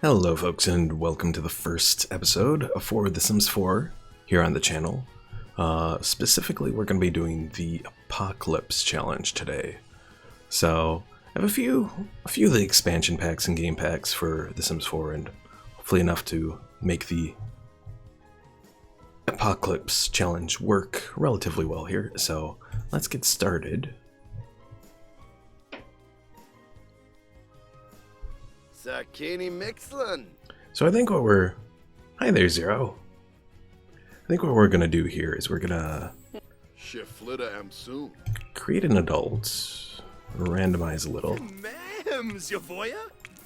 Hello folks, and welcome to the first episode for The Sims 4 here on the channel. Specifically, we're going to be doing the Apocalypse Challenge today. So, I have a few of the expansion packs and game packs for The Sims 4, and hopefully enough to make the Apocalypse Challenge work relatively well here. So, let's get started. Sakini Mixlin. So I think what we're... Hi there, Zero. I think what we're going to do here is we're going to Shiflita am soon. create an adult, randomize a little. Mams, Yavoya?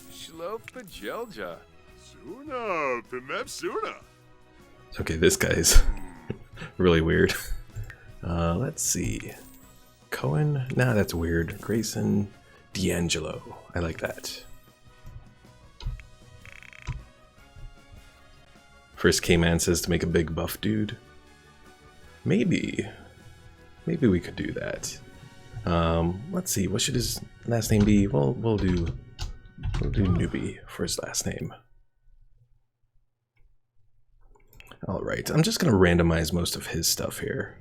Shlop Pajelja. Suna, Pimev Suna. Okay, this guy's really weird. Let's see. Cohen? Nah, that's weird. Grayson. D'Angelo. I like that. First K-Man says to make a big buff dude. Maybe we could do that. Let's see, what should his last name be? Well, we'll do Newbie for his last name. Alright, I'm just gonna randomize most of his stuff here.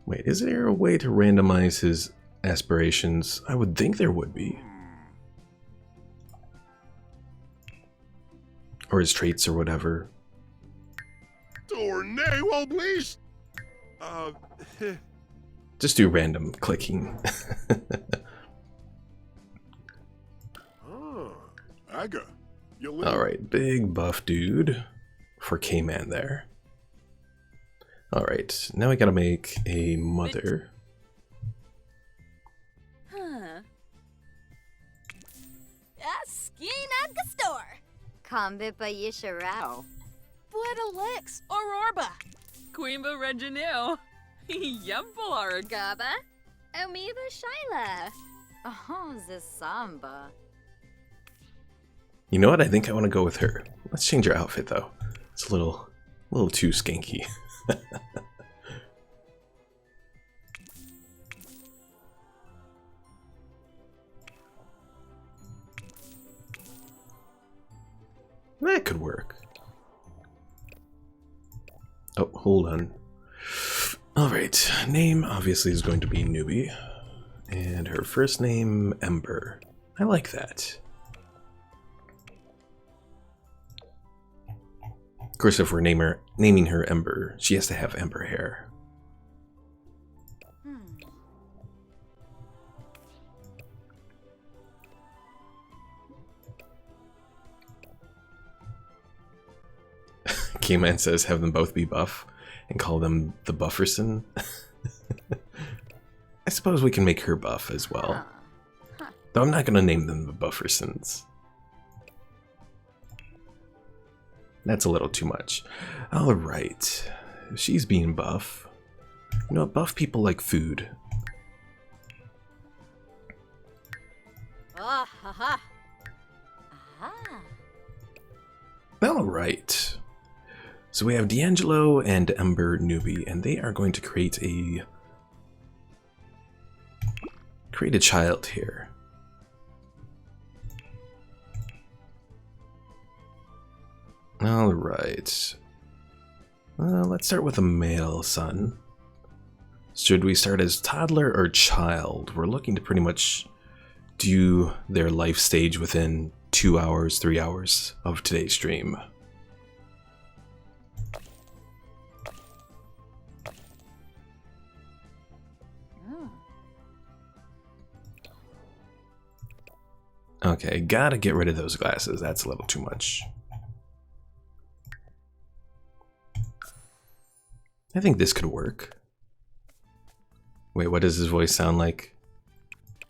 Wait, is there a way to randomize his aspirations? I would think there would be. Or his traits or whatever. Dornay, well, please. Just do random clicking. Aga. Alright, big buff dude for K-Man there. Alright, now we gotta make a mother. Askina Gastor. Kambipa Yisharao. Blitalex Aurorba. Quimba Reginil. Yumbalar. Gaba. Omiba Shyla. Oh, Zisamba. You know what? I think I want to go with her. Let's change her outfit though. It's a little too skanky. That could work. Oh, hold on. Alright, name obviously is going to be Newbie. And her first name, Ember. I like that. Of course, if we're naming her Ember, she has to have Ember hair. K-Man says have them both be buff and call them the Bufferson. I suppose we can make her buff as well. Though I'm not going to name them the Buffersons. That's a little too much. Alright. If she's being buff. You know what? Buff people like food. Ah, ha, ha. Aha. Alright. So we have D'Angelo and Ember Newbie, and they are going to create a child here. Alright. Let's start with a male son. Should we start as toddler or child? We're looking to pretty much do their life stage within 2 hours, 3 hours of today's stream. Okay, gotta get rid of those glasses. That's a little too much. I think this could work. Wait, what does his voice sound like?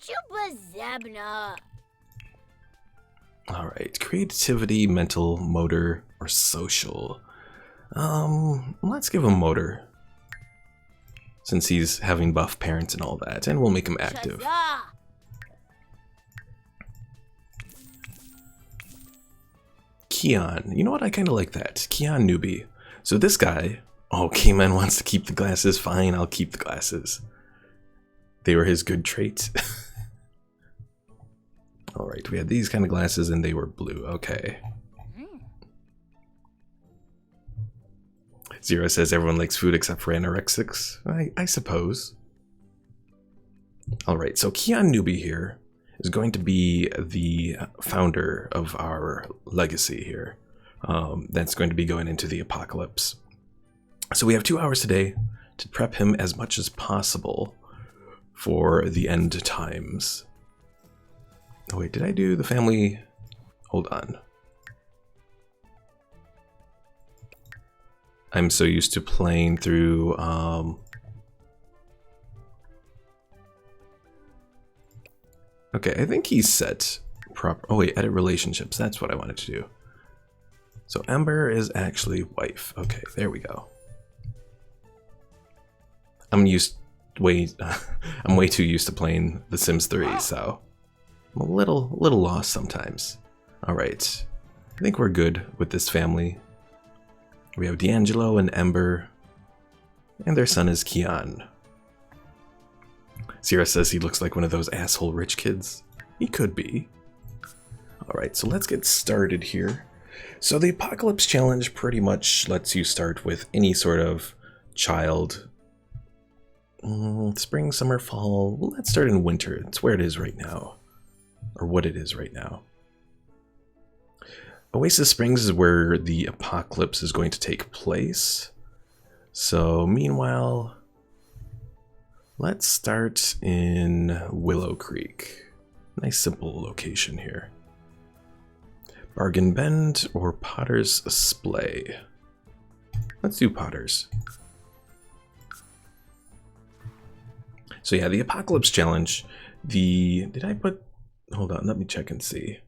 Chupa Zabna. Alright, creativity, mental, motor, or social. Let's give him motor. Since he's having buff parents and all that, and we'll make him active. Shazah. Keon. You know what? I kind of like that. Keon Newbie. So this guy, oh, K-Man wants to keep the glasses. Fine, I'll keep the glasses. They were his good trait. Alright, we had these kind of glasses and they were blue. Okay. Zero says everyone likes food except for anorexics. I suppose. Alright, so Keon Newbie here is going to be the founder of our legacy here. That's going to be going into the apocalypse. So we have 2 hours today to prep him as much as possible for the end times. Oh wait, did I do the family? Hold on. I'm so used to playing through okay, I think he's set proper. Oh wait, edit relationships. That's what I wanted to do. So Ember is actually wife. Okay, there we go. I'm way too used to playing The Sims 3, so I'm a little lost sometimes. All right, I think we're good with this family. We have D'Angelo and Ember, and their son is Keon. Sierra says he looks like one of those asshole rich kids. He could be. Alright, so let's get started here. So the Apocalypse Challenge pretty much lets you start with any sort of child. Spring, summer, fall. Well, let's start in winter. It's where it is right now. Or what it is right now. Oasis Springs is where the apocalypse is going to take place. So meanwhile, let's start in Willow Creek. Nice simple location here. Bargain Bend or Potter's Splay. Let's do Potter's. So yeah, the Apocalypse Challenge. Did I put... Hold on, let me check and see.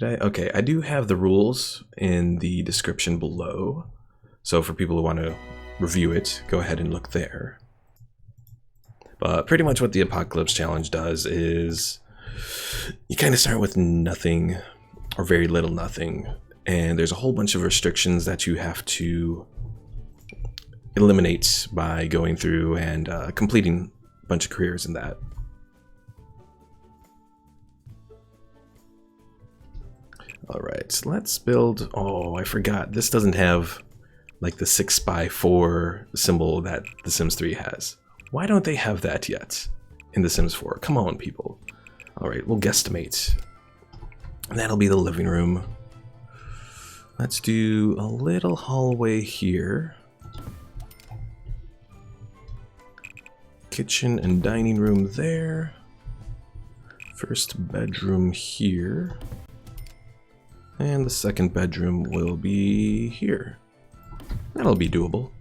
Okay, I do have the rules in the description below. So for people who want to review it, go ahead and look there. But pretty much what the Apocalypse Challenge does is you kind of start with nothing or very little nothing. And there's a whole bunch of restrictions that you have to eliminate by going through and completing a bunch of careers in that. Alright, let's build... Oh, I forgot. This doesn't have like the 6x4 symbol that The Sims 3 has. Why don't they have that yet in The Sims 4? Come on, people. Alright, we'll guesstimate. And that'll be the living room. Let's do a little hallway here. Kitchen and dining room there. First bedroom here. And the second bedroom will be here. That'll be doable.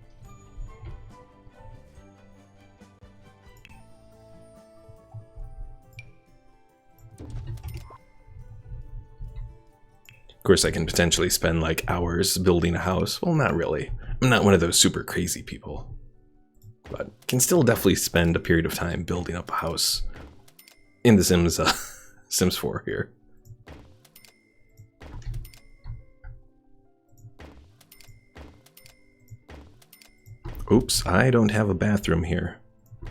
Of course, I can potentially spend like hours building a house. Well, not really. I'm not one of those super crazy people. But can still definitely spend a period of time building up a house in The Sims, Sims 4 here. Oops, I don't have a bathroom here.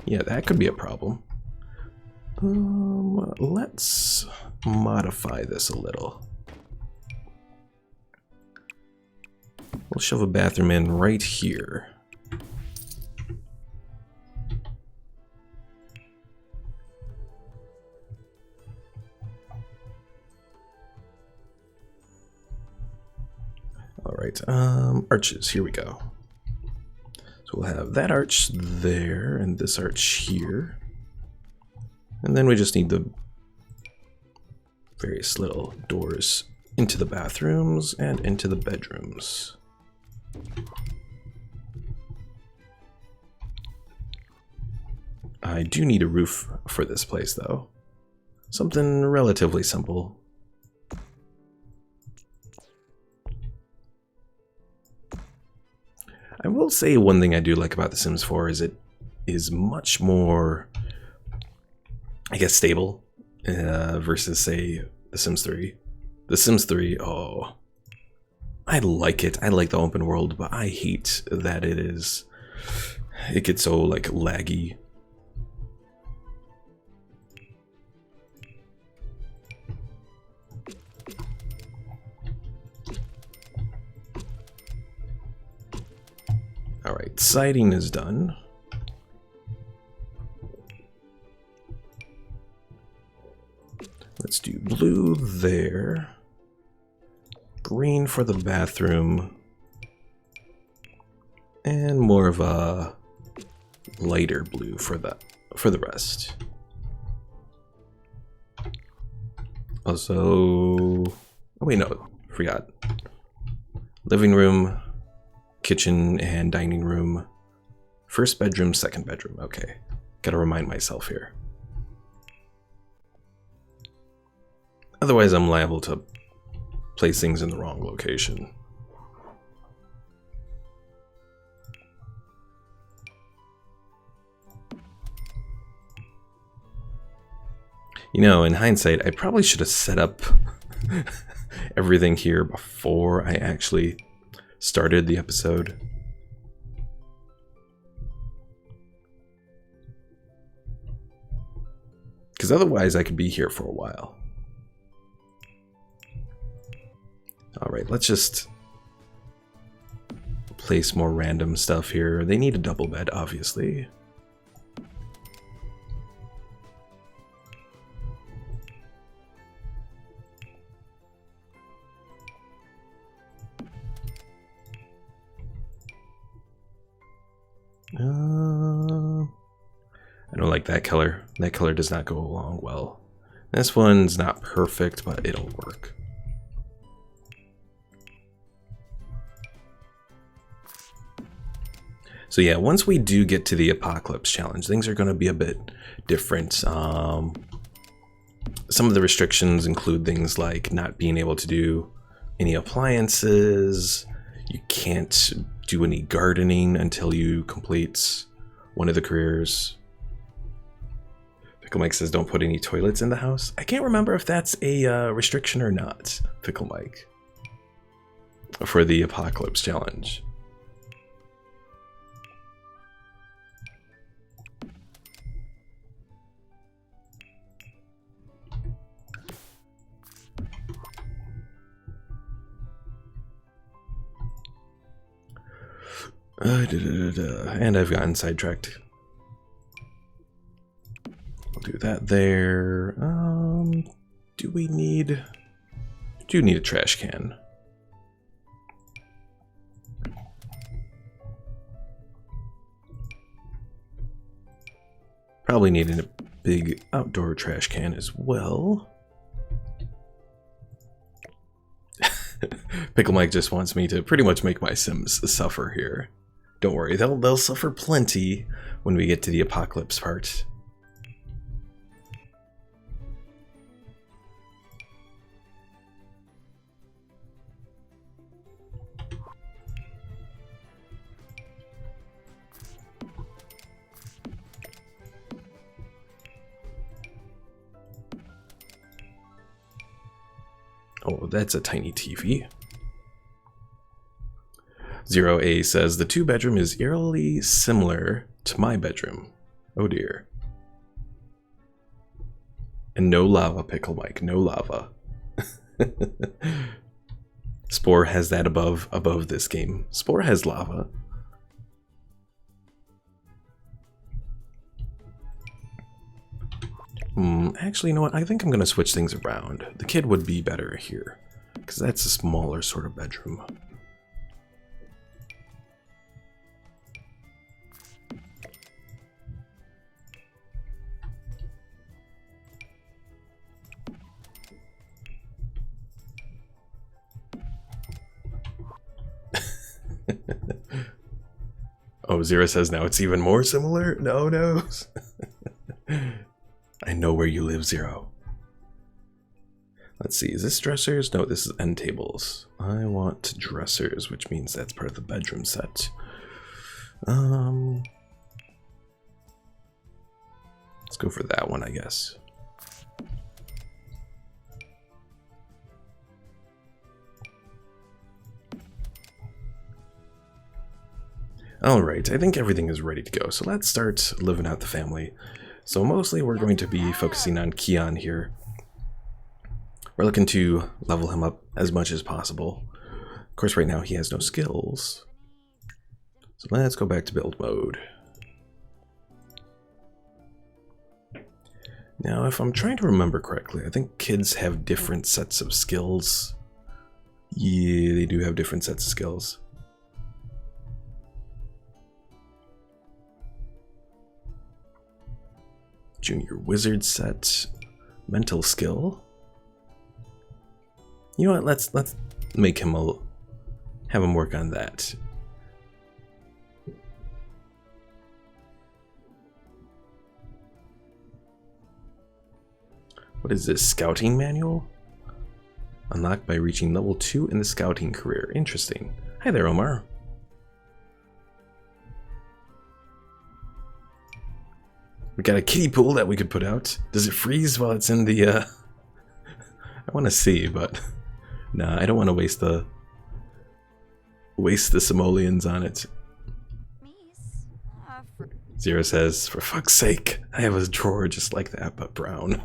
Yeah, that could be a problem. Let's modify this a little. We'll shove a bathroom in right here. Alright, arches, here we go. So we'll have that arch there and this arch here. And then we just need the various little doors into the bathrooms and into the bedrooms. I do need a roof for this place though. Something relatively simple. I will say one thing I do like about The Sims 4 is it is much more, I guess, stable versus, say, The Sims 3. The Sims 3, oh, I like it. I like the open world, but I hate that it gets so like laggy. All right, siding is done. Let's do blue there. Green for the bathroom. And more of a lighter blue for the rest. Also, oh wait, no, forgot. Living room, kitchen, and dining room. First bedroom, second bedroom. Okay, gotta remind myself here. Otherwise, I'm liable to place things in the wrong location. You know, in hindsight, I probably should have set up everything here before I actually started the episode. Because otherwise I could be here for a while. Alright, let's just place more random stuff here. They need a double bed, obviously. I don't like that color. That color does not go along well. This one's not perfect, but it'll work. So yeah, once we do get to the Apocalypse Challenge, things are going to be a bit different. Some of the restrictions include things like not being able to do any appliances. You can't do any gardening until you complete one of the careers. Pickle Mike says don't put any toilets in the house. I can't remember if that's a restriction or not, Pickle Mike, for the Apocalypse Challenge. And I've gotten sidetracked. We'll do that there. Do we need... do need a trash can. Probably needing a big outdoor trash can as well. Pickle Mike just wants me to pretty much make my Sims suffer here. Don't worry, they'll suffer plenty when we get to the apocalypse part. Oh, that's a tiny TV. 0A says, the 2-bedroom is eerily similar to my bedroom. Oh dear. And no lava, Pickle Mike, no lava. Spore has that above this game. Spore has lava. Actually, you know what? I think I'm going to switch things around. The kid would be better here, because that's a smaller sort of bedroom. Oh, Zero says now it's even more similar? No. I know where you live, Zero. Let's see, is this dressers? No, this is end tables. I want dressers, which means that's part of the bedroom set. Let's go for that one, I guess. Alright, I think everything is ready to go, so let's start living out the family. So mostly we're going to be focusing on Keon here. We're looking to level him up as much as possible. Of course, right now he has no skills. So let's go back to build mode. Now, if I'm trying to remember correctly, I think kids have different sets of skills. Yeah, they do have different sets of skills. Junior wizard set, mental skill. You know what? Let's make him have him work on that. What is this? Scouting manual? Unlocked by reaching level 2 in the scouting career. Interesting. Hi there, Omar. We got a kiddie pool that we could put out. Does it freeze while it's in the, I want to see, but... Nah, I don't want to waste the simoleons on it. Zero says, for fuck's sake, I have a drawer just like that, but brown.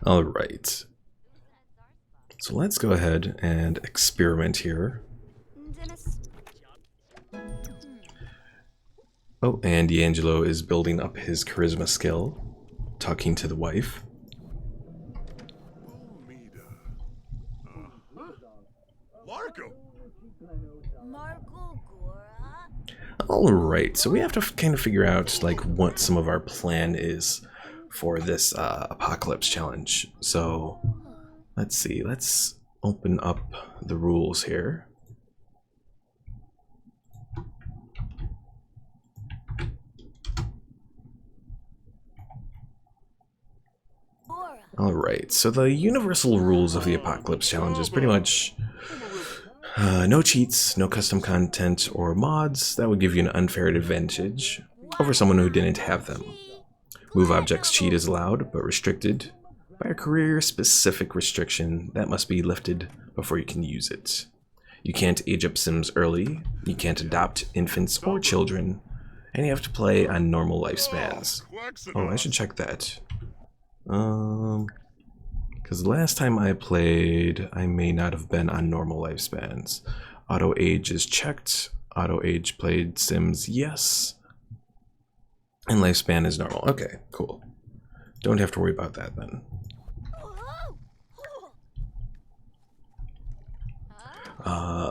Alright. So let's go ahead and experiment here. Oh, and D'Angelo is building up his charisma skill, talking to the wife. Alright, so we have to kind of figure out like what some of our plan is for this apocalypse challenge. So let's see, let's open up the rules here. Alright, so the universal rules of the Apocalypse Challenge is pretty much no cheats, no custom content or mods that would give you an unfair advantage over someone who didn't have them. Move objects cheat is allowed, but restricted by a career-specific restriction that must be lifted before you can use it. You can't age up Sims early, you can't adopt infants or children, and you have to play on normal lifespans. Oh, I should check that. Because the last time I played, I may not have been on normal lifespans. Auto age is checked. Auto age played Sims, yes. And lifespan is normal. Okay, cool. Don't have to worry about that then.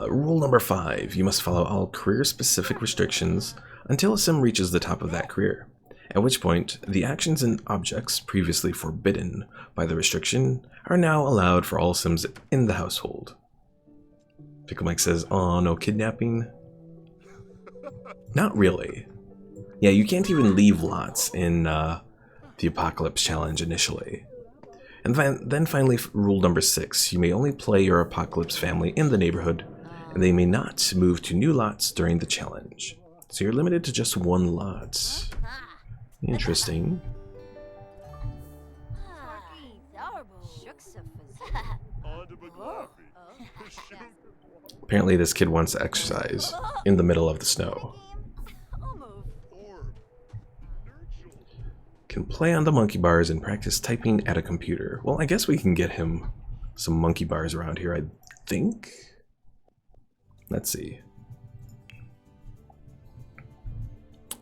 Rule number 5. You must follow all career-specific restrictions until a Sim reaches the top of that career. At which point, the actions and objects previously forbidden by the restriction are now allowed for all Sims in the household. Pickle Mike says, oh, no kidnapping? Not really. Yeah, you can't even leave lots in the Apocalypse Challenge initially. And then finally, rule number 6. You may only play your Apocalypse family in the neighborhood, and they may not move to new lots during the challenge. So you're limited to just one lot. Interesting. Apparently this kid wants to exercise in the middle of the snow. Can play on the monkey bars and practice typing at a computer. Well, I guess we can get him some monkey bars around here, I think. Let's see.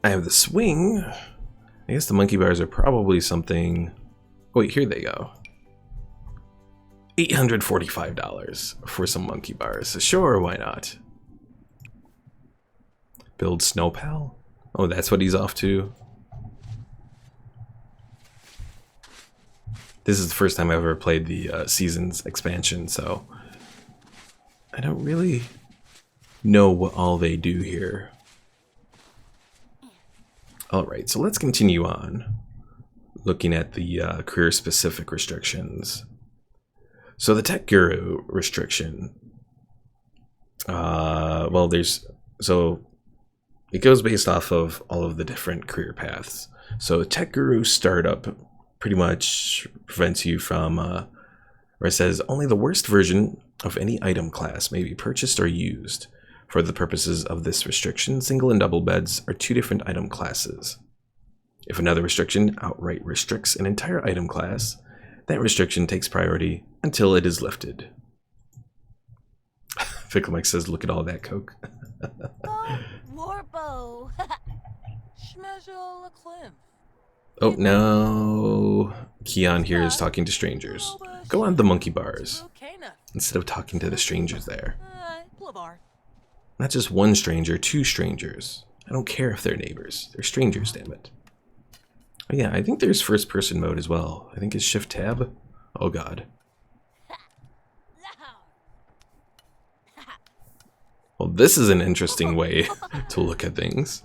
I have the swing. I guess the monkey bars are probably something... Wait, here they go. $845 for some monkey bars. So sure, why not? Build Snowpal? Oh, that's what he's off to? This is the first time I've ever played the Seasons expansion, so... I don't really know what all they do here. Alright, so let's continue on, looking at the career-specific restrictions. So the Tech Guru restriction, well, so it goes based off of all of the different career paths. So Tech Guru Startup pretty much prevents you from, or it says, only the worst version of any item class may be purchased or used. For the purposes of this restriction, single and double beds are two different item classes. If another restriction outright restricts an entire item class, that restriction takes priority until it is lifted. Fickle Mike says, look at all that coke. Warbo. Schmezzle a Klim. Oh no. Keon here is talking to strangers. Go on the monkey bars instead of talking to the strangers there. Not just one stranger, two strangers. I don't care if they're neighbors. They're strangers, damn it. Oh yeah, I think there's first person mode as well. I think it's shift tab. Oh god. Well, this is an interesting way to look at things.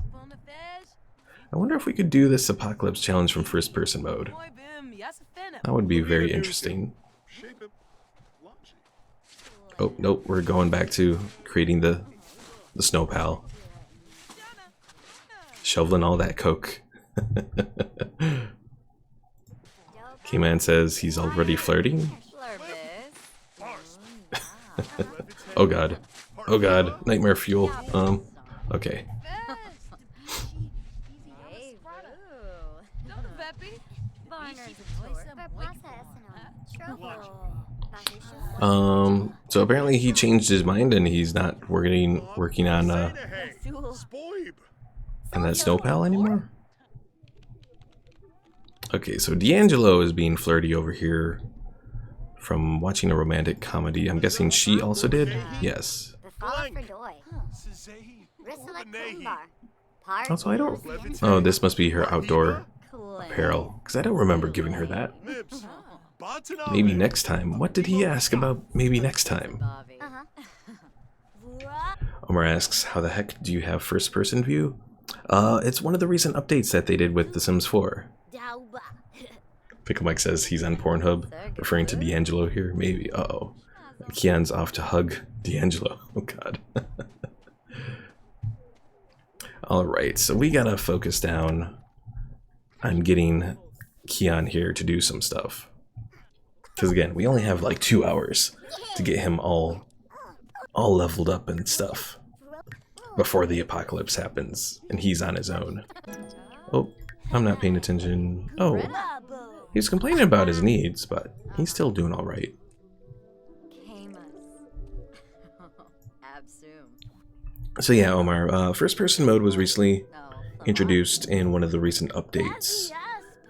I wonder if we could do this apocalypse challenge from first person mode. That would be very interesting. Oh, nope, we're going back to creating the snow pal. Shoveling all that coke. K-Man says he's already flirting. Oh god. Oh god. Nightmare fuel. Okay. So apparently he changed his mind and he's not working on that snow pal anymore. Okay, so D'Angelo is being flirty over here from watching a romantic comedy. I'm guessing she also did? Yes. Also, I don't... Oh, this must be her outdoor apparel, because I don't remember giving her that. Maybe next time. What did he ask about maybe next time? Omar asks, how the heck do you have first person view? It's one of the recent updates that they did with The Sims 4. Pickle Mike says he's on Pornhub, referring to D'Angelo here. Maybe. Uh-oh. Keon's off to hug D'Angelo. Oh god. Alright, so we gotta focus down on getting Keon here to do some stuff. Because again, we only have like 2 hours to get him all leveled up and stuff before the apocalypse happens and he's on his own. Oh, I'm not paying attention. Oh, he's complaining about his needs, but he's still doing all right. So yeah, Omar, first person mode was recently introduced in one of the recent updates,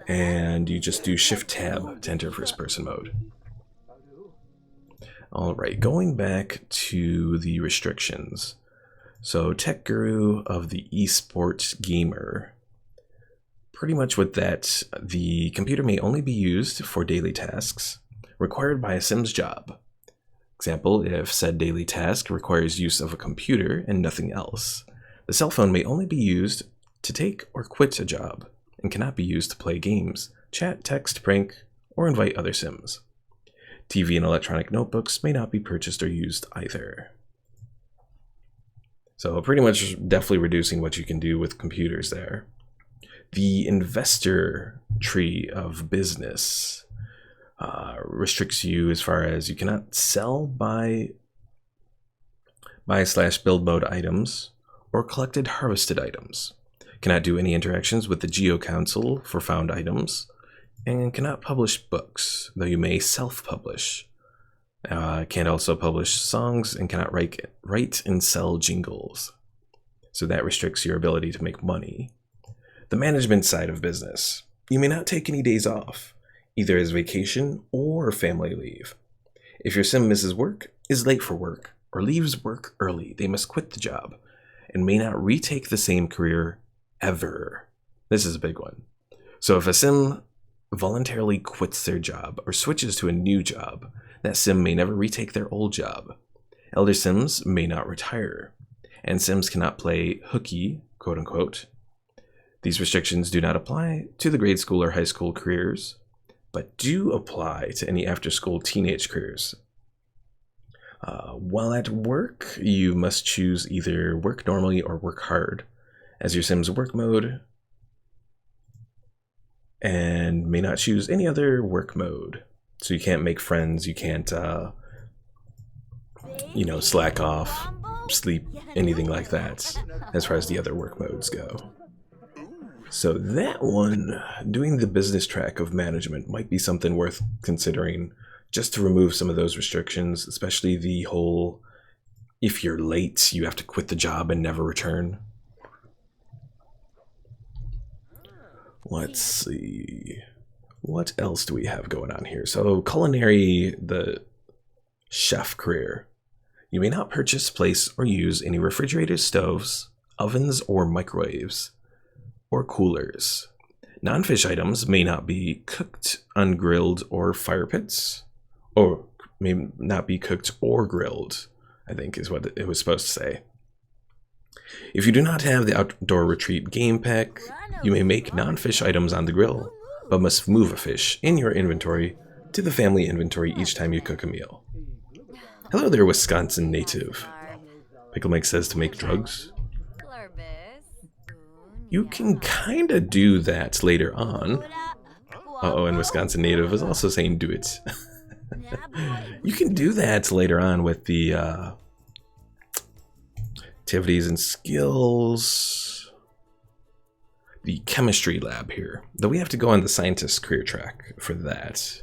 and you just do shift tab to enter first person mode. Alright, going back to the restrictions. So Tech Guru of the Esports Gamer. Pretty much with that, the computer may only be used for daily tasks required by a Sims job. Example, if said daily task requires use of a computer and nothing else, the cell phone may only be used to take or quit a job and cannot be used to play games, chat, text, prank, or invite other Sims. TV and electronic notebooks may not be purchased or used either. So pretty much definitely reducing what you can do with computers there. The investor tree of business restricts you as far as you cannot sell, buy/build mode items or collected harvested items. Cannot do any interactions with the Geo Council for found items, and cannot publish books, though you may self-publish. Can't also publish songs and cannot write and sell jingles. So that restricts your ability to make money. The management side of business. You may not take any days off, either as vacation or family leave. If your Sim misses work, is late for work, or leaves work early, they must quit the job, and may not retake the same career ever. This is a big one. So if a Sim voluntarily quits their job or switches to a new job, that Sim may never retake their old job. Elder Sims may not retire, and Sims cannot play hooky, quote unquote. These restrictions do not apply to the grade school or high school careers, but do apply to any after-school teenage careers. While at work, you must choose either work normally or work hard as your Sim's work mode, and may not choose any other work mode. So you can't make friends, you can't, slack off, sleep, anything like that, as far as the other work modes go. So that one, doing the business track of management might be something worth considering, just to remove some of those restrictions, especially the whole, if you're late, you have to quit the job and never return. Let's see. What else do we have going on here? So culinary, the chef career. You may not purchase, place, or use any refrigerators, stoves, ovens, or microwaves, or coolers. Non-fish items may not be cooked, ungrilled, or fire pits, or may not be cooked or grilled, I think is what it was supposed to say. If you do not have the outdoor retreat game pack, you may make non-fish items on the grill, but must move a fish in your inventory to the family inventory each time you cook a meal. Hello there, Wisconsin native. Pickle Mike says to make drugs. You can kind of do that later on. Uh-oh, and Wisconsin native is also saying do it. You can do that later on with the activities and skills. The chemistry lab here. Though we have to go on the scientist career track for that.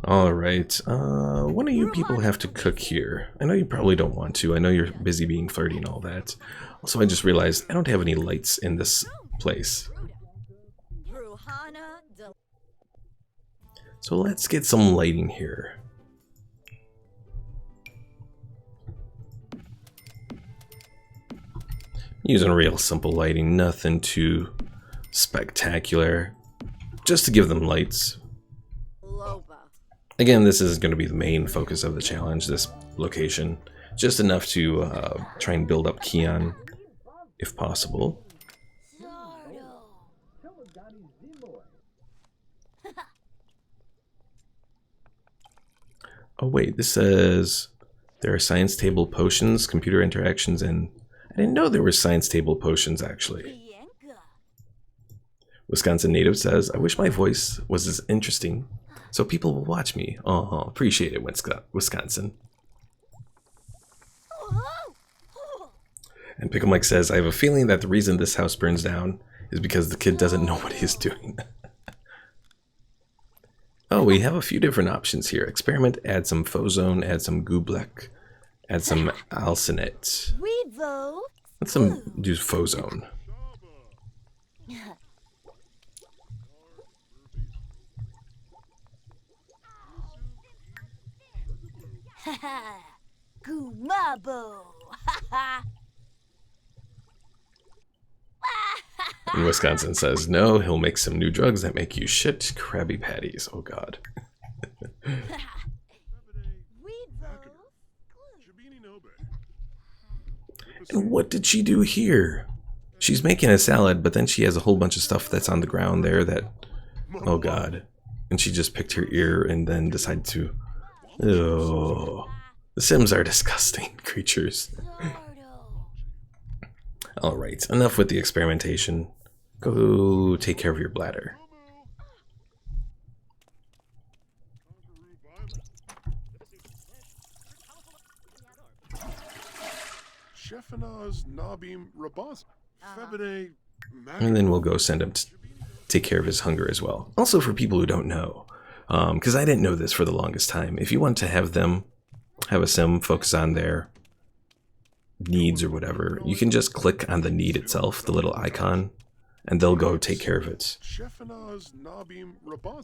Alright, one of you people have to cook here. I know you probably don't want to. I know you're busy being flirty and all that. Also, I just realized I don't have any lights in this place. So let's get some lighting here. Using real simple lighting, nothing too spectacular. Just to give them lights. Again, this is going to be the main focus of the challenge, this location. Just enough to try and build up Keon, if possible. Oh wait, this says there are science table potions, computer interactions, and I didn't know there were science table potions actually. Wisconsin native says, I wish my voice was as interesting so people will watch me. Oh, appreciate it, Wisconsin. And Pickle Mike says, I have a feeling that the reason this house burns down is because the kid doesn't know what he's doing. Oh, we have a few different options here. Experiment, add some Fozone, add some Gublek, add some Alcinet. Let's do Fozone. Gumabo. And Wisconsin says, no, he'll make some new drugs that make you shit Krabby Patties. Oh, God. And what did she do here? She's making a salad, but then she has a whole bunch of stuff that's on the ground there that... Oh, God. And she just picked her ear and then decided to... Oh, the Sims are disgusting creatures. Alright, enough with the experimentation. Go take care of your bladder. And then we'll go send him to take care of his hunger as well. Also for people who don't know, because I didn't know this for the longest time, if you want to have them have a sim focus on their needs or whatever, you can just click on the need itself, the little icon, and they'll go take care of it.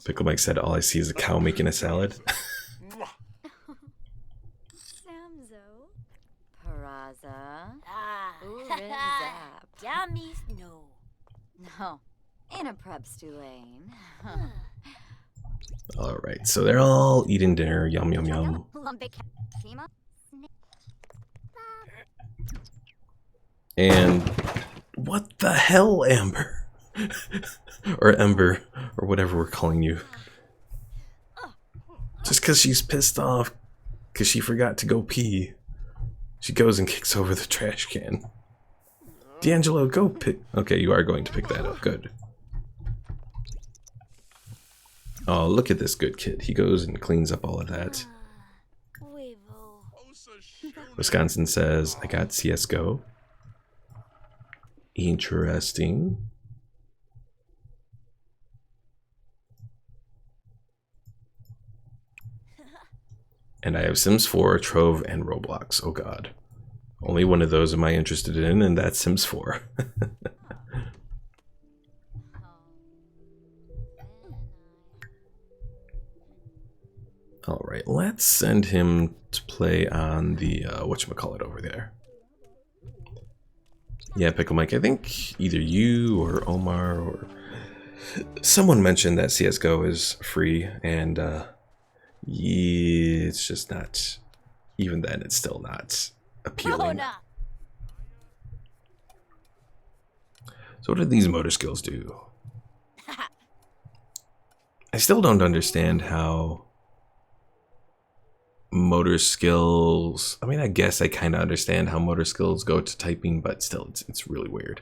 Pickle Mike said, all I see is a cow making a salad. Samzo. Paraza. No. In a prep's too lane. Alright, so they're all eating dinner. Yum, yum, yum. And what the hell, Amber? Or Ember, or whatever we're calling you. Just because she's pissed off because she forgot to go pee, she goes and kicks over the trash can. D'Angelo, go pick... Okay, you are going to pick that up. Good. Oh, look at this good kid. He goes and cleans up all of that. Weevil. Wisconsin says, I got CSGO. Interesting. And I have Sims 4, Trove, and Roblox. Oh god. Only one of those am I interested in, and that's Sims 4. Alright, let's send him to play on the, whatchamacallit over there. Yeah, Pickle Mike, I think either you or Omar or someone mentioned that CSGO is free, and yeah, it's just not, even then, it's still not appealing. So what do these motor skills do? I still don't understand how motor skills, I mean, I guess I kind of understand how motor skills go to typing, but still, it's really weird.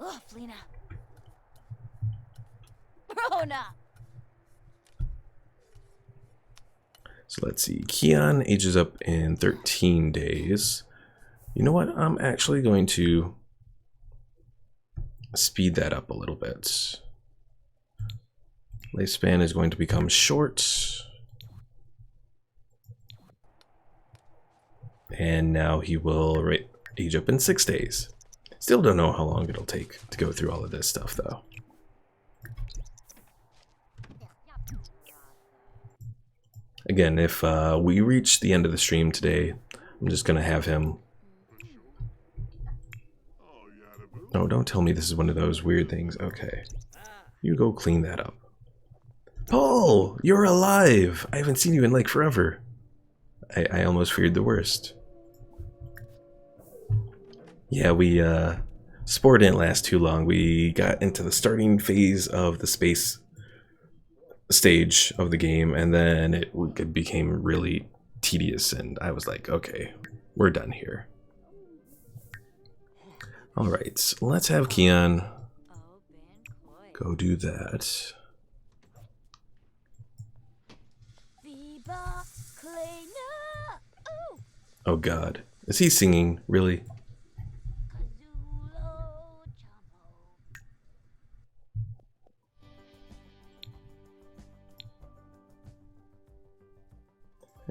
Oh, Flina. Rona. So let's see, Keon ages up in 13 days. You know what, I'm actually going to speed that up a little bit. Lifespan is going to become short. And now he will age up in 6 days. Still don't know how long it'll take to go through all of this stuff, though. Again, if we reach the end of the stream today, I'm just going to have him... Oh, don't tell me this is one of those weird things. Okay. You go clean that up. Paul, you're alive! I haven't seen you in like forever. I almost feared the worst. Yeah, we, sport didn't last too long. We got into the starting phase of the space stage of the game, and then it became really tedious, and I was like, okay, we're done here. Alright, let's have Keon go do that. Oh god. Is he singing? Really?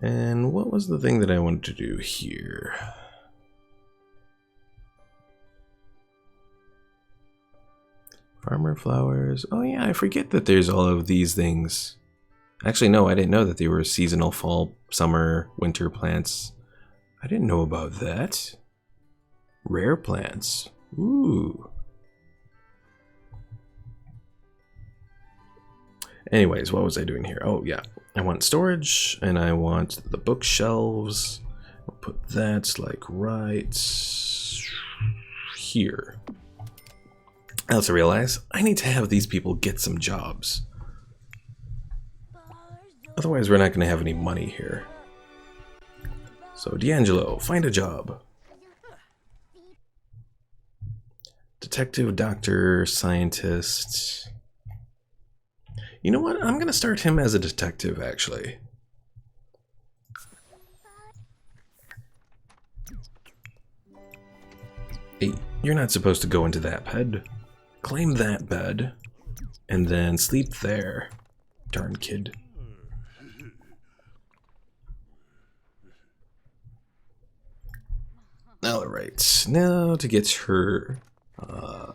And what was the thing that I wanted to do here? Farmer flowers. Oh yeah, I forget that there's all of these things. Actually, no, I didn't know that they were seasonal fall, summer, winter plants. I didn't know about that. Rare plants. Ooh. Anyways, what was I doing here? Oh, yeah. I want storage, and I want the bookshelves. I'll put that, like, right here. I also realize I need to have these people get some jobs. Otherwise, we're not going to have any money here. So, D'Angelo, find a job. Detective, doctor, scientist. You know what? I'm going to start him as a detective, actually. Hey, you're not supposed to go into that bed. Claim that bed, and then sleep there. Darn kid. Alright, now to get her,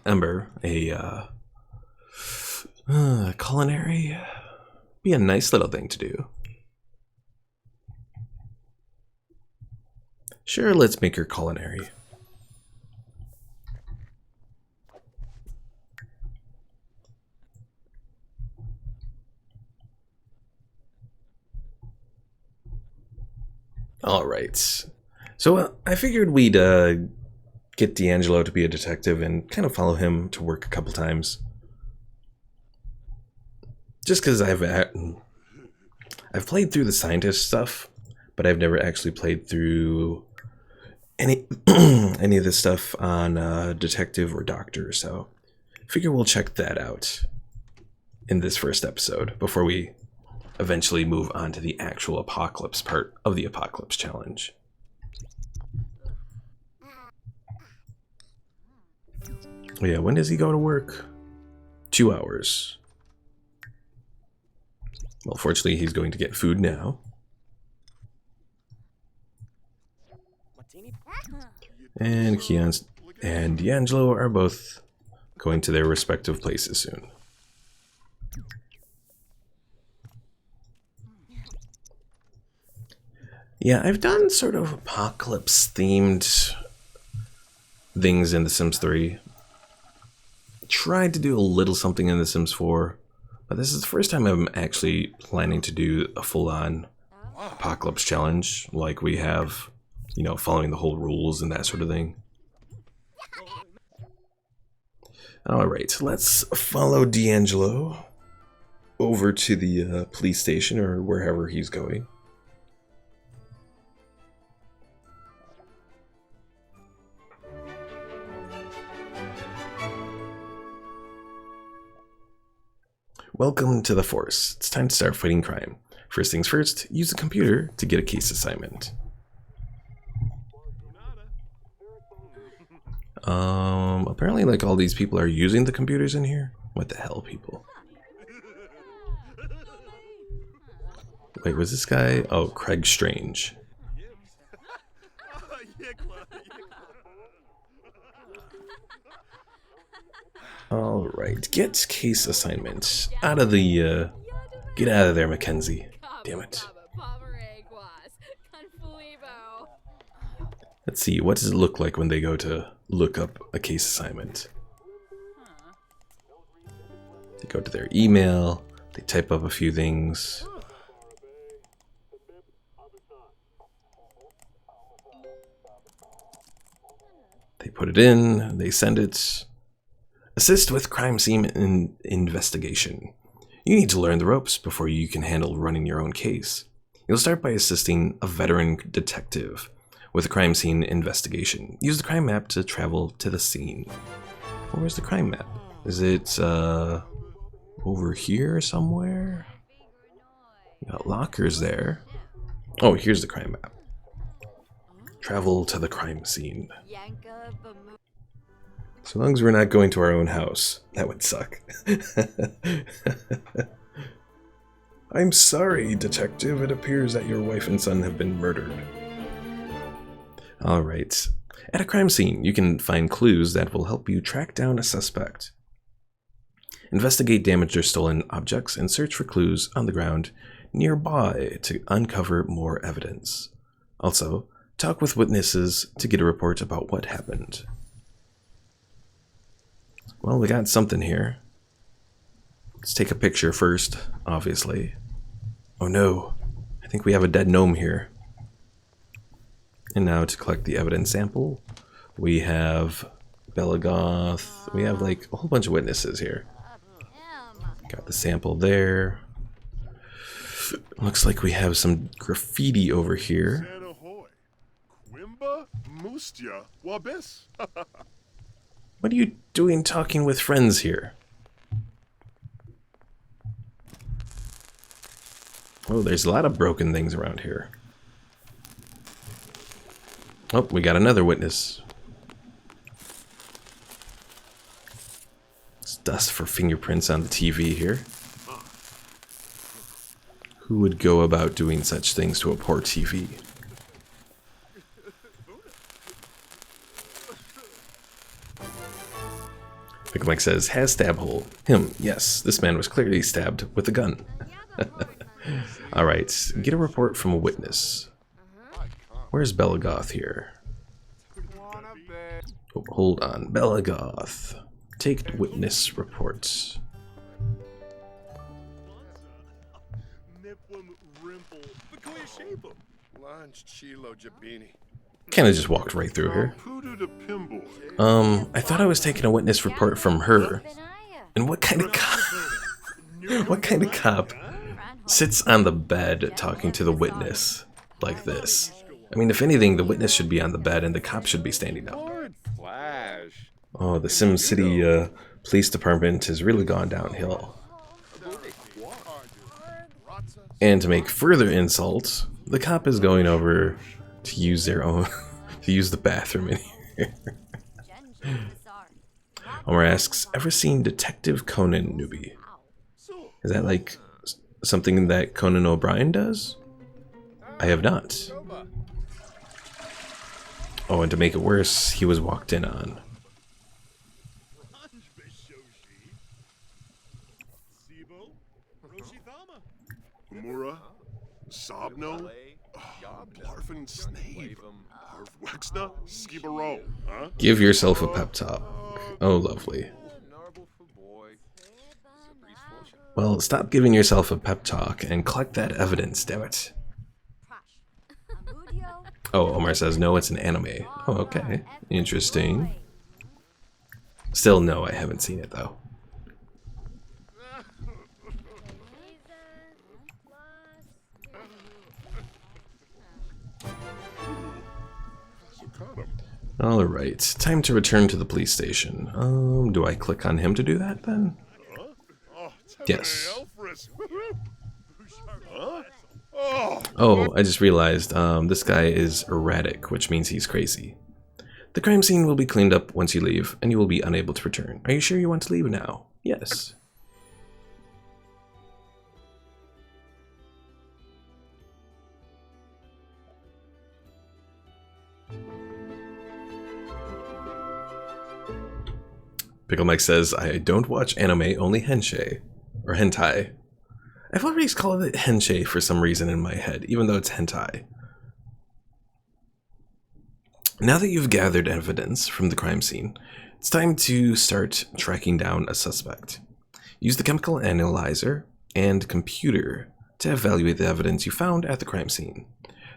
Ember, a, culinary. Be a nice little thing to do. Sure, let's make her culinary. Alright. So I figured we'd get D'Angelo to be a detective and kind of follow him to work a couple times. Just because I've played through the scientist stuff, but I've never actually played through any any of this stuff on Detective or Doctor, so I figure we'll check that out in this first episode before we eventually move on to the actual Apocalypse part of the Apocalypse Challenge. Oh yeah, when does he go to work? 2 hours. Well, fortunately, he's going to get food now. And Keon and D'Angelo are both going to their respective places soon. Yeah, I've done sort of apocalypse-themed things in The Sims 3. Tried to do a little something in The Sims 4, but this is the first time I'm actually planning to do a full-on apocalypse challenge, like we have, you know, following the whole rules and that sort of thing. Alright, let's follow D'Angelo over to the police station or wherever he's going. Welcome to the Force. It's time to start fighting crime. First things first, use the computer to get a case assignment. Apparently like all these people are using the computers in here. What the hell, people? Wait, was this guy? Oh, Craig Strange. Alright, get case assignment. Out of the, get out of there, Mackenzie. Damn it. Let's see, what does it look like when they go to look up a case assignment? They go to their email, they type up a few things. They put it in, they send it. Assist with crime scene investigation. You need to learn the ropes before you can handle running your own case. You'll start by assisting a veteran detective with a crime scene investigation. Use the crime map to travel to the scene. Where's the crime map? Is it over here somewhere? We got lockers there. Oh, here's the crime map. Travel to the crime scene. So long as we're not going to our own house. That would suck. I'm sorry, detective. It appears that your wife and son have been murdered. Alright. At a crime scene, you can find clues that will help you track down a suspect. Investigate damaged or stolen objects and search for clues on the ground nearby to uncover more evidence. Also, talk with witnesses to get a report about what happened. Well, we got something here. Let's take a picture first, obviously. Oh no, I think we have a dead gnome here. And now to collect the evidence sample, we have Belagoth. We have like a whole bunch of witnesses here. Got the sample there. Looks like we have some graffiti over here. What are you doing talking with friends here? Oh, there's a lot of broken things around here. Oh, we got another witness. It's dust for fingerprints on the TV here. Who would go about doing such things to a poor TV? Mike says, has stab hole. Him, yes, this man was clearly stabbed with a gun. Alright, get a report from a witness. Where's Belagoth here? Oh, hold on, Belagoth. Take witness reports. Kinda just walked right through here. I thought I was taking a witness report from her. And what kind of cop? What kind of cop sits on the bed talking to the witness? like this. I mean, if anything, the witness should be on the bed and the cop should be standing up. Flash. Oh, the Sim City police department has really gone downhill. And to make further insult, the cop is going over to use their own, to use the bathroom in here. Omar asks, ever seen Detective Conan, newbie? Is that like something that Conan O'Brien does? I have not. Oh, and to make it worse, he was walked in on. Mura, Sobno, Blarfin Snape, Harvwexna, Skibaro, huh? Give yourself a pep talk. Oh, lovely. Well, stop giving yourself a pep talk and collect that evidence, damn it. Oh, Omar says no, it's an anime. Oh, okay. Interesting. Still no, I haven't seen it though. Alright, time to return to the police station. Do I click on him to do that then? Yes. Oh, I just realized this guy is erratic, which means he's crazy. The crime scene will be cleaned up once you leave, and you will be unable to return. Are you sure you want to leave now? Yes. Pickle Mike says, I don't watch anime, only hentai. Or hentai. I've always called it hentai for some reason in my head, even though it's hentai. Now that you've gathered evidence from the crime scene, it's time to start tracking down a suspect. Use the chemical analyzer and computer to evaluate the evidence you found at the crime scene.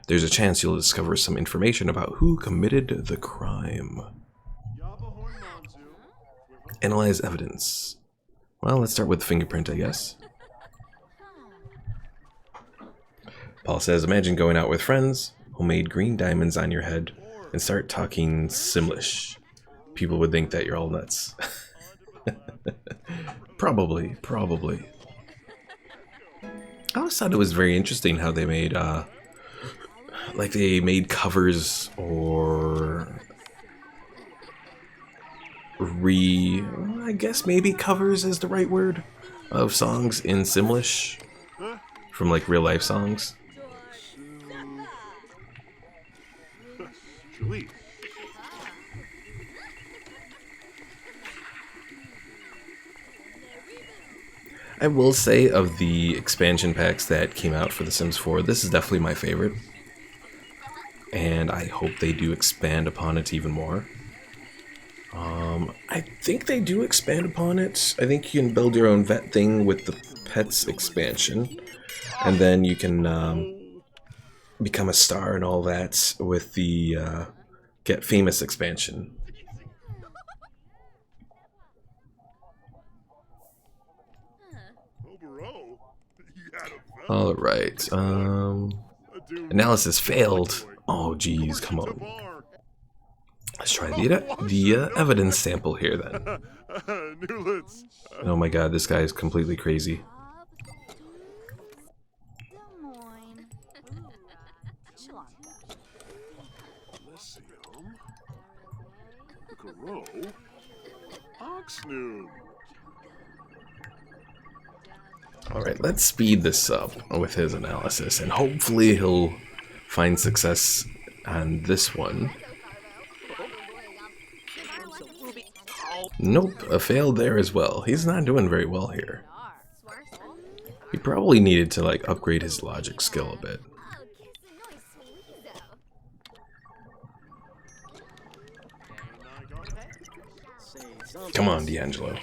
There's a chance you'll discover some information about who committed the crime. Analyze evidence. Well, let's start with the fingerprint, I guess. Paul says, imagine going out with friends, homemade green diamonds on your head, and start talking Simlish. People would think that you're all nuts. Probably. I always thought it was very interesting how they made, like they made covers or I guess maybe covers is the right word, of songs in Simlish from like real life songs. I will say, of the expansion packs that came out for The Sims 4, this is definitely my favorite. And I hope they do expand upon it even more. I think they do expand upon it. I think you can build your own vet thing with the pets expansion. And then you can become a star and all that with the Get Famous expansion. Alright, analysis failed. Oh geez, come on. Let's try the evidence sample here then. Oh my god, this guy is completely crazy. Alright, let's speed this up with his analysis, and hopefully he'll find success on this one. Nope, a fail there as well. He's not doing very well here. He probably needed to like upgrade his logic skill a bit. Come on, D'Angelo.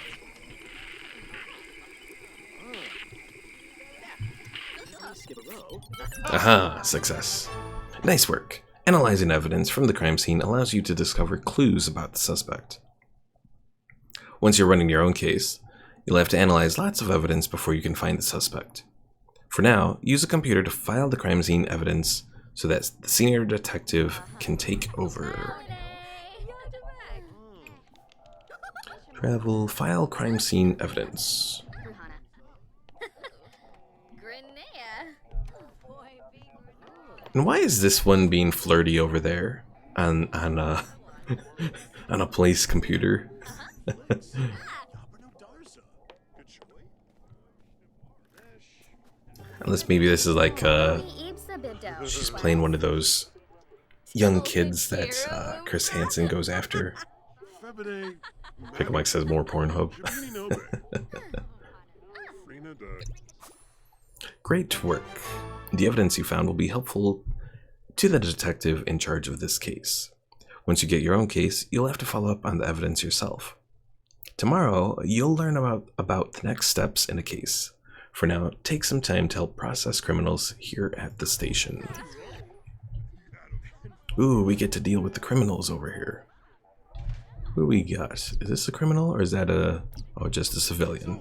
Aha, success. Nice work. Analyzing evidence from the crime scene allows you to discover clues about the suspect. Once you're running your own case, you'll have to analyze lots of evidence before you can find the suspect. For now, use a computer to file the crime scene evidence so that the senior detective can take over. Travel, file crime scene evidence. And why is this one being flirty over there on on a police computer? Unless maybe this is like she's playing one of those young kids that Chris Hansen goes after. Pickle Mike says more Pornhub. Great work. The evidence you found will be helpful to the detective in charge of this case. Once you get your own case, you'll have to follow up on the evidence yourself. Tomorrow, you'll learn about the next steps in a case. For now, take some time to help process criminals here at the station. Ooh, we get to deal with the criminals over here. Who we got? Is this a criminal or is that just a civilian?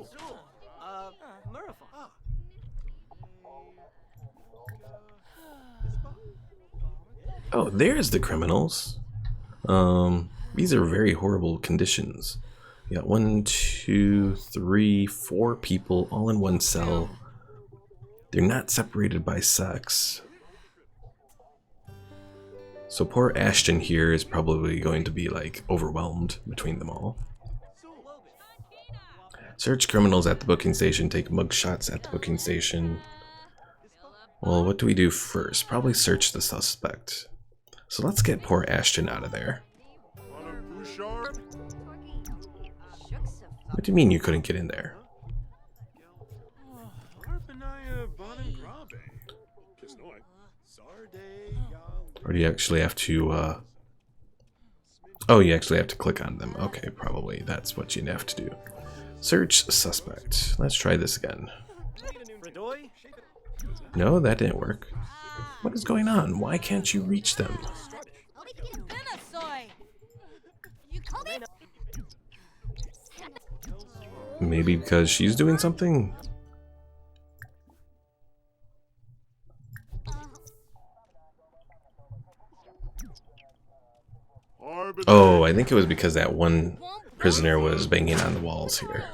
Oh, there's the criminals. These are very horrible conditions. You got 1, 2, 3, 4 people all in one cell. They're not separated by sex. So poor Ashton here is probably going to be like overwhelmed between them all. Search criminals at the booking station, take mug shots at the booking station. Well, what do we do first? Probably search the suspect. So let's get poor Ashton out of there. What do you mean you couldn't get in there? Or do you actually have to, oh, you actually have to click on them. Okay, probably that's what you'd have to do. Search suspect. Let's try this again. No, that didn't work. What is going on? Why can't you reach them? Maybe because she's doing something? Oh, I think it was because that one prisoner was banging on the walls here.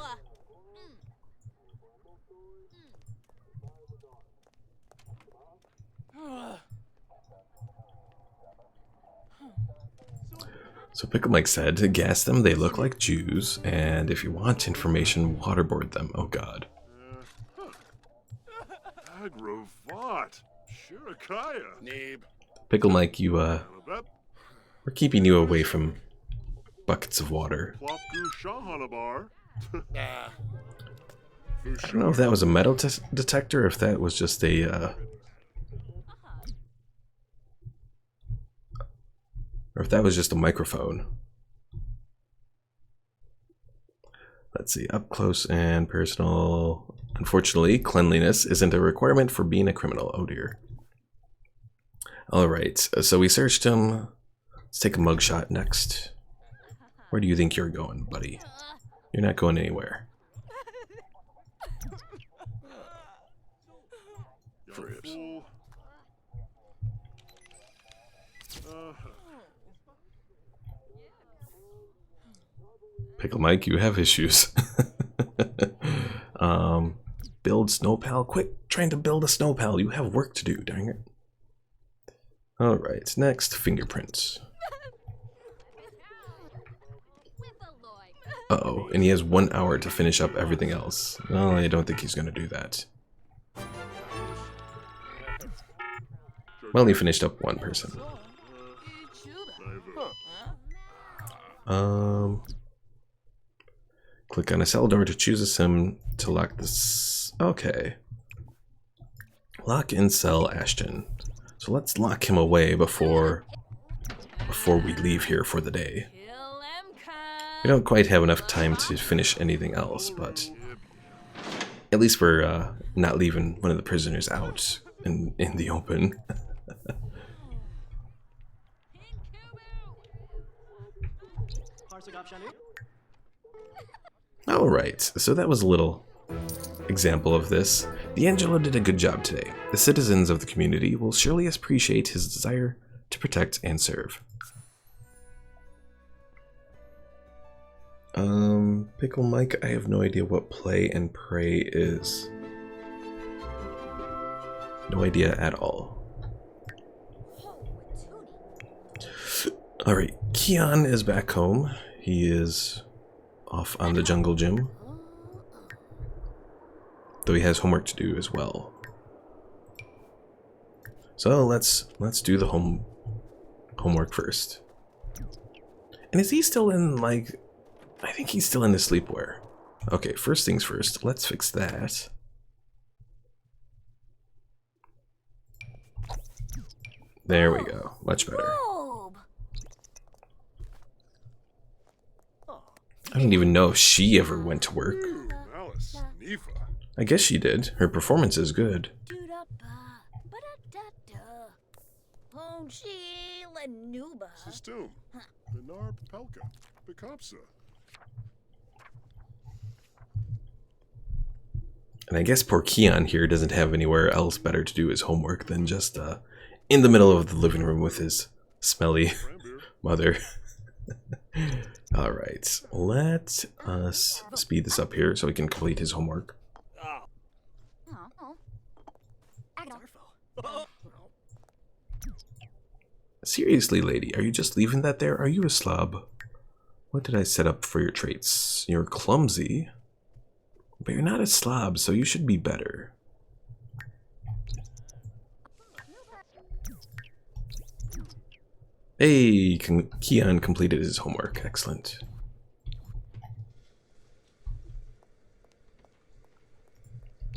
So Pickle Mike said to gas them, they look like Jews, and if you want information, waterboard them. Oh god. Pickle Mike, you we're keeping you away from buckets of water. I don't know if that was a metal detector or if that was just a or if that was just a microphone. Let's see, up close and personal. Unfortunately, cleanliness isn't a requirement for being a criminal. Oh dear. Alright, so we searched him. Let's take a mugshot next. Where do you think you're going, buddy? You're not going anywhere. Pickle Mike, you have issues. Build snowpal. Quit trying to build a snowpal. You have work to do, dang it. Alright, next, fingerprints. Uh-oh, and he has 1 hour to finish up everything else. Well, I don't think he's going to do that. Well, he finished up one person. Click on a cell door to choose a sim to lock this. Okay. Lock in cell Ashton. So let's lock him away before we leave here for the day. We don't quite have enough time to finish anything else, but at least we're not leaving one of the prisoners out in the open. Alright, so that was a little example of this. D'Angelo did a good job today. The citizens of the community will surely appreciate his desire to protect and serve. Pickle Mike, I have no idea what play and pray is. No idea at all. Alright, Keon is back home. He is off on the jungle gym. Though he has homework to do as well. So let's do the homework first. And is he still in, like, I think he's still in his sleepwear. Okay, first things first, let's fix that. There we go, much better. Robe. I don't even know if she ever went to work. Ooh, Alice, Nifa. I guess she did. Her performance is good. System. Benar Pelka. Bekapsa. And I guess poor Keon here doesn't have anywhere else better to do his homework than just in the middle of the living room with his smelly mother. Alright, let us speed this up here so he can complete his homework. Seriously, lady, are you just leaving that there? Are you a slob? What did I set up for your traits? You're clumsy. But you're not a slob, so you should be better. Hey, Keon completed his homework. Excellent.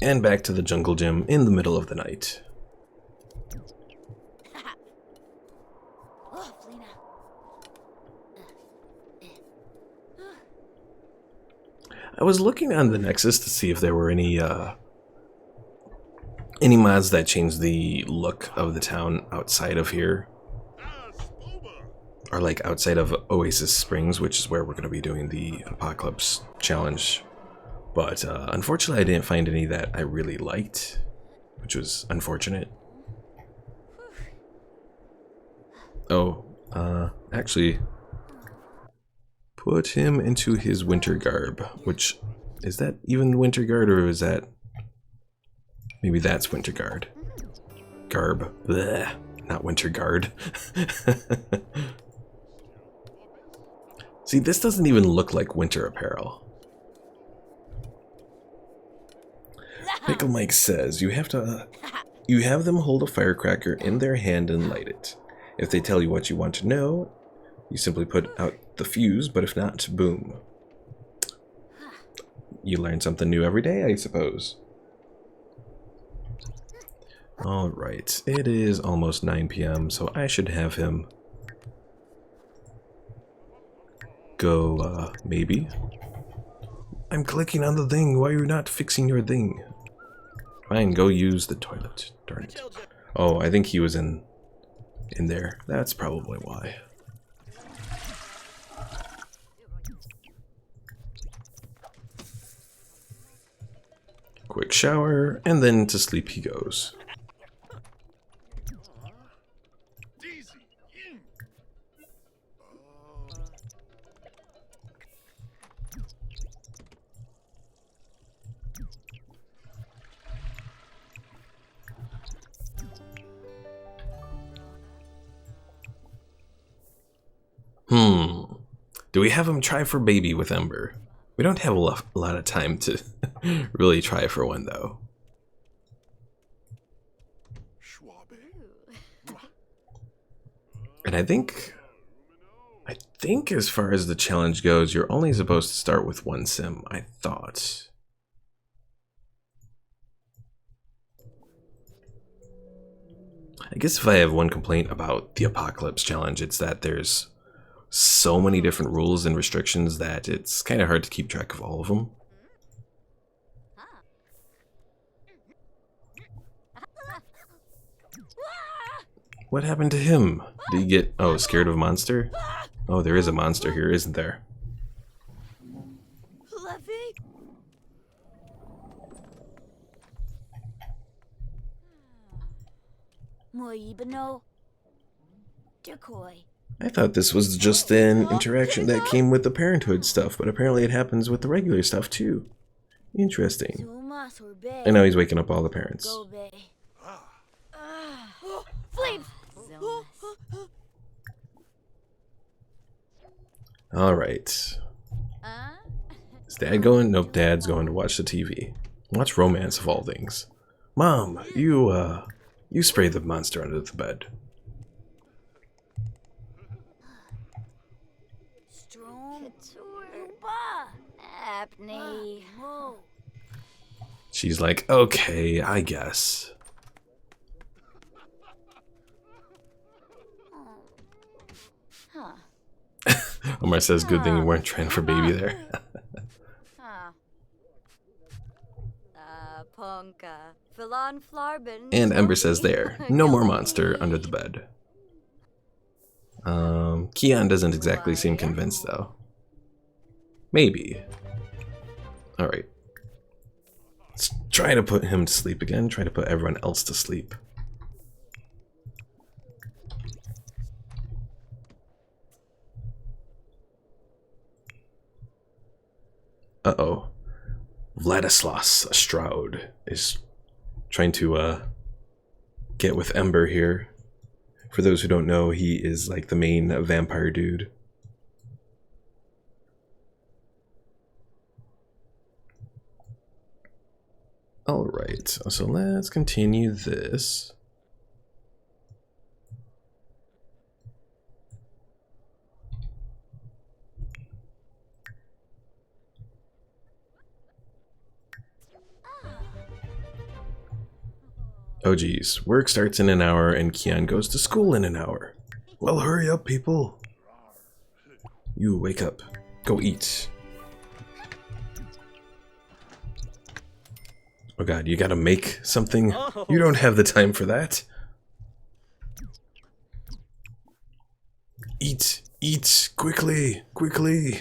And back to the jungle gym in the middle of the night. I was looking on the Nexus to see if there were any mods that changed the look of the town outside of here. Or like outside of Oasis Springs, which is where we're going to be doing the Apocalypse Challenge. But unfortunately I didn't find any that I really liked, which was unfortunate. Oh, actually, put him into his winter garb, which, is that even winter guard, or is that, maybe that's winter guard. Garb, bleh, not winter guard. See, this doesn't even look like winter apparel. Pickle Mike says you have them hold a firecracker in their hand and light it. If they tell you what you want to know, you simply put out the fuse, but if not, boom. You learn something new every day, I suppose. Alright, it is almost 9 p.m., so I should have him go, maybe. I'm clicking on the thing, why are you not fixing your thing? Fine, go use the toilet, darn it. Oh, I think he was in there. That's probably why. Quick shower, and then to sleep he goes. Do we have him try for baby with Ember? We don't have a lot of time to really try for one, though. And I think as far as the challenge goes, you're only supposed to start with one sim, I thought. I guess if I have one complaint about the Apocalypse Challenge, it's that there's so many different rules and restrictions that it's kind of hard to keep track of all of them. What happened to him? Did he get, oh, scared of a monster? Oh, there is a monster here, isn't there? Moibano. Decoy. I thought this was just an interaction that came with the parenthood stuff, but apparently it happens with the regular stuff too. Interesting. I know he's waking up all the parents. Flames. Alright. Is Dad going? Nope, Dad's going to watch the TV. Watch romance of all things. Mom, you spray the monster under the bed. Apney. She's like, okay, I guess. Omar says, good thing you weren't trying for baby there. And Ember says there, no more monster under the bed. Keon doesn't exactly seem convinced though. Maybe. Alright. Let's try to put him to sleep again. Try to put everyone else to sleep. Uh-oh. Vladislaus Stroud is trying to get with Ember here. For those who don't know, he is like the main vampire dude. Alright, so let's continue this. Oh geez, work starts in an hour and Keon goes to school in an hour. Well, hurry up, people. You wake up. Go eat. Oh god, you gotta make something? You don't have the time for that. Eat, eat, quickly, quickly.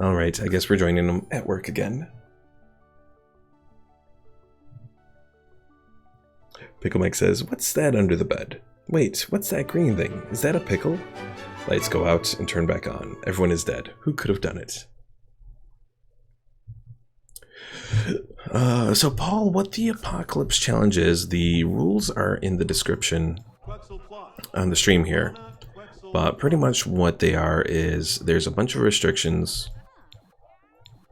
Alright, I guess we're joining them at work again. Pickle Mike says, what's that under the bed? Wait, what's that green thing? Is that a pickle? Lights go out and turn back on. Everyone is dead. Who could have done it? So Paul, what the Apocalypse Challenge is, the rules are in the description on the stream here. But pretty much what they are is, there's a bunch of restrictions.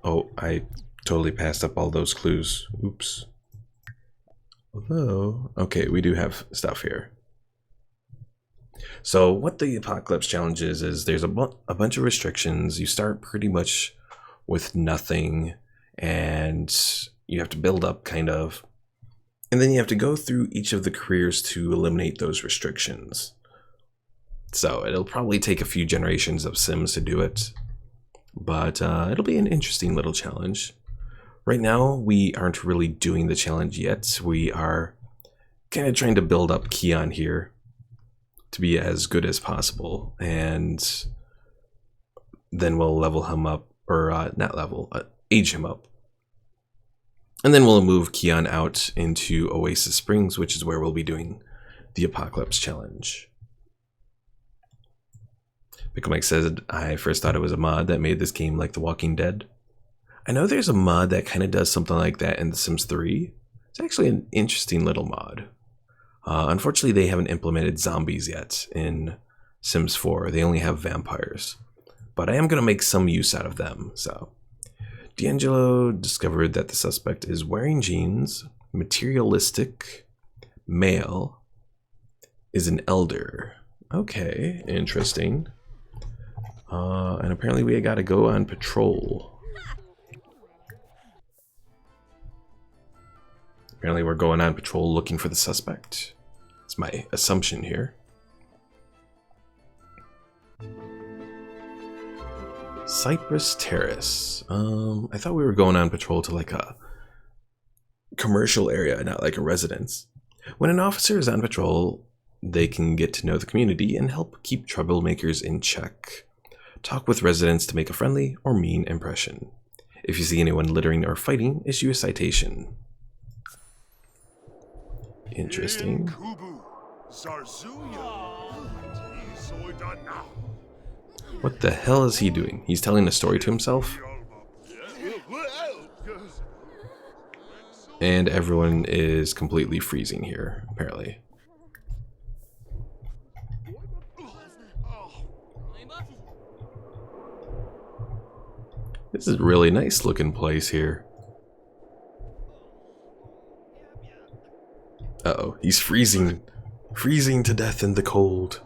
Oh, I totally passed up all those clues. Oops. Although, okay, we do have stuff here. So what the Apocalypse Challenge is there's a bunch of restrictions. You start pretty much with nothing, and you have to build up, kind of. And then you have to go through each of the careers to eliminate those restrictions. So it'll probably take a few generations of Sims to do it. But it'll be an interesting little challenge. Right now, we aren't really doing the challenge yet. We are kind of trying to build up Keon here to be as good as possible. And then we'll level him up, or not level, age him up. And then we'll move Keon out into Oasis Springs, which is where we'll be doing the Apocalypse Challenge. Pickle Mike says, I first thought it was a mod that made this game like The Walking Dead. I know there's a mod that kind of does something like that in The Sims 3. It's actually an interesting little mod. Unfortunately, they haven't implemented zombies yet in Sims 4. They only have vampires. But I am going to make some use out of them. So, D'Angelo discovered that the suspect is wearing jeans, materialistic, male, is an elder. Okay, interesting. And apparently we got to go on patrol. Apparently we're going on patrol looking for the suspect. It's my assumption here. Cypress Terrace. I thought we were going on patrol to like a commercial area, not like a residence. When an officer is on patrol, they can get to know the community and help keep troublemakers in check. Talk with residents to make a friendly or mean impression. If you see anyone littering or fighting, issue a citation. Interesting. What the hell is he doing? He's telling a story to himself? And everyone is completely freezing here, apparently. This is a really nice looking place here. Uh-oh, he's freezing. Freezing to death in the cold.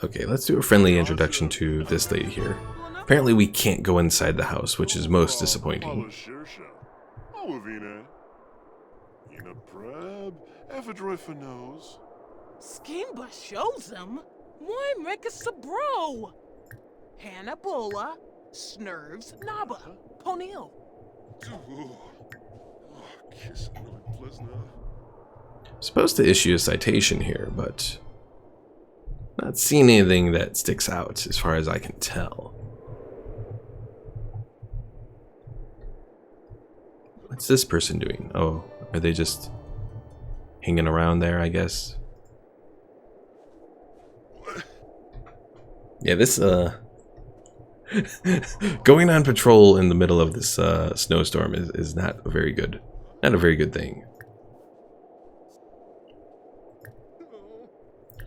Okay, let's do a friendly introduction to this lady here. Apparently we can't go inside the house, which is most disappointing. Skimba shows him. Why make us a bro? Hannabola, Snurves, Naba, Ponil. Supposed to issue a citation here, but not seeing anything that sticks out as far as I can tell. What's this person doing? Oh, are they just hanging around there, I guess? Yeah, this, going on patrol in the middle of this, snowstorm is not a very good thing.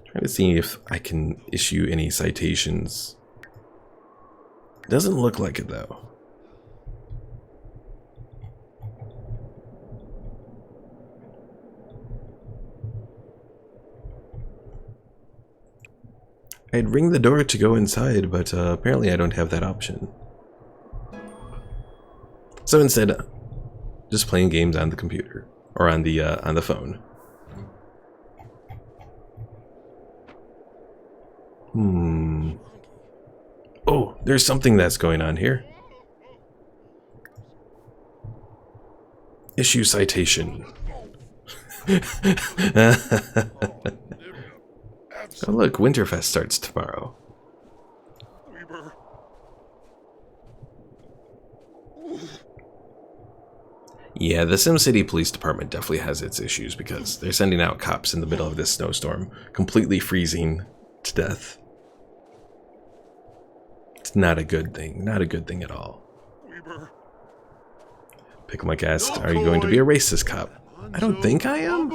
Trying to see if I can issue any citations. Doesn't look like it, though. I'd ring the door to go inside, but apparently I don't have that option. So instead, just playing games on the computer or on the phone. Oh, there's something that's going on here. Issue citation. Oh look, Winterfest starts tomorrow. Yeah, the SimCity Police Department definitely has its issues because they're sending out cops in the middle of this snowstorm, completely freezing to death. It's not a good thing, not a good thing at all. Pickle Mike asked, are you going to be a racist cop? I don't think I am.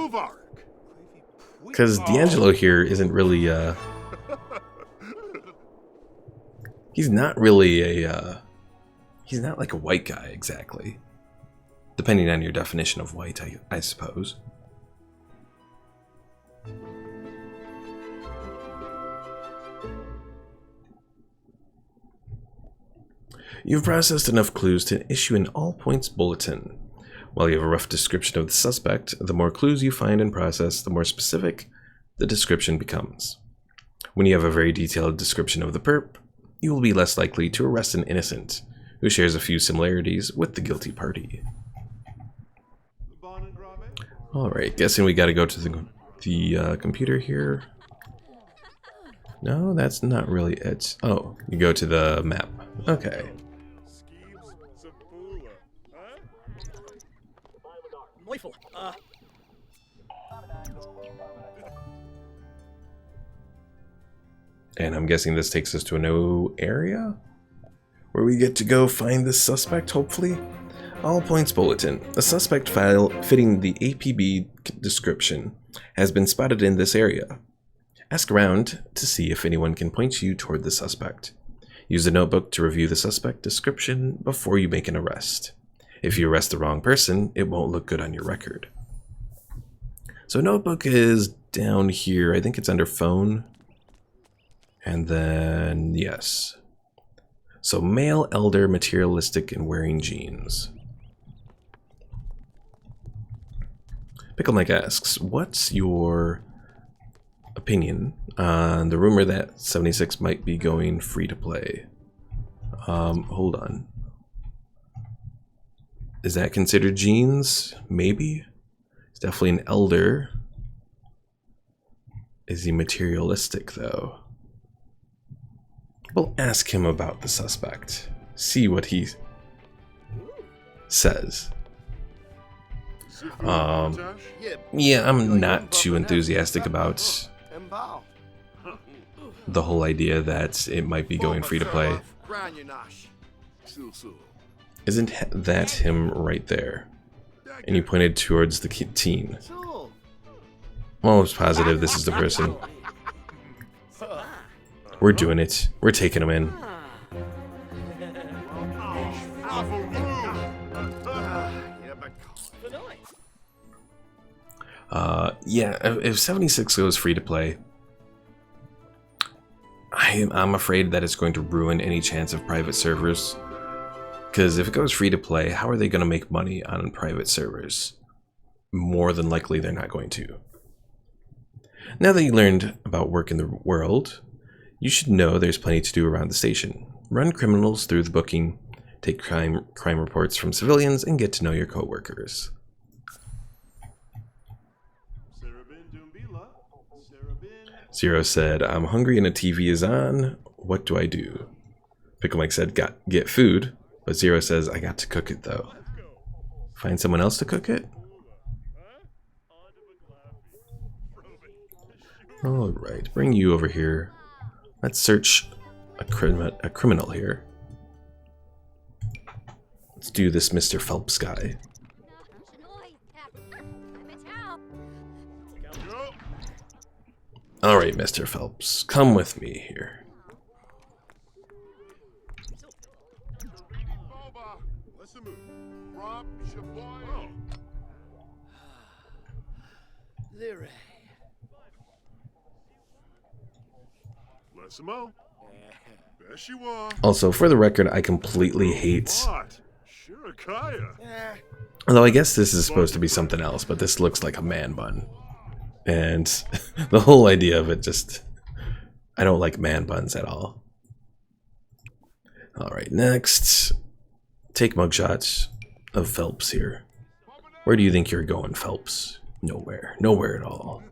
Because D'Angelo here isn't really, he's not really a, he's not like a white guy, exactly. Depending on your definition of white, I suppose. You've processed enough clues to issue an all-points bulletin. While you have a rough description of the suspect, the more clues you find and process, the more specific the description becomes. When you have a very detailed description of the perp, you will be less likely to arrest an innocent who shares a few similarities with the guilty party. Alright, guessing we gotta go to the computer here. No, that's not really it. Oh, you go to the map. Okay. And I'm guessing this takes us to a new area where we get to go find this suspect, hopefully. All points bulletin. A suspect file fitting the APB description has been spotted in this area. Ask around to see if anyone can point you toward the suspect. Use a notebook to review the suspect description before you make an arrest. If you arrest the wrong person, it won't look good on your record. So notebook is down here. I think it's under phone. And then, yes. So male, elder, materialistic, and wearing jeans. Pickle Mike asks, what's your opinion on the rumor that 76 might be going free to play? Hold on. Is that considered jeans? Maybe. It's definitely an elder. Is he materialistic though? We'll ask him about the suspect. See what he says. Yeah, I'm not too enthusiastic about the whole idea that it might be going free to play. Isn't that him right there? And you pointed towards the teen. I'm almost positive this is the person. We're doing it. We're taking him in. Yeah, if 76 goes free to play, I'm afraid that it's going to ruin any chance of private servers. Because if it goes free to play, how are they going to make money on private servers? More than likely, they're not going to. Now that you learned about work in the world, you should know there's plenty to do around the station. Run criminals through the booking, take crime reports from civilians, and get to know your co-workers. Zero said, I'm hungry and a TV is on. What do I do? Pickle Mike said, get food. But Zero says, I got to cook it though. Find someone else to cook it? Alright, bring you over here. Let's search a criminal here. Let's do this Mr. Phelps guy. Alright, Mr. Phelps, come with me here. Also, for the record, I completely hate... Although I guess this is supposed to be something else, but this looks like a man bun. And the whole idea of it just... I don't like man buns at all. Alright, next. Take mugshots of Phelps here. Where do you think you're going, Phelps? Nowhere. Nowhere at all.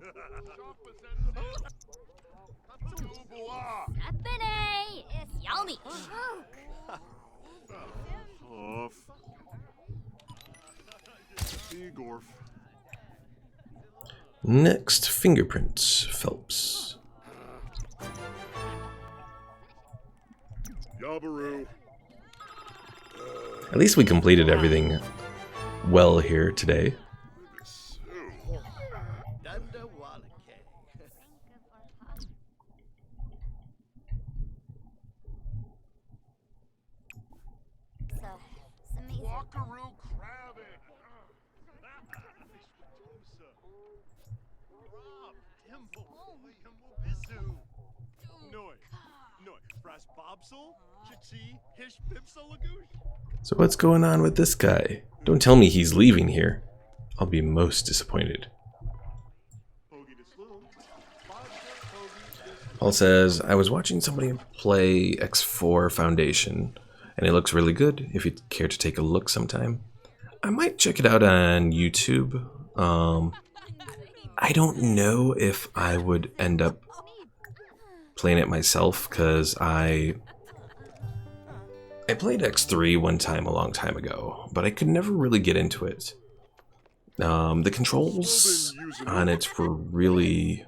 Next, fingerprints, Phelps. At least we completed everything well here today. So what's going on with this guy? Don't tell me he's leaving here. I'll be most disappointed. Paul says, I was watching somebody play X4 Foundation, and it looks really good. If you'd care to take a look sometime. I might check it out on YouTube. I don't know if I would end up playing it myself, because I played X3 one time a long time ago, but I could never really get into it. The controls on it were really...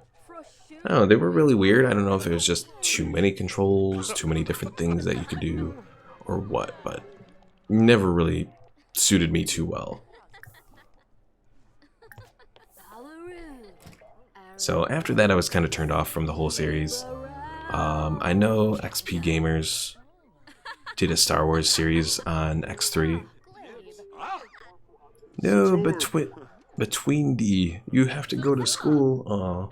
Oh, they were really weird. I don't know if it was just too many controls, too many different things that you could do, or what, but never really suited me too well. So after that, I was kind of turned off from the whole series. I know XP Gamers did a Star Wars series on X3. No, between D, you have to go to school. Aw.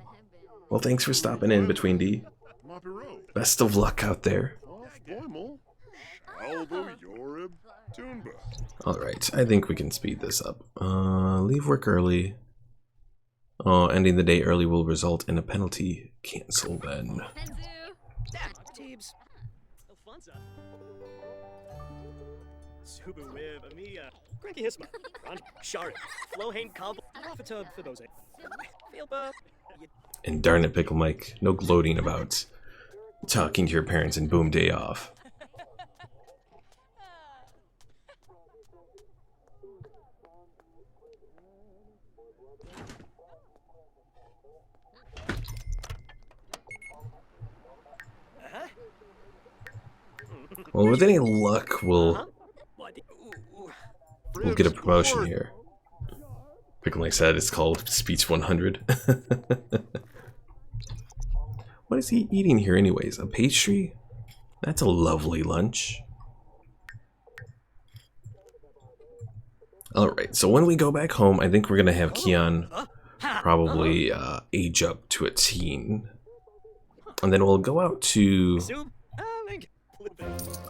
Well, thanks for stopping in, Between D. Best of luck out there. Alright, I think we can speed this up. Leave work early. Oh, ending the day early will result in a penalty. Cancel then. And darn it, Pickle Mike, no gloating about talking to your parents in Boom Day Off. Well, with any luck, we'll get a promotion here. Pickle Mike said it's called Speech 100. What is he eating here anyways? A pastry? That's a lovely lunch. Alright, so when we go back home, I think we're gonna have Keon probably age up to a teen. And then we'll go out to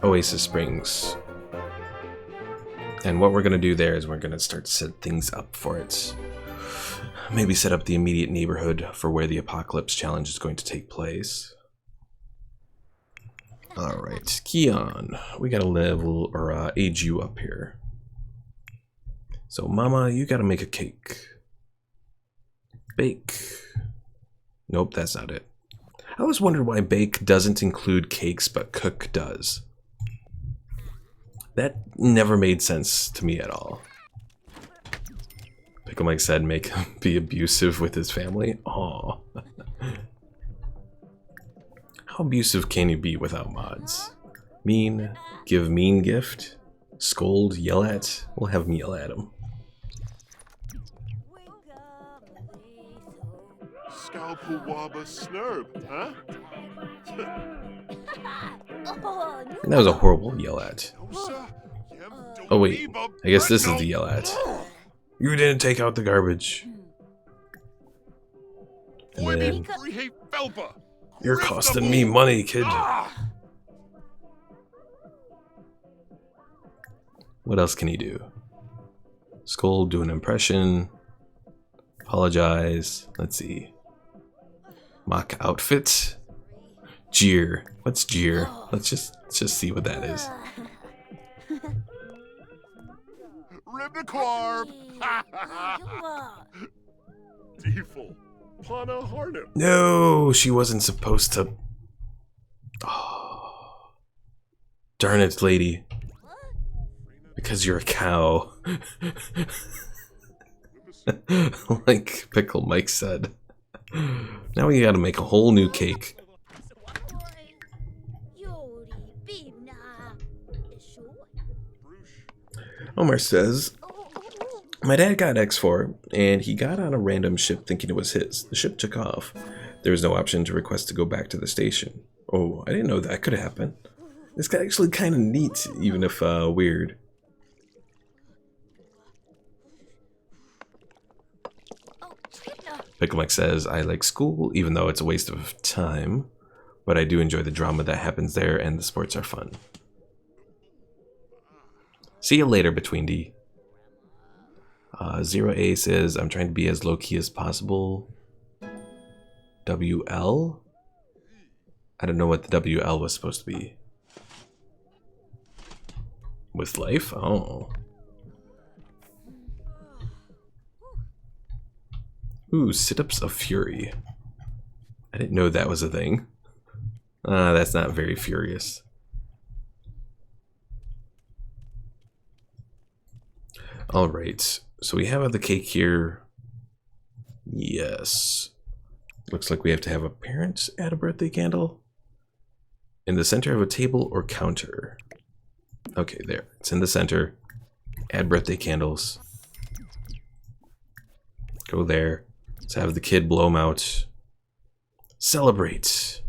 Oasis Springs. And what we're gonna do there is we're gonna start to set things up for it. Maybe set up the immediate neighborhood for where the Apocalypse Challenge is going to take place. Alright, Keon, we gotta level or age you up here. So Mama, you gotta make a cake. Bake. Nope, that's not it. I always wondered why bake doesn't include cakes but cook does. That never made sense to me at all. Pickle Mike said make him be abusive with his family. Aww. How abusive can you be without mods? Mean, give mean gift, scold, yell at. We'll have him yell at him. Scalpawaba snurb, huh? And that was a horrible yell at. Oh wait, I guess this is the yell at. You didn't take out the garbage. And then, you're costing me money, kid. What else can he do? Scold, do an impression. Apologize. Let's see. Mock outfit. Jeer. What's jeer? Let's just see what that is. Rib the quarb. Default. Pana Harnum. No, she wasn't supposed to. Oh. Darn it, lady. Because you're a cow. Like Pickle Mike said. Now we gotta make a whole new cake. Omar says, my dad got X4, and he got on a random ship thinking it was his. The ship took off. There was no option to request to go back to the station. Oh, I didn't know that could happen. It's actually kind of neat, even if weird. Pickle Mike says, I like school, even though it's a waste of time. But I do enjoy the drama that happens there, and the sports are fun. See you later, Between D. Zero A says, I'm trying to be as low-key as possible. WL? I don't know what the WL was supposed to be. With life? Oh. Ooh, sit-ups of fury. I didn't know that was a thing. That's not very furious. Alright, so we have the cake here. Yes. Looks like we have to have a parent add a birthday candle. In the center of a table or counter. Okay, there. It's in the center. Add birthday candles. Go there. Let's have the kid blow them out. Celebrate.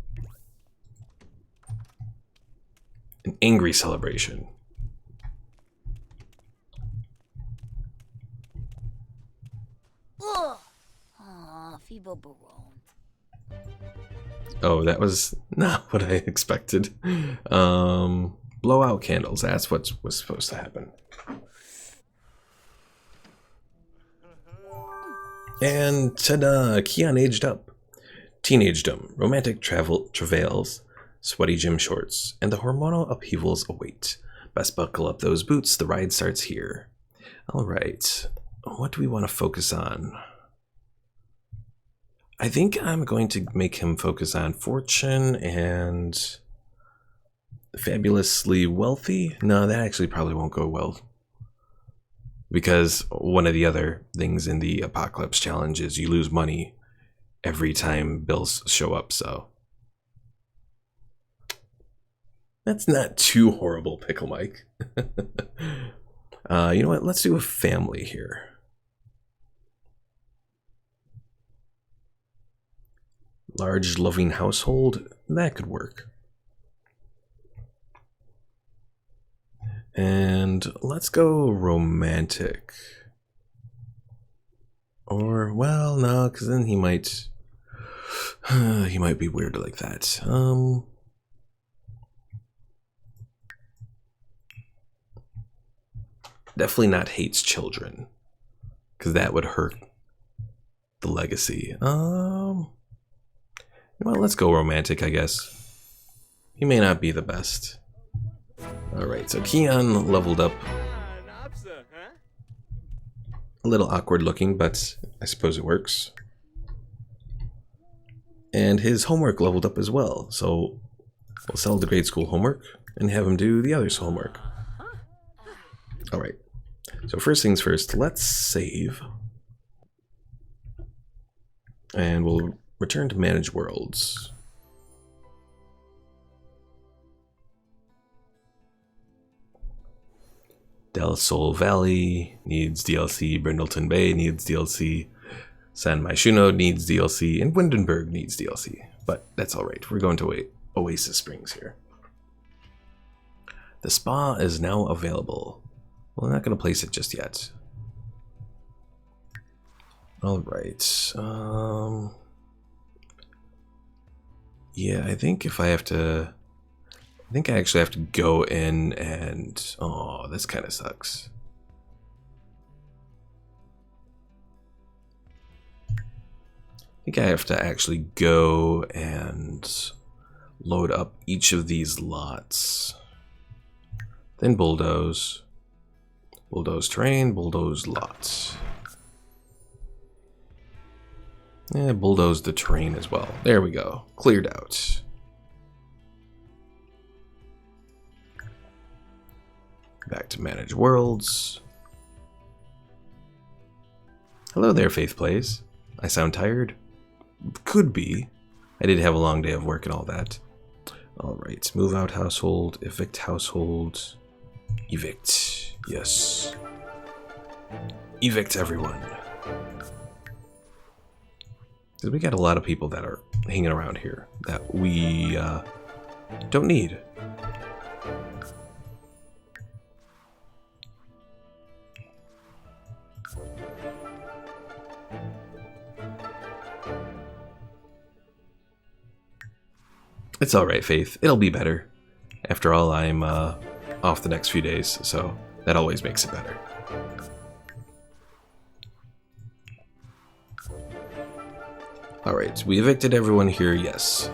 An angry celebration. Oh, that was not what I expected. Blow out candles. That's what was supposed to happen. And ta-da! Keon aged up. Teenagedom, romantic travails, sweaty gym shorts, and the hormonal upheavals await. Best buckle up those boots, the ride starts here. Alright, what do we want to focus on? I think I'm going to make him focus on fortune and fabulously wealthy. No, that actually probably won't go well. Because one of the other things in the Apocalypse Challenge is you lose money every time bills show up, so. That's not too horrible, Pickle Mike. You know what? Let's do a family here. Large, loving household. That could work. And let's go romantic. Or, well, no, because then he might be weird like that. Definitely not hates children, because that would hurt the legacy. Well, let's go romantic, I guess. He may not be the best. Alright, so Keon leveled up. A little awkward looking, but I suppose it works. And his homework leveled up as well, so we'll sell the grade school homework and have him do the other's homework. Alright, so first things first, let's save. And we'll return to manage worlds. Del Sol Valley needs DLC, Brindleton Bay needs DLC, San Myshuno needs DLC, and Windenburg needs DLC. But that's alright, we're going to Oasis Springs here. The spa is now available. Well, I'm not going to place it just yet. Alright, yeah, I think if I have to... I think I actually have to go in and... Oh, this kind of sucks. I think I have to actually go and load up each of these lots. Then bulldoze. Bulldoze terrain, bulldoze lots. Yeah, bulldoze the terrain as well. There we go. Cleared out. Back to manage worlds. Hello there, Faith Plays. I sound tired? Could be. I did have a long day of work and all that. Alright, move out household, evict household, evict. Yes. Evict everyone. Because we got a lot of people that are hanging around here that we don't need. It's alright, Faith. It'll be better. After all, I'm off the next few days, so that always makes it better. Alright, we evicted everyone here, yes.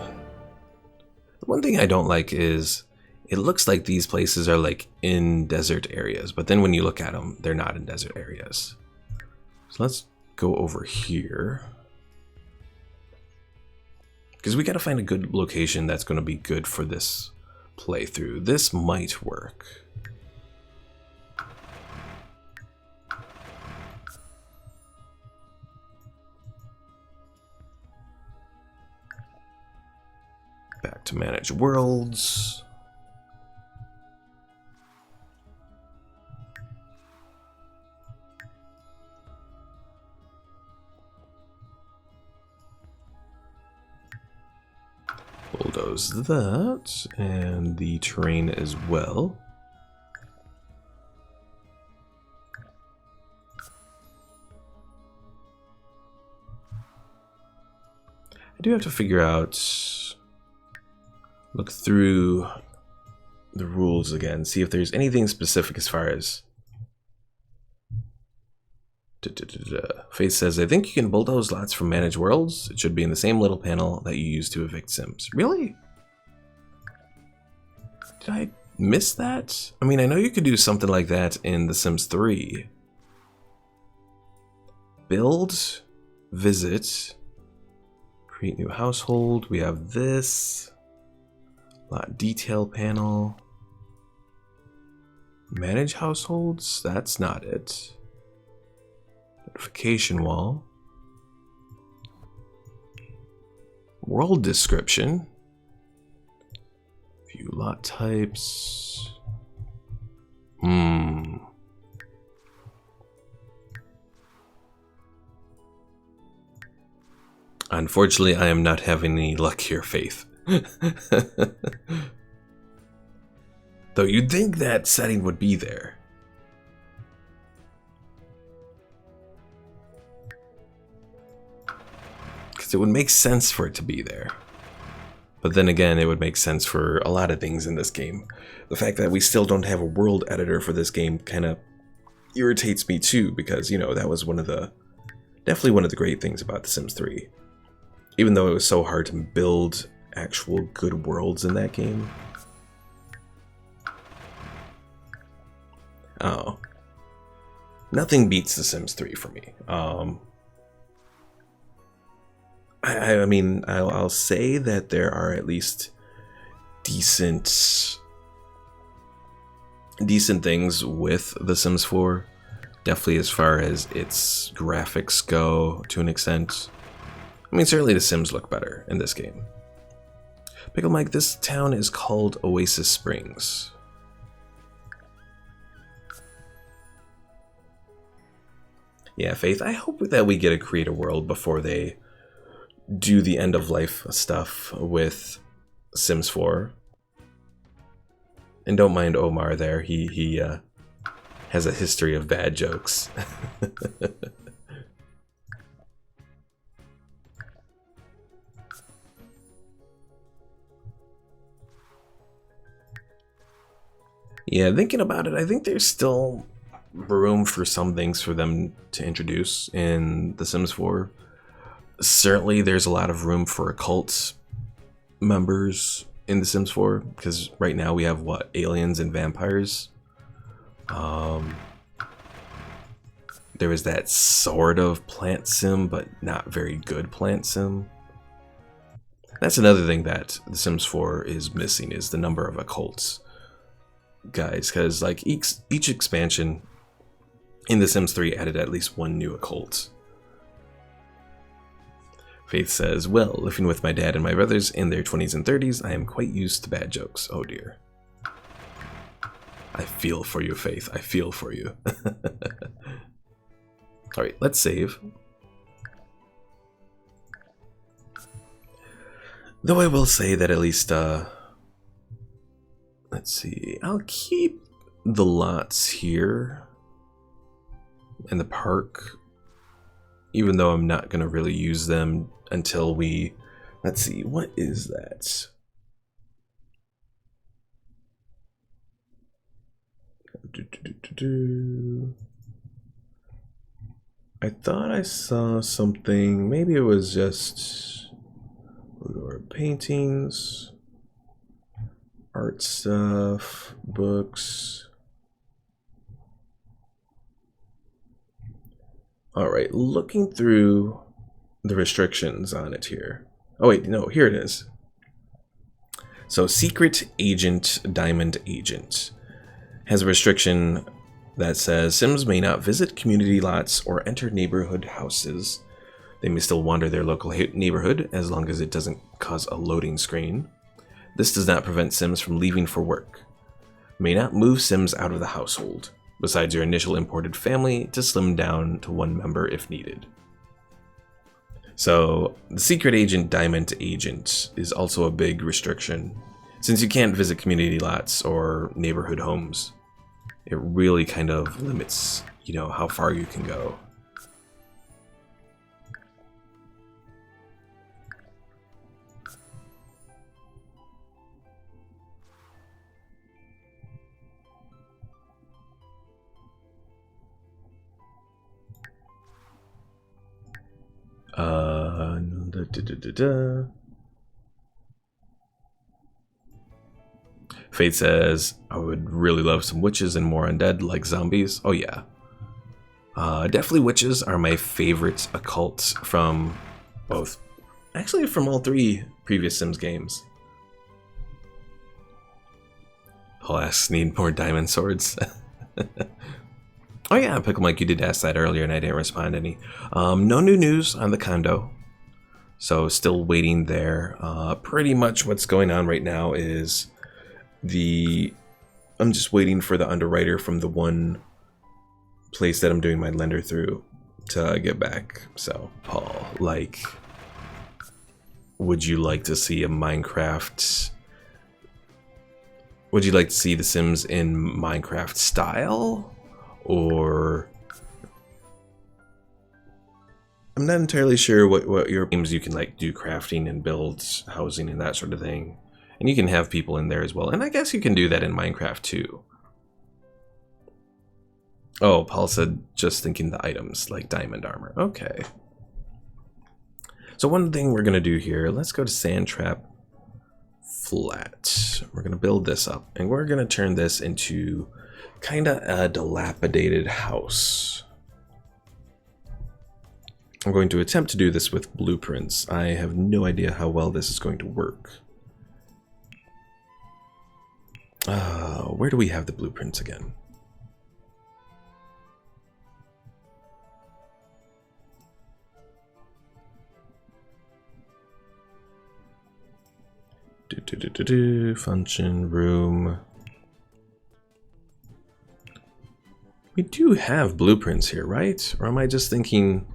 The one thing I don't like is it looks like these places are like in desert areas, but then when you look at them, they're not in desert areas. So let's go over here. Because we gotta find a good location that's gonna be good for this playthrough. This might work. Back to manage worlds. Bulldoze that, and the terrain as well. I do have to figure out, look through the rules again, see if there's anything specific as far as... Faith says, I think you can bulldoze lots from Manage Worlds. It should be in the same little panel that you use to evict Sims. Really? Did I miss that? I mean, I know you could do something like that in The Sims 3. Build, visit, Create new household. We have this. Lot detail panel. Manage households. That's not it. Notification wall. World description. View lot types. Unfortunately, I am not having any luck here, Faith. Though you'd think that setting would be there. Because it would make sense for it to be there. But then again, it would make sense for a lot of things in this game. The fact that we still don't have a world editor for this game kind of irritates me too, because, you know, that was definitely one of the great things about The Sims 3. Even though it was so hard to build actual good worlds in that game. Oh. Nothing beats The Sims 3 for me. I mean, I'll say that there are at least decent things with The Sims 4. Definitely as far as its graphics go, to an extent. I mean, certainly The Sims look better in this game. Pickle Mike, this town is called Oasis Springs. Yeah, Faith, I hope that we get to create a world before they do the end of life stuff with Sims 4. And don't mind Omar there, he has a history of bad jokes. Yeah, thinking about it, I think there's still room for some things for them to introduce in The Sims 4. Certainly there's a lot of room for occult members in The Sims 4, because right now we have, what, aliens and vampires? There was that sort of plant sim, but not very good plant sim. That's another thing that The Sims 4 is missing, is the number of occults guys, because like each expansion in The Sims 3 added at least one new occult. Faith says, well, living with my dad and my brothers in their 20s and 30s, I am quite used to bad jokes. Oh dear. I feel for you, Faith. I feel for you. Alright, let's save. Though I will say that at least, let's see, I'll keep the lots here in the park, even though I'm not going to really use them until we, let's see, what is that? I thought I saw something, maybe it was just paintings, art stuff, books. Alright, looking through the restrictions on it here. Oh wait, no, here it is. So Secret Agent Diamond Agent has a restriction that says Sims may not visit community lots or enter neighborhood houses. They may still wander their local neighborhood as long as it doesn't cause a loading screen. This does not prevent Sims from leaving for work. May not move Sims out of the household, besides your initial imported family, to slim down to one member if needed. So, the Secret Agent Diamond Agent is also a big restriction. Since you can't visit community lots or neighborhood homes, it really kind of limits, you know, how far you can go. Fate says, I would really love some witches and more undead like zombies. Oh yeah. Definitely witches are my favorite occult from both Actually, from all 3 previous Sims games. Paul asks, need more diamond swords? Oh yeah, Pickle Mike, you did ask that earlier and I didn't respond any. No new news on the condo. So still waiting there. Pretty much what's going on right now is I'm just waiting for the underwriter from the one place that I'm doing my lender through to get back. So, Paul, like, would you like to see a Minecraft? Would you like to see The Sims in Minecraft style? Or I'm not entirely sure what your games you can like do crafting and build housing and that sort of thing. And you can have people in there as well. And I guess you can do that in Minecraft too. Oh, Paul said just thinking the items like diamond armor. Okay. So one thing we're going to do here, let's go to Sand Trap Flat. We're going to build this up and we're going to turn this into kind of a dilapidated house. I'm going to attempt to do this with blueprints. I have no idea how well this is going to work. Where do we have the blueprints again? Function room. We do have blueprints here, right? Or am I just thinking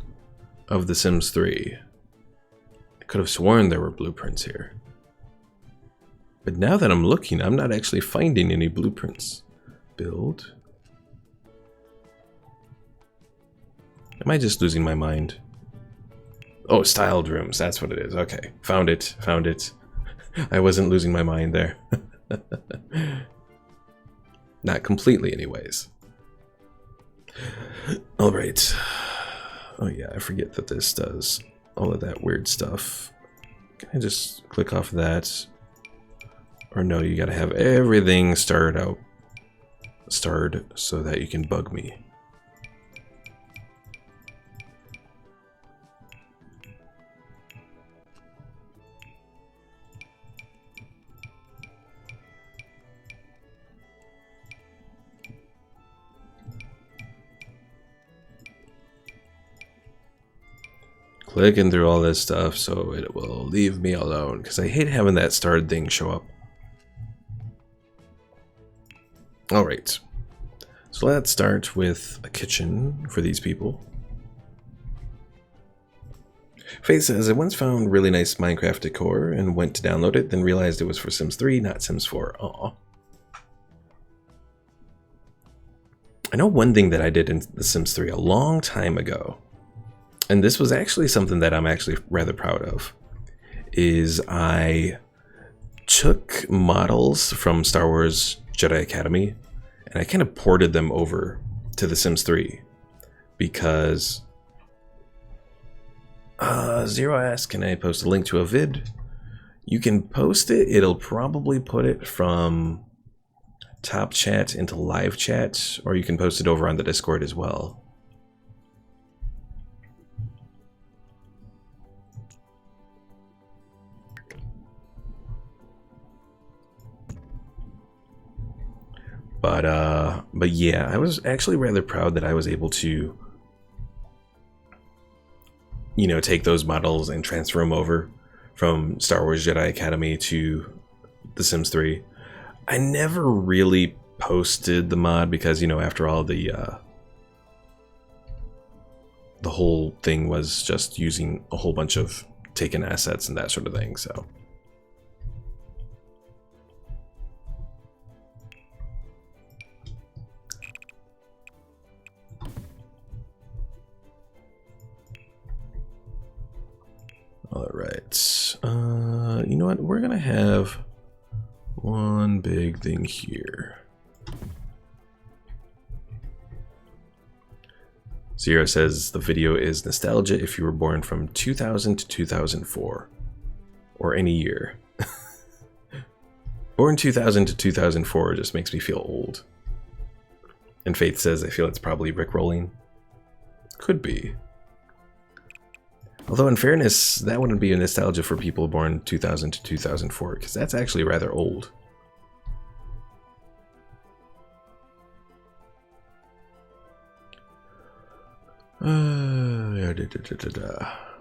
of The Sims 3? I could have sworn there were blueprints here. But now that I'm looking, I'm not actually finding any blueprints. Build. Am I just losing my mind? Oh, styled rooms, that's what it is. Okay, found it, found it. I wasn't losing my mind there. Not completely anyways. Alright. Oh yeah, I forget that this does all of that weird stuff. Can I just click off that? Or no, you gotta have everything starred so that you can bug me. Clicking through all this stuff so it will leave me alone, because I hate having that starred thing show up. Alright, so let's start with a kitchen for these people. Faith says, I once found really nice Minecraft decor and went to download it, then realized it was for Sims 3, not Sims 4. Aw. I know one thing that I did in The Sims 3 a long time ago, and this was actually something that I'm actually rather proud of, is I took models from Star Wars Jedi Academy and I kind of ported them over to The Sims 3 because Zero asks, can I post a link to a vid? You can post it. It'll probably put it from top chat into live chat, or you can post it over on the Discord as well. But yeah, I was actually rather proud that I was able to, you know, take those models and transfer them over from Star Wars Jedi Academy to The Sims 3. I never really posted the mod because, you know, after all, the whole thing was just using a whole bunch of taken assets and that sort of thing, so. Alright, you know what, we're gonna have one big thing here. Zero says the video is nostalgia if you were born from 2000 to 2004, or any year. Born 2000 to 2004 just makes me feel old. And Faith says I feel it's probably Rickrolling. Could be. Although, in fairness, that wouldn't be a nostalgia for people born 2000 to 2004, because that's actually rather old.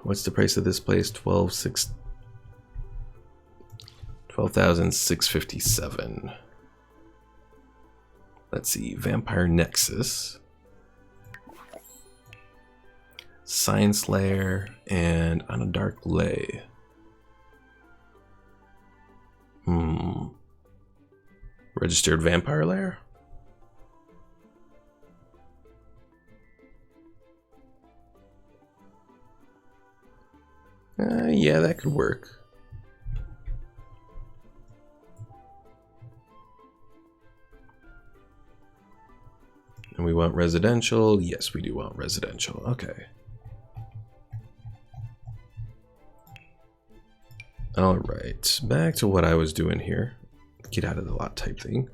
What's the price of this place? 12,657. Let's see. Vampire Nexus, Science Lair, and On a Dark Lay. Registered Vampire Lair? Yeah, that could work. And we want residential. Yes, we do want residential. Okay. All right, back to what I was doing here. Get out of the lot type thing.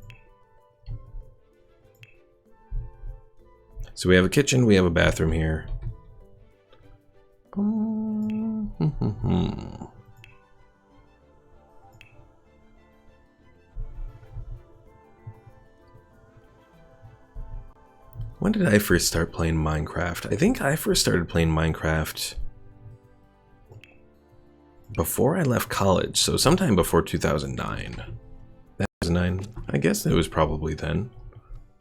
So we have a kitchen, we have a bathroom here. When did I first start playing Minecraft? I think I first started playing Minecraft before I left college, so sometime before 2009. 2009? I guess it was probably then.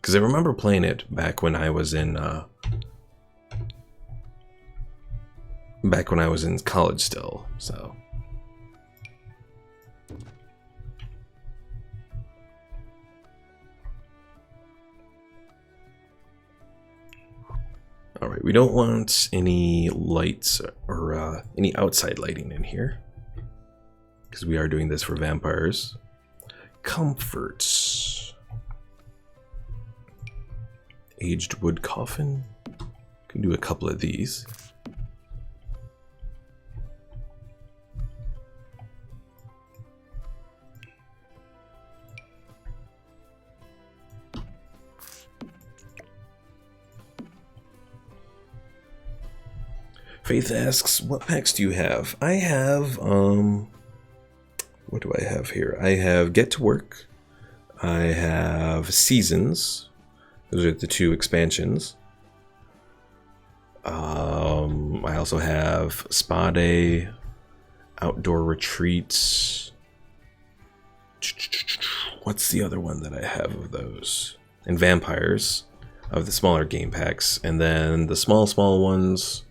Because I remember playing it back when I was in college still, so. All right, we don't want any lights or any outside lighting in here, because we are doing this for vampires. Comforts. Aged wood coffin. Can do a couple of these. Faith asks, what packs do you have? I have, what do I have here? I have Get to Work. I have Seasons. Those are the two expansions. I also have Spa Day, Outdoor Retreats. What's the other one that I have of those? And Vampires, of the smaller game packs. And then the small ones,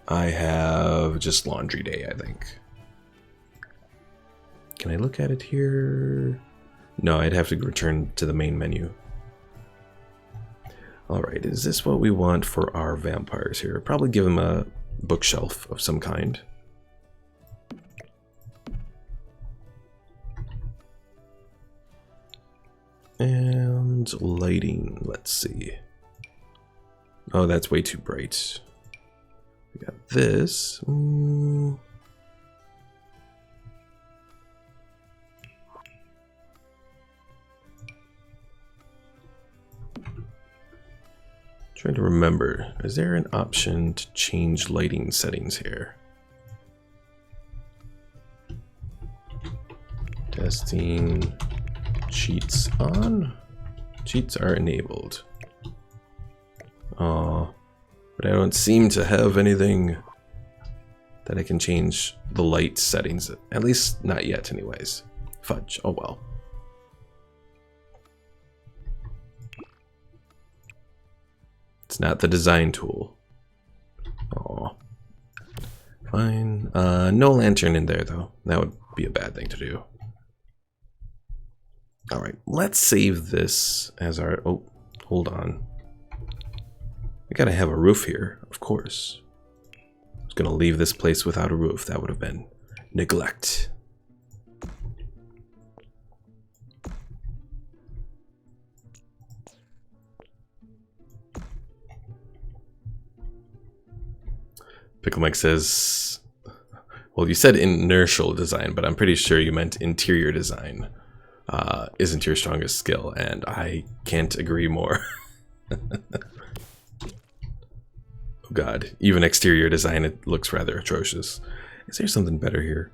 I have just Laundry Day, I think. Can I look at it here? No, I'd have to return to the main menu. Alright, is this what we want for our vampires here? Probably give them a bookshelf of some kind. And lighting, let's see. Oh, that's way too bright. We got this. Trying to remember, is there an option to change lighting settings here? Testing. Cheats on? Cheats are enabled. Oh, but I don't seem to have anything that I can change the light settings. At least not yet anyways. Fudge, oh well. It's not the design tool. Oh, fine. No lantern in there though. That would be a bad thing to do. All right, let's save this as our, oh, hold on. We gotta have a roof here, of course. I was gonna leave this place without a roof. That would have been neglect. Pickle Mike says, well, you said inertial design, but I'm pretty sure you meant interior design. Isn't your strongest skill, and I can't agree more. God, even exterior design, it looks rather atrocious. Is there something better here?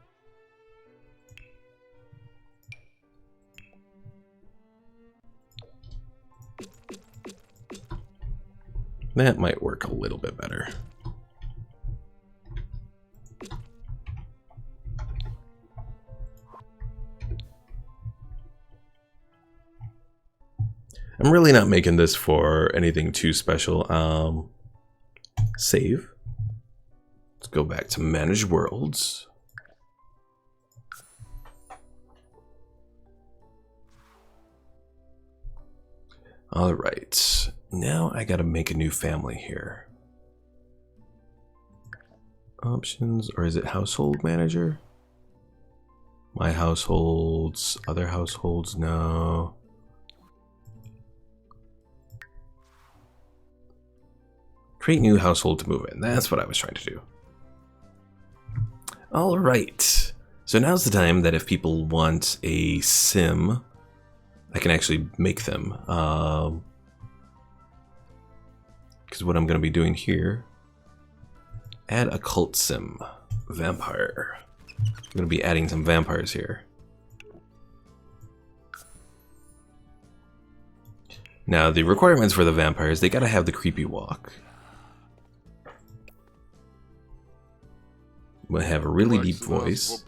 That might work a little bit better. I'm really not making this for anything too special. Save. Let's go back to manage worlds. All right. Now I gotta make a new family here. Options, or is it household manager? My households, other households, no. Create new household to move in. That's what I was trying to do. All right. So now's the time that if people want a sim, I can actually make them. Because what I'm going to be doing here, add a cult sim, vampire. I'm going to be adding some vampires here. Now the requirements for the vampires, they got to have the creepy walk. We'll have a really deep voice.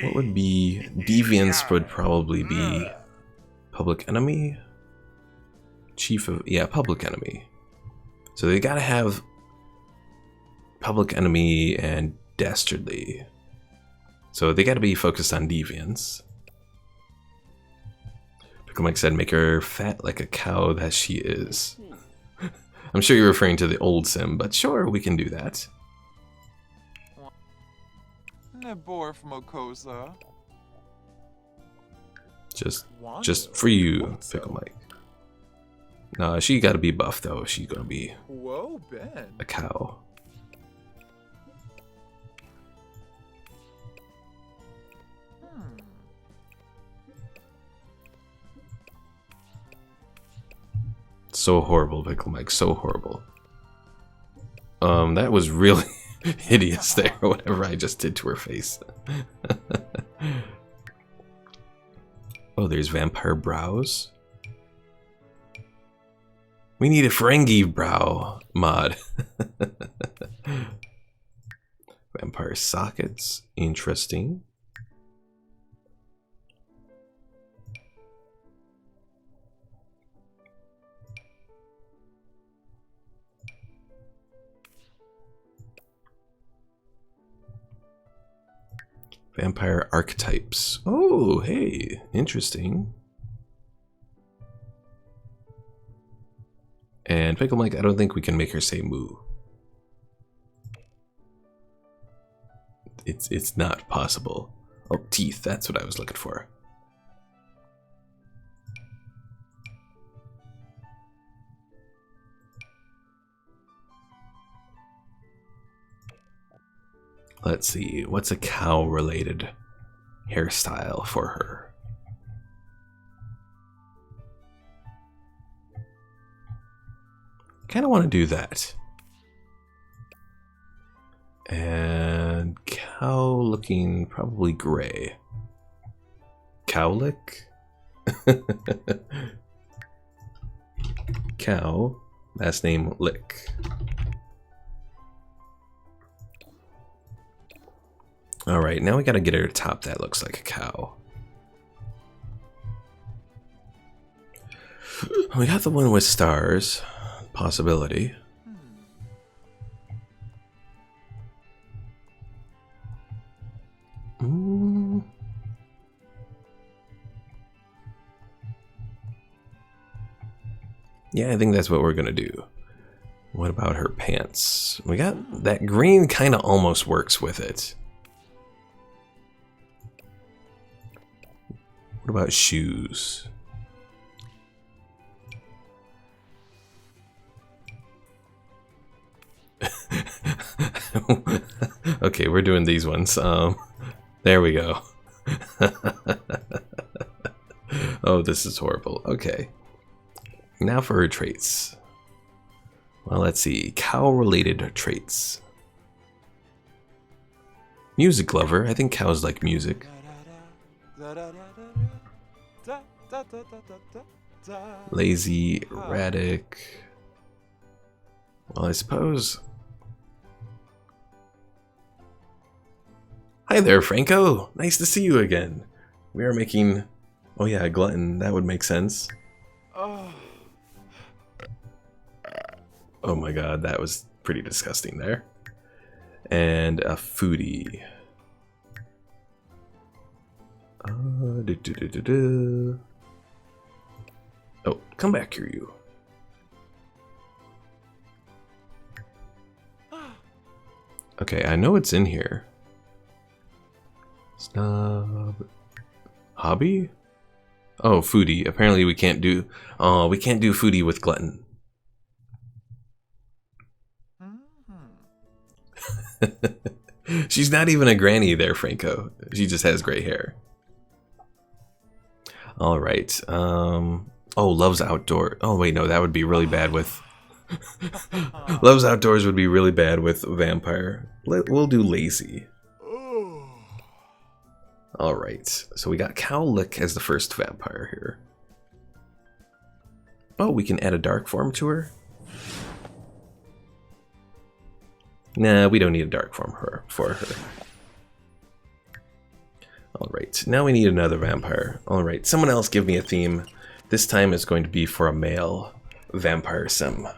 What would be deviance? Would probably be public enemy, chief of, yeah, public enemy. So they gotta have public enemy and dastardly. So they gotta be focused on deviance. Like I said, make her fat like a cow that she is. I'm sure you're referring to the old sim, but sure, we can do that. Just for you, Pickle Mike. No, she gotta be buff though. She's gonna be a cow. So horrible, Pickle Mike, so horrible. That was really hideous there, whatever I just did to her face. Oh, there's vampire brows. We need a Ferengi brow mod. Vampire sockets, interesting. Vampire archetypes. Oh, hey, interesting. And Pickle Mike, I don't think we can make her say moo. It's not possible. Oh, teeth, that's what I was looking for. Let's see, what's a cow-related hairstyle for her? Kind of want to do that. And cow looking probably gray. Cowlick? Cow, last name Lick. Alright, now we gotta get her a top that looks like a cow. We got the one with stars. Possibility. Yeah, I think that's what we're gonna do. What about her pants? We got that green, kind of almost works with it. What about shoes? Okay, we're doing these ones. There we go. Oh, this is horrible. Okay. Now for her traits. Well, let's see. Cow-related traits. Music lover. I think cows like music. Lazy, erratic. Well, I suppose. Hi there, Franco. Nice to see you again. We are making. Oh yeah, a glutton. That would make sense. Oh my god, that was pretty disgusting there. And a foodie. Oh, come back here, you. Okay, I know it's in here. Snob. Hobby? Oh, foodie. Apparently we can't do. Oh, we can't do foodie with glutton. She's not even a granny there, Franco. She just has gray hair. All right. Oh, loves outdoor. Oh wait, no, that would be really bad with. Loves outdoors would be really bad with vampire. We'll do lazy. All right. So we got Cowlick as the first vampire here. Oh, we can add a dark form to her. Nah, we don't need a dark form for her. Alright, now we need another vampire. Alright, someone else give me a theme. This time it's going to be for a male vampire sim.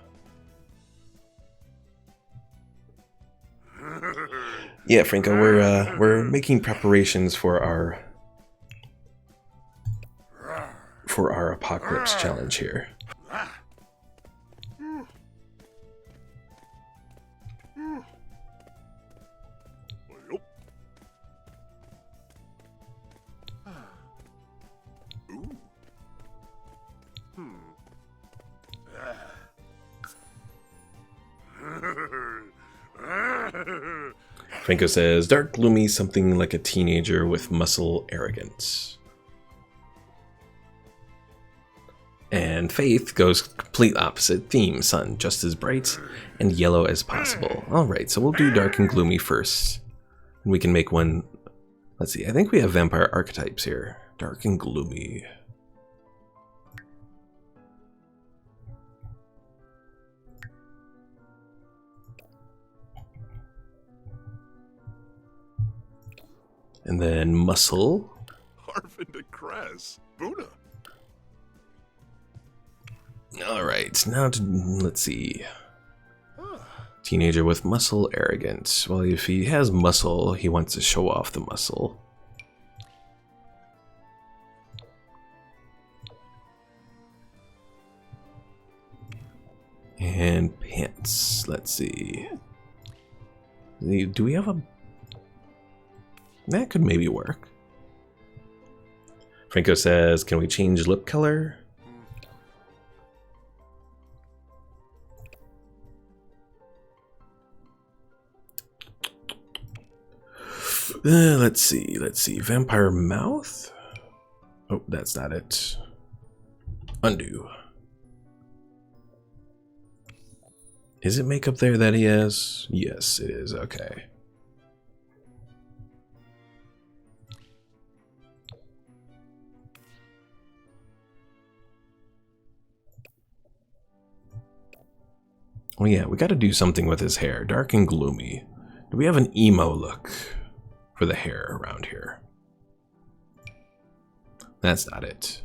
Yeah, Franco, we're making preparations for our apocalypse challenge here. Franco says, dark, gloomy, something like a teenager with muscle arrogance. And Faith goes complete opposite theme, sun, just as bright and yellow as possible. Alright, so we'll do dark and gloomy first. And we can make one, let's see, I think we have vampire archetypes here. Dark and gloomy. And then muscle. Harvin de Cress. Buna. Alright, now let's see. Teenager with muscle arrogance. Well, if he has muscle, he wants to show off the muscle. And pants. Let's see. Do we have a... That could maybe work. Franco says, can we change lip color? Let's see. Vampire mouth? Oh, that's not it. Undo. Is it makeup there that he has? Yes, it is. Okay. Oh yeah, we got to do something with his hair. Dark and gloomy. Do we have an emo look for the hair around here? That's not it.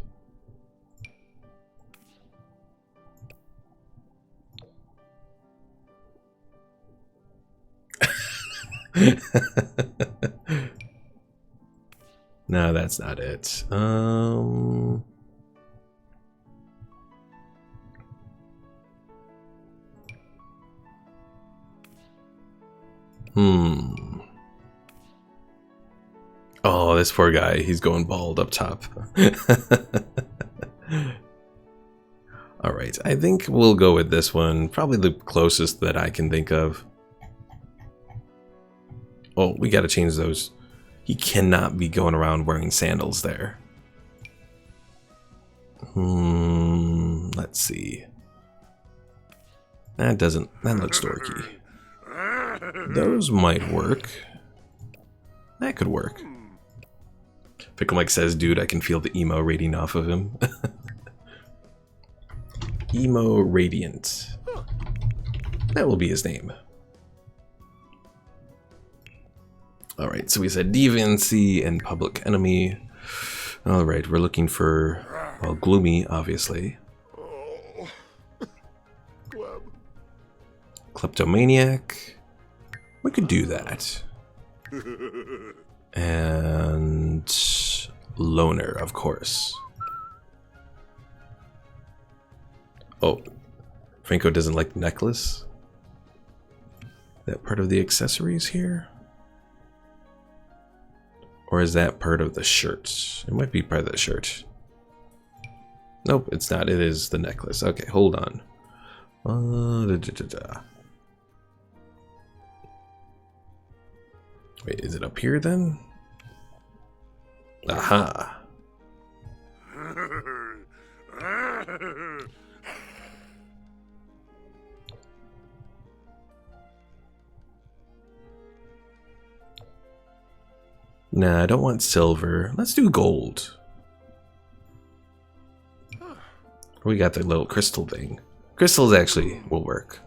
No, that's not it. Oh, this poor guy. He's going bald up top. Alright, I think we'll go with this one. Probably the closest that I can think of. Oh, we gotta change those. He cannot be going around wearing sandals there. Let's see. That looks dorky. Those might work. That could work. Pickle Mike says, dude, I can feel the emo rating off of him. Emo Radiant. That will be his name. Alright, so we said Deviancy and Public Enemy. Alright, we're looking for, well, Gloomy, obviously. Oh. Gleb. Kleptomaniac. We could do that. And Loner, of course. Oh, Franco doesn't like necklace? That part of the accessories here? Or is that part of the shirt? It might be part of the shirt. Nope, it's not. It is the necklace. Okay, hold on. Wait, is it up here then? Aha! Nah, I don't want silver. Let's do gold. We got the little crystal thing. Crystals actually will work.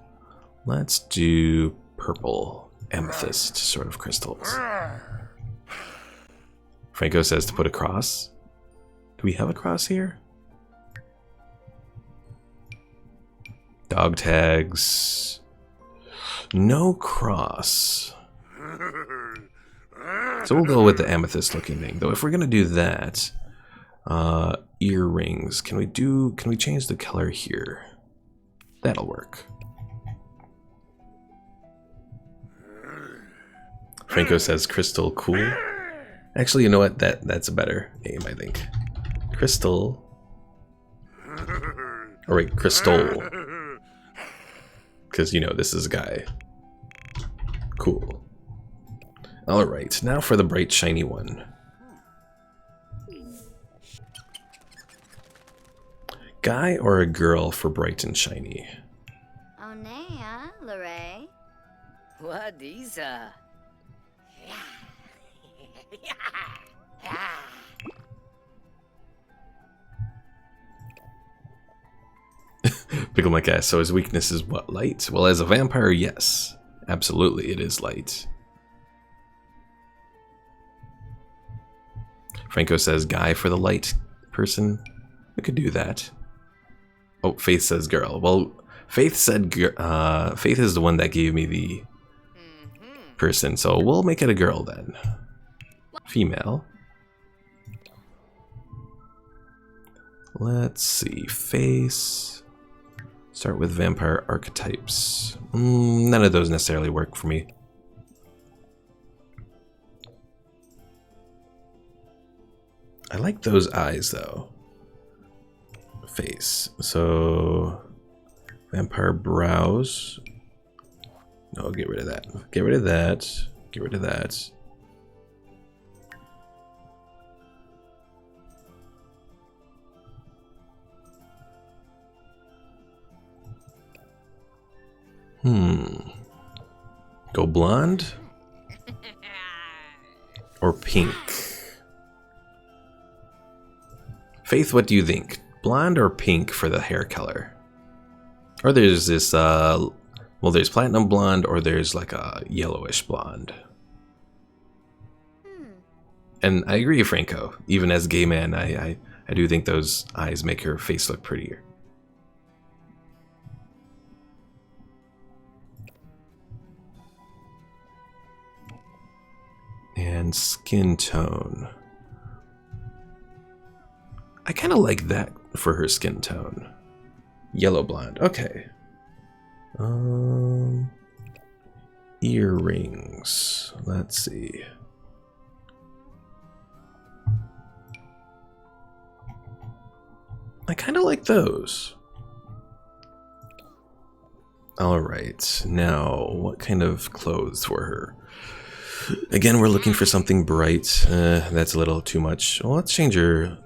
Let's do purple, amethyst sort of crystals. Franco says to put a cross. Do we have a cross here? Dog tags. No cross. So we'll go with the amethyst looking thing. Though if we're gonna do that, earrings. Can we change the color here? That'll work. Franco says crystal cool. Actually, you know what? That's a better name, I think. Crystal. Or wait, crystal. Because, you know, this is a guy. Cool. Alright, now for the bright, shiny one. Guy or a girl for bright and shiny? Onea, Lorray. What is Pickle Mike asks, so his weakness is what, light? Well, as a vampire, yes. Absolutely, it is light. Franco says guy for the light person. We could do that. Oh, Faith says girl. Well, Faith said Faith is the one that gave me the person, so we'll make it a girl then. Female. Let's see. Face. Start with vampire archetypes. None of those necessarily work for me. I like those eyes though. Face. So vampire brows. No, get rid of that. Get rid of that. Get rid of that. Go blonde or pink? Faith, what do you think? Blonde or pink for the hair color? Or there's this, well, there's platinum blonde or there's like a yellowish blonde. And I agree, Franco. Even as a gay man, I do think those eyes make her face look prettier. And skin tone. I kind of like that for her skin tone. Yellow blonde. Okay. Earrings. Let's see. I kind of like those. All right. Now, what kind of clothes for her? Again, we're looking for something bright. That's a little too much. Well, let's change her.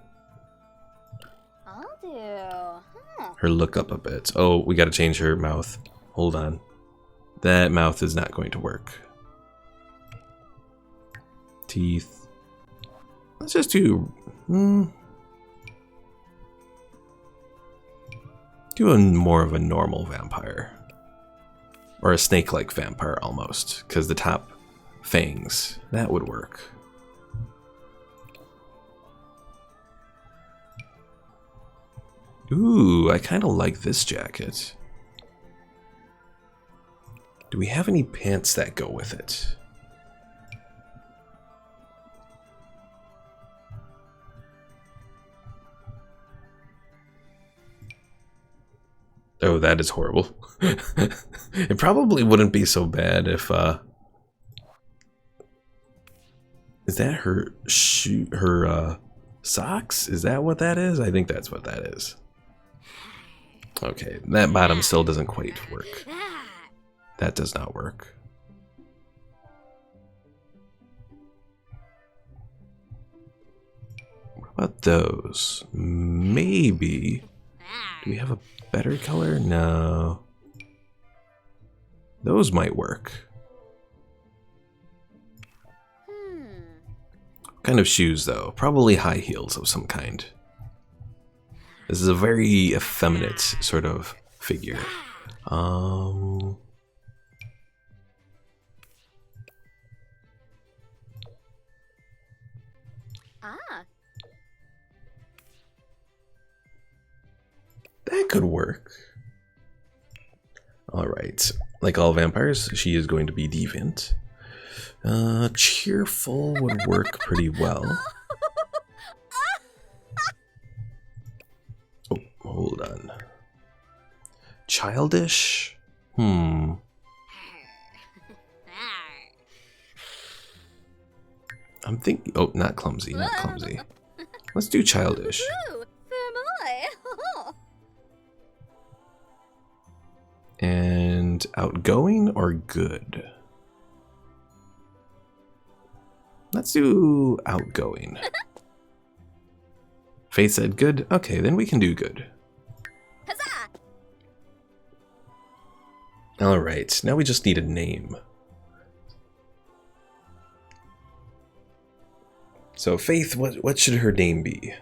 I'll her look up a bit. Oh, we gotta change her mouth. Hold on. That mouth is not going to work. Teeth. Let's just do... do a more of a normal vampire. Or a snake-like vampire, almost. Because the top fangs. That would work. Ooh, I kind of like this jacket. Do we have any pants that go with it? Oh, that is horrible. It probably wouldn't be so bad if, is that her socks? Is that what that is? I think that's what that is. Okay, that bottom still doesn't quite work. That does not work. What about those? Maybe. Do we have a better color? No. Those might work. What kind of shoes, though? Probably high heels of some kind. This is a very effeminate sort of figure. That could work. Alright. Like all vampires, she is going to be deviant. Cheerful would work pretty well. Oh, hold on. Childish? I'm thinking... Oh, not clumsy, not clumsy. Let's do childish. And outgoing or good? Let's do outgoing. Faith said good? Okay, then we can do good. Alright, now we just need a name. So Faith, what should her name be?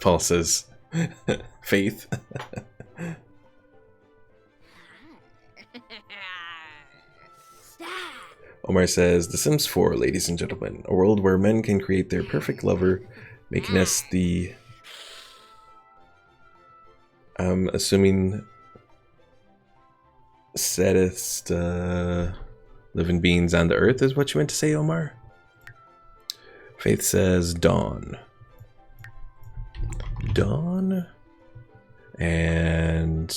Paul says, Faith. Omar says, The Sims 4, ladies and gentlemen. A world where men can create their perfect lover, making us the... I'm assuming... saddest living beings on the earth is what you meant to say, Omar? Faith says, Dawn. Dawn, and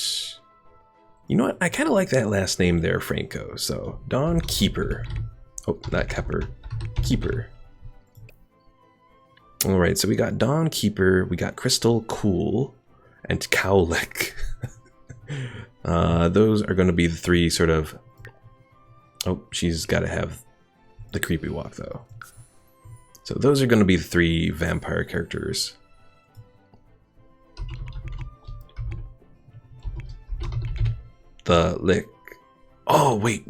you know what? I kind of like that last name there, Franco. So Dawn Keeper. Oh, not Kepper. Keeper. All right, so we got Dawn Keeper, we got Crystal Cool, and Cowlick. Those are going to be the three sort of. Oh, she's got to have the creepy walk though. So those are going to be the three vampire characters. The lick. Oh, wait.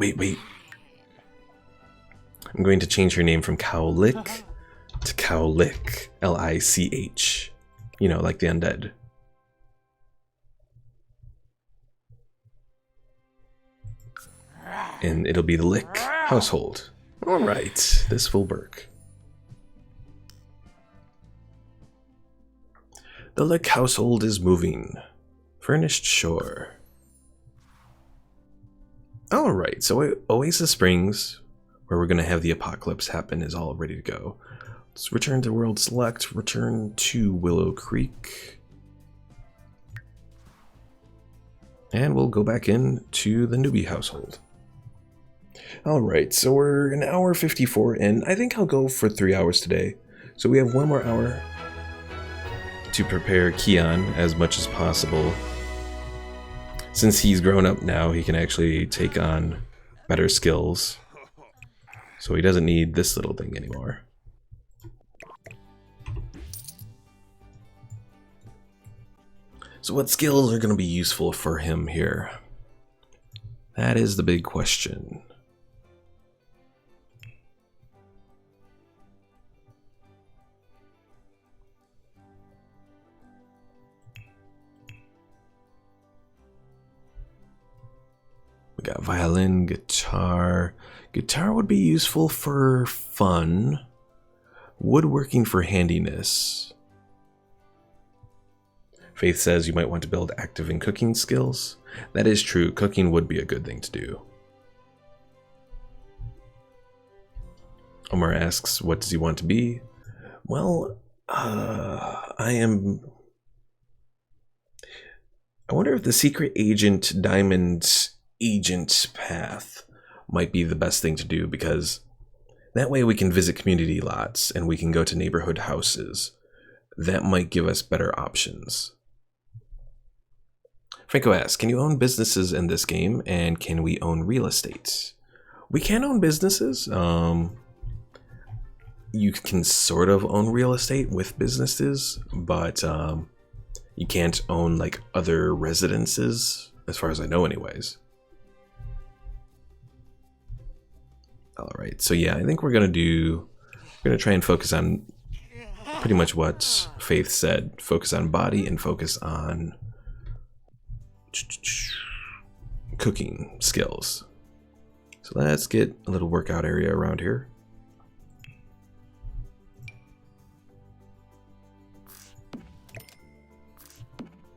I'm going to change her name from Cowlick to Cowlick. L-I-C-H. You know, like the undead. And it'll be the Lick household. Alright, this will work. The Lick household is moving. Furnished shore. Alright, so Oasis Springs, where we're going to have the apocalypse happen, is all ready to go. Let's return to World Select, return to Willow Creek. And we'll go back into the newbie household. Alright, so we're an hour 54 in. I think I'll go for 3 hours today. So we have one more hour to prepare Keon as much as possible. Since he's grown up now, he can actually take on better skills. So he doesn't need this little thing anymore. So what skills are going to be useful for him here? That is the big question. We got violin, guitar. Guitar would be useful for fun. Woodworking for handiness. Faith says you might want to build active and cooking skills. That is true. Cooking would be a good thing to do. Omar asks, what does he want to be? Well, I wonder if the secret agent diamond agent path might be the best thing to do, because that way we can visit community lots and we can go to neighborhood houses. That might give us better options. Franco asks, can you own businesses in this game, and can we own real estate? We can own businesses. You can sort of own real estate with businesses, but you can't own like other residences, as far as I know anyways. Alright, so yeah, I think we're gonna try and focus on pretty much what Faith said. Focus on body and focus on cooking skills. So let's get a little workout area around here.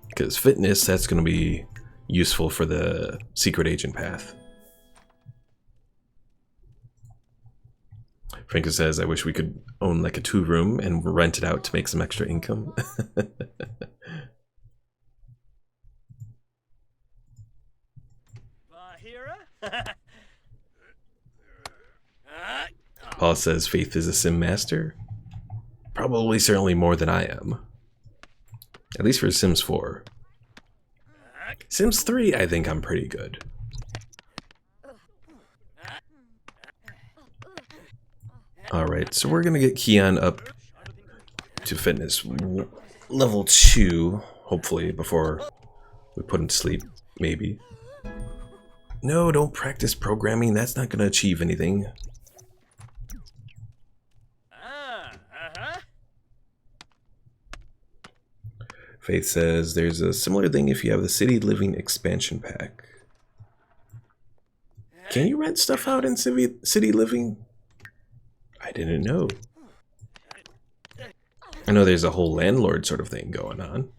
Because fitness, that's going to be useful for the secret agent path. Franco says, I wish we could own like a 2-room and rent it out to make some extra income. Paul says, Faith is a sim master. Probably certainly more than I am. At least for Sims 4. Sims 3, I think I'm pretty good. Alright, so we're gonna get Keon up to fitness level 2, hopefully, before we put him to sleep, maybe. No, don't practice programming, that's not gonna achieve anything. Faith says there's a similar thing if you have the City Living expansion pack. Can you rent stuff out in City Living? I didn't know. I know there's a whole landlord sort of thing going on.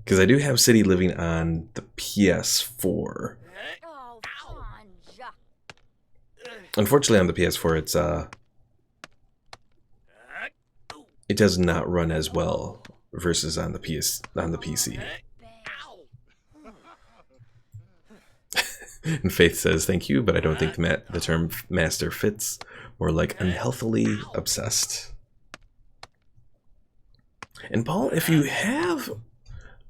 Because I do have City Living on the PS4. Unfortunately on the PS4 it does not run as well versus on the PC. And Faith says thank you, but I don't think the term master fits. More like unhealthily obsessed. And Paul, if you have,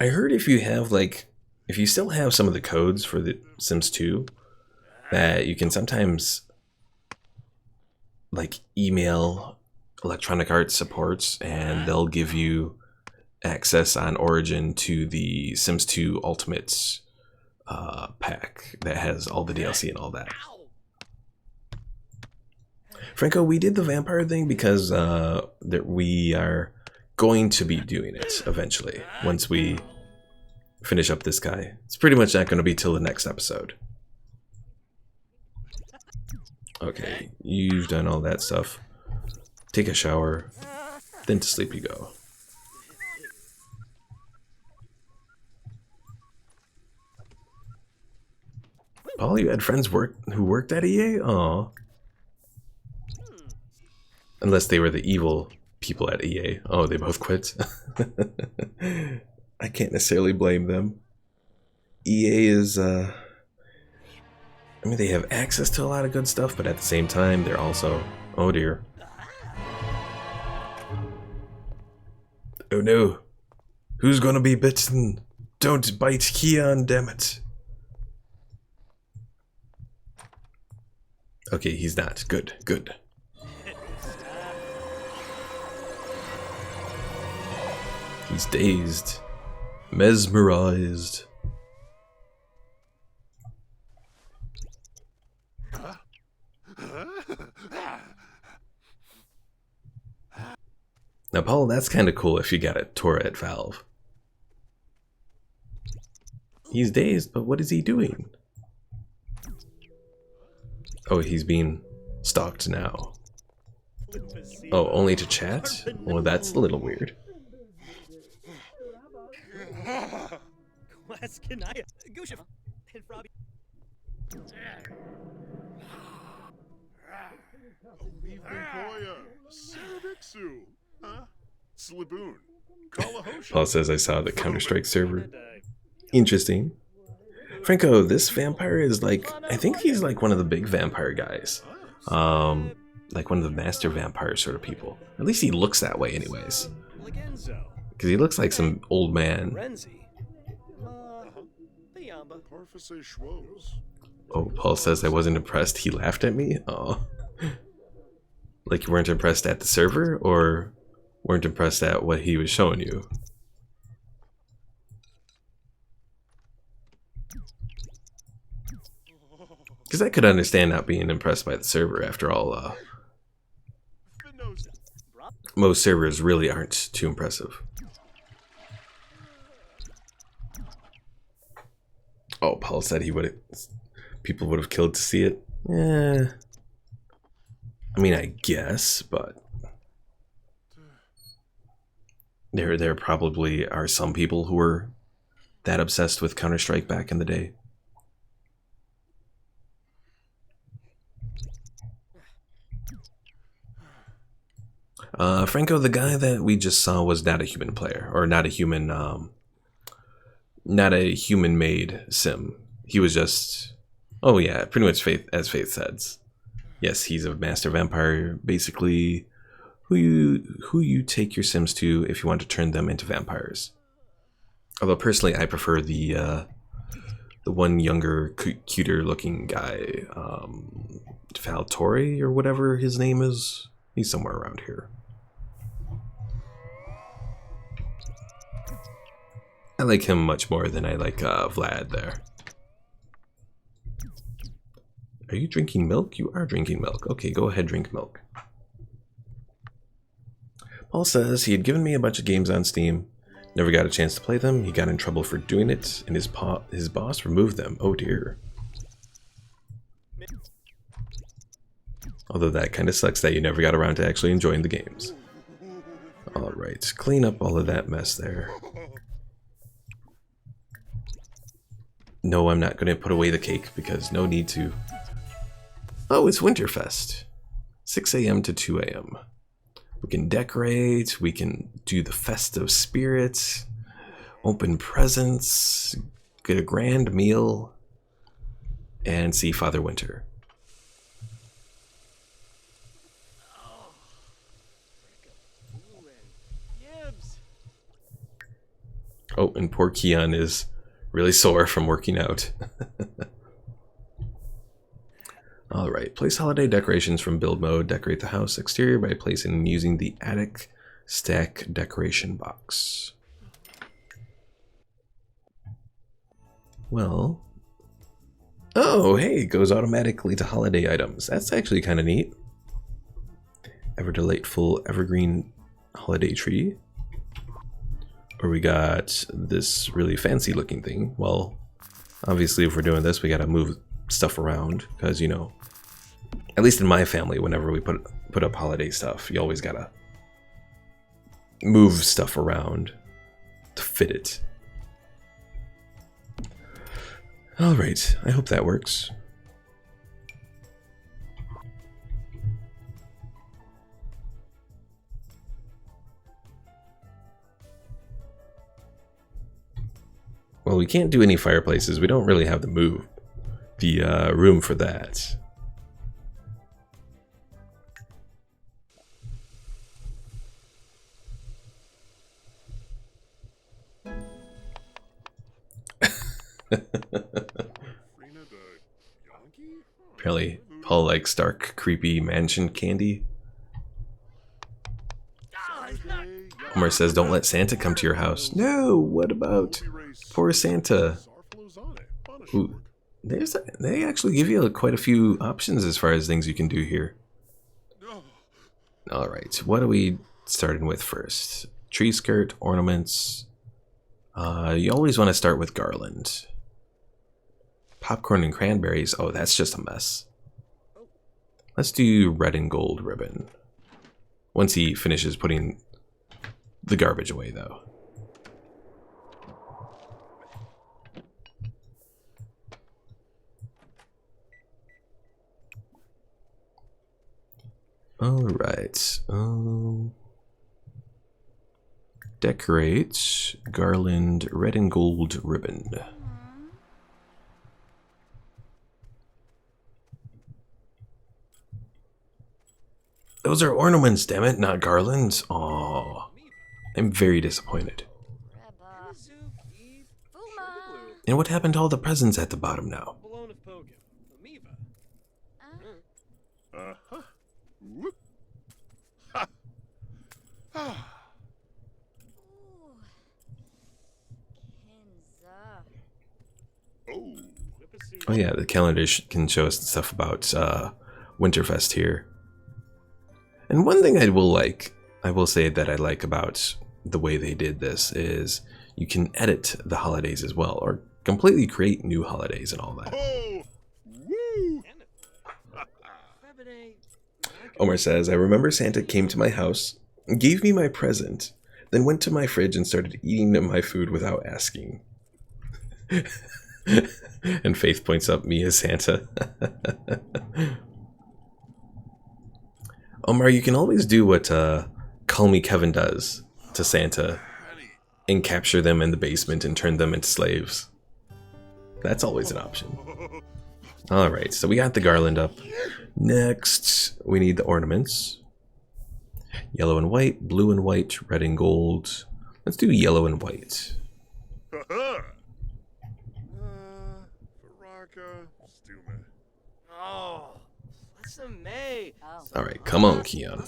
I heard if you have like, if you still have some of the codes for the Sims 2, that you can sometimes like email Electronic Arts supports and they'll give you access on Origin to the Sims 2 Ultimate pack that has all the DLC and all that. Franco, we did the vampire thing because that we are going to be doing it eventually once we finish up this guy. It's pretty much not going to be till the next episode. Okay, you've done all that stuff. Take a shower, then to sleep you go. Paul, you had friends who worked at EA? Aw. Unless they were the evil people at EA. Oh, they both quit? I can't necessarily blame them. EA is, I mean, they have access to a lot of good stuff, but at the same time, they're also... Oh dear. Oh no. Who's gonna be bitten? Don't bite Keon, damn it. Okay, he's not. Good, good. He's dazed. Mesmerized. Now, Paul, that's kind of cool if you got a Tourette valve. He's dazed, but what is he doing? Oh, he's being stalked now. Oh, only to chat? Well, that's a little weird. Paul says I saw the Counter-Strike server. Interesting. Franco, this vampire is like, I think he's like one of the big vampire guys. Like one of the master vampire sort of people. At least he looks that way anyways. Because he looks like some old man. Oh, Paul says I wasn't impressed. He laughed at me? Oh. Like you weren't impressed at the server? Or weren't impressed at what he was showing you? Because I could understand not being impressed by the server. After all, most servers really aren't too impressive. Oh, Paul said he would have, people would have killed to see it. Yeah. I mean, I guess, but there probably are some people who were that obsessed with Counter-Strike back in the day. Franco, the guy that we just saw was not a human player, or not a human, not a human-made sim. He was just, oh yeah, pretty much as Faith says. Yes, he's a master vampire, basically who you take your sims to if you want to turn them into vampires. Although personally, I prefer the one younger, cuter-looking guy, Valtori or whatever his name is. He's somewhere around here. I like him much more than I like Vlad there. Are you drinking milk? You are drinking milk. Okay, go ahead, drink milk. Paul says he had given me a bunch of games on Steam. Never got a chance to play them. He got in trouble for doing it, and his boss removed them. Oh dear. Although that kind of sucks that you never got around to actually enjoying the games. Alright, clean up all of that mess there. No, I'm not going to put away the cake because no need to. Oh, it's Winterfest. 6 a.m. to 2 a.m. We can decorate, we can do the festive spirits, open presents, get a grand meal, and see Father Winter. Oh, and poor Keon is really sore from working out. Alright, place holiday decorations from build mode. Decorate the house exterior by placing and using the attic stack decoration box. Well. Oh, hey, it goes automatically to holiday items. That's actually kind of neat. Ever delightful evergreen holiday tree. Or we got this really fancy looking thing. Well, obviously if we're doing this, we gotta move stuff around because, you know, at least in my family, whenever we put up holiday stuff, you always gotta move stuff around to fit it. Alright, I hope that works. Well, we can't do any fireplaces. We don't really have the room for that. Apparently, Paul likes dark, creepy mansion candy. Homer says, don't let Santa come to your house. No, what about poor Santa? Ooh, they actually give you quite a few options as far as things you can do here. Alright, what are we starting with first? Tree skirt, ornaments. You always want to start with garland. Popcorn and cranberries. Oh, that's just a mess. Let's do red and gold ribbon. Once he finishes putting the garbage away, though. Alright. Decorate garland red and gold ribbon. Those are ornaments, damn it, not garlands. Aww. I'm very disappointed. And what happened to all the presents at the bottom now? Oh yeah, the calendar can show us stuff about Winterfest here. And one thing I will say that I like about the way they did this is you can edit the holidays as well, or completely create new holidays and all that. Omer says, I remember Santa came to my house, gave me my present, then went to my fridge and started eating my food without asking. And Faith points up me as Santa. Omar, you can always do what Call Me Kevin does to Santa and capture them in the basement and turn them into slaves. That's always an option. Alright, so we got the garland up. Next, we need the ornaments. Yellow and white, blue and white, red and gold. Let's do yellow and white. Alright, come on, Keon.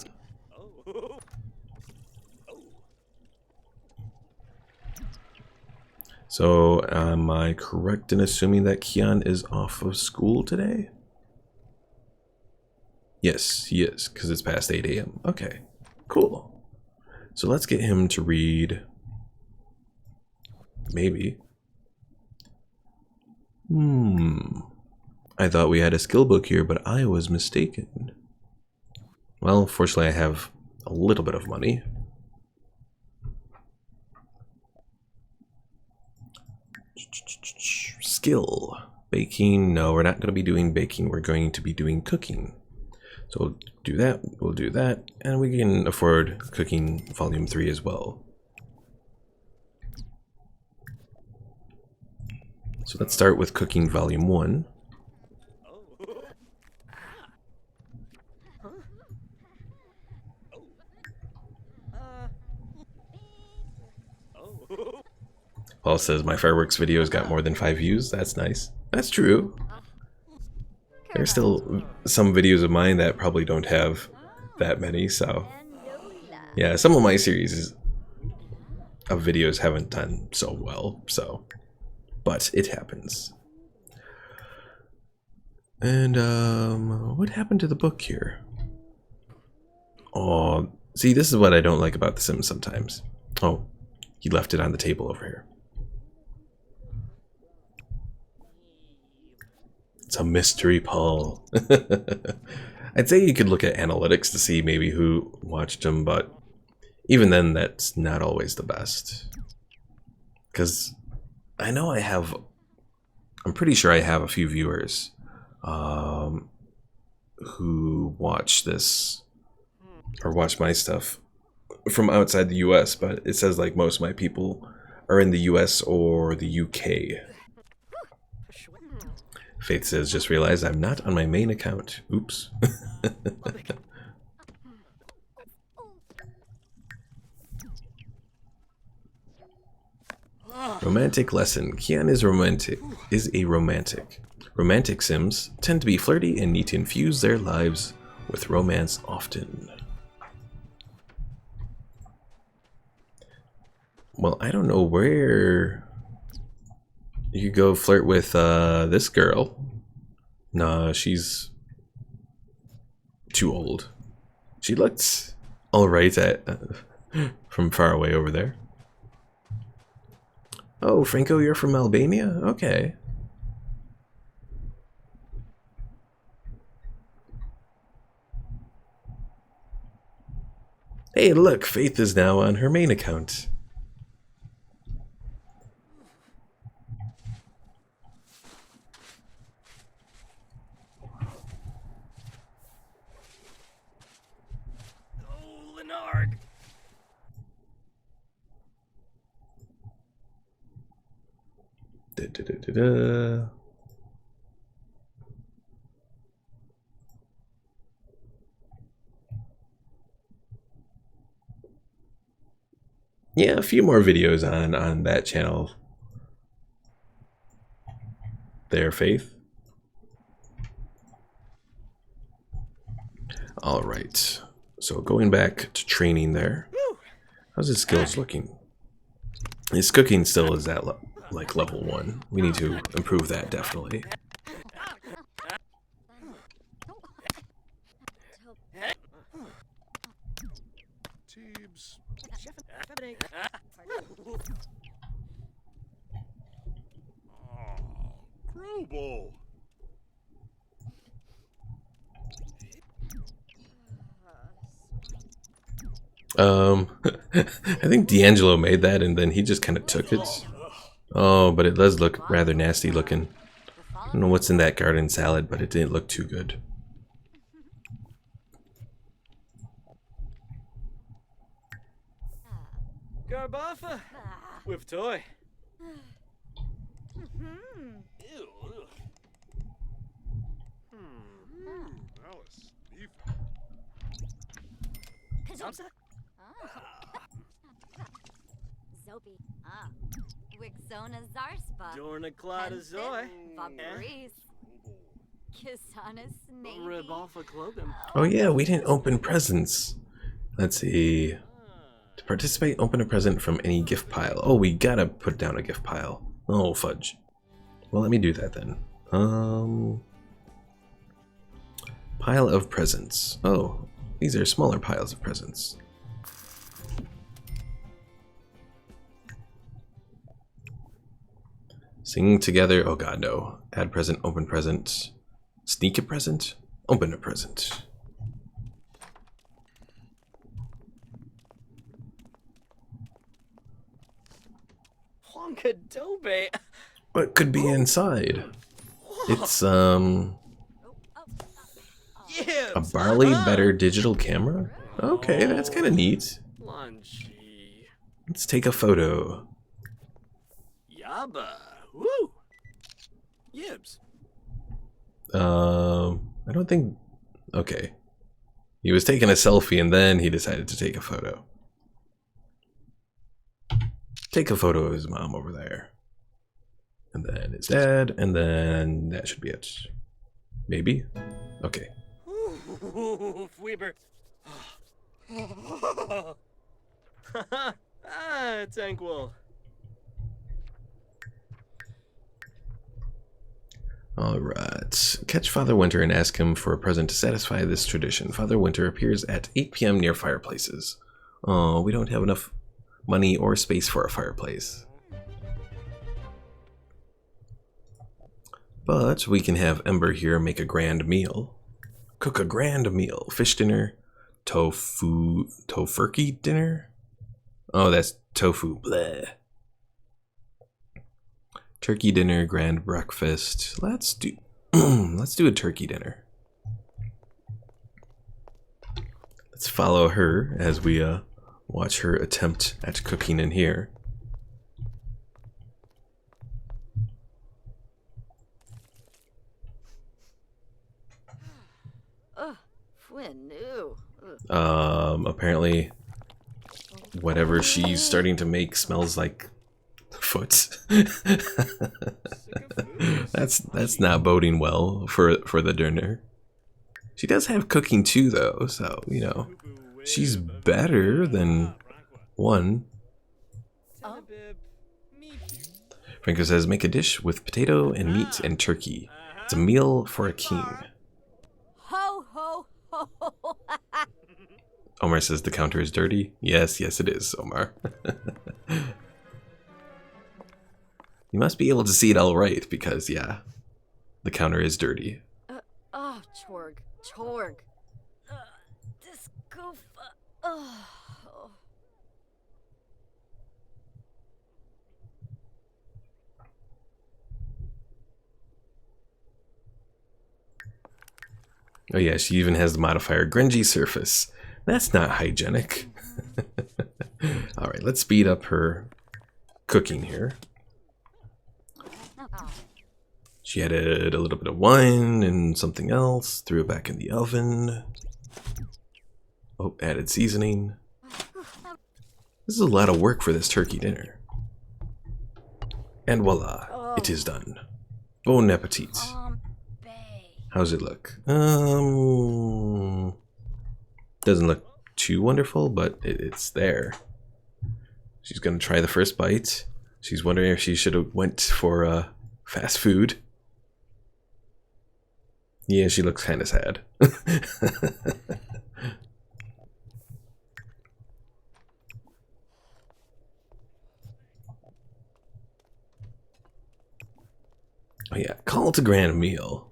So, am I correct in assuming that Keon is off of school today? Yes, he is, because it's past 8 a.m. Okay, cool. So let's get him to read... Maybe. I thought we had a skill book here, but I was mistaken. Well, fortunately I have a little bit of money. Skill. Baking. No, we're not going to be doing baking. We're going to be doing cooking. So we'll do that. We'll do that. And we can afford cooking volume 3 as well. So let's start with cooking volume 1. Paul says my fireworks videos got more than 5 views. That's nice. That's true. There's still some videos of mine that probably don't have that many, so yeah, some of my series of videos haven't done so well, so but it happens. And what happened to the book here? Oh, see, this is what I don't like about The Sims sometimes. Oh, he left it on the table over here. It's a mystery, Paul. I'd say you could look at analytics to see maybe who watched them, but even then, that's not always the best. Because I know I'm pretty sure I have a few viewers who watch this, or watch my stuff from outside the US, but it says like most of my people are in the US or the UK. Faith says, just realized I'm not on my main account. Oops. Romantic lesson. Kian is a romantic. Romantic Sims tend to be flirty and need to infuse their lives with romance often. Well, I don't know where you go flirt with this girl. Nah, she's too old. She looks alright at from far away over there. Oh, Franco, you're from Albania? Okay. Hey, look, Faith is now on her main account. Oh, Lenarg. Da-da-da-da-da. Yeah, a few more videos on that channel. There, Faith. All right. So going back to training there. How's his skills looking? His cooking still is at like level 1. We need to improve that definitely. Teebs. Grubel. I think D'Angelo made that and then he just kind of took it. Oh, but it does look rather nasty looking. I don't know what's in that garden salad, but it didn't look too good. Garbafa. With toy. Alice. Eve. Zobi. Ah. Wixona Zarspa. Dorna Clada Zoy. Fabrice. Kisana Snake. Ribalfa Clogan. Oh yeah, we didn't open presents. Let's see. To participate, open a present from any gift pile. Oh, we gotta put down a gift pile. Oh, fudge. Well, let me do that then. Pile of presents. Oh, these are smaller piles of presents. Sing together. Oh god, no. Add present, open present. Sneak a present, open a present. Plonkadobe. What could be inside? It's a Yibs. barley better digital camera? Okay, that's kind of neat. Lunchy. Let's take a photo. Yabba. Woo. Yibs. I don't think... Okay. He was taking a selfie and then he decided to take a photo. Take a photo of his mom over there. And then his dad, and then that should be it. Maybe? Okay. Ooh, Weber. Ah, Tankwell. Alright. Catch Father Winter and ask him for a present to satisfy this tradition. Father Winter appears at 8 p.m. near fireplaces. Oh, we don't have enough money or space for a fireplace. But we can have Ember here make a grand meal. Cook a grand meal. Fish dinner. Tofurkey dinner? Oh, that's tofu. Bleh. Turkey dinner, grand breakfast. Let's do a turkey dinner. Let's follow her as we watch her attempt at cooking in here. Apparently whatever she's starting to make smells like foot. That's not boding well for the dinner. She does have cooking too though, so you know she's better than one. Oh. Franco says, make a dish with potato and meat and turkey. It's a meal for a king. Ho, ho, ho, ho. Omar says the counter is dirty. Yes, yes it is, Omar. You must be able to see it all right because, yeah, the counter is dirty. Oh, Chorg. Chorg. This goof. Oh. Oh yeah, she even has the modifier grungy surface. That's not hygienic. Alright, let's speed up her cooking here. She added a little bit of wine and something else, threw it back in the oven. Oh, added seasoning. This is a lot of work for this turkey dinner. And voila, it is done. Bon appetit. How's it look? Doesn't look too wonderful, but it's there. She's gonna try the first bite. She's wondering if she should have went for fast food. Yeah, she looks kind of sad. Oh yeah, call it a grand meal.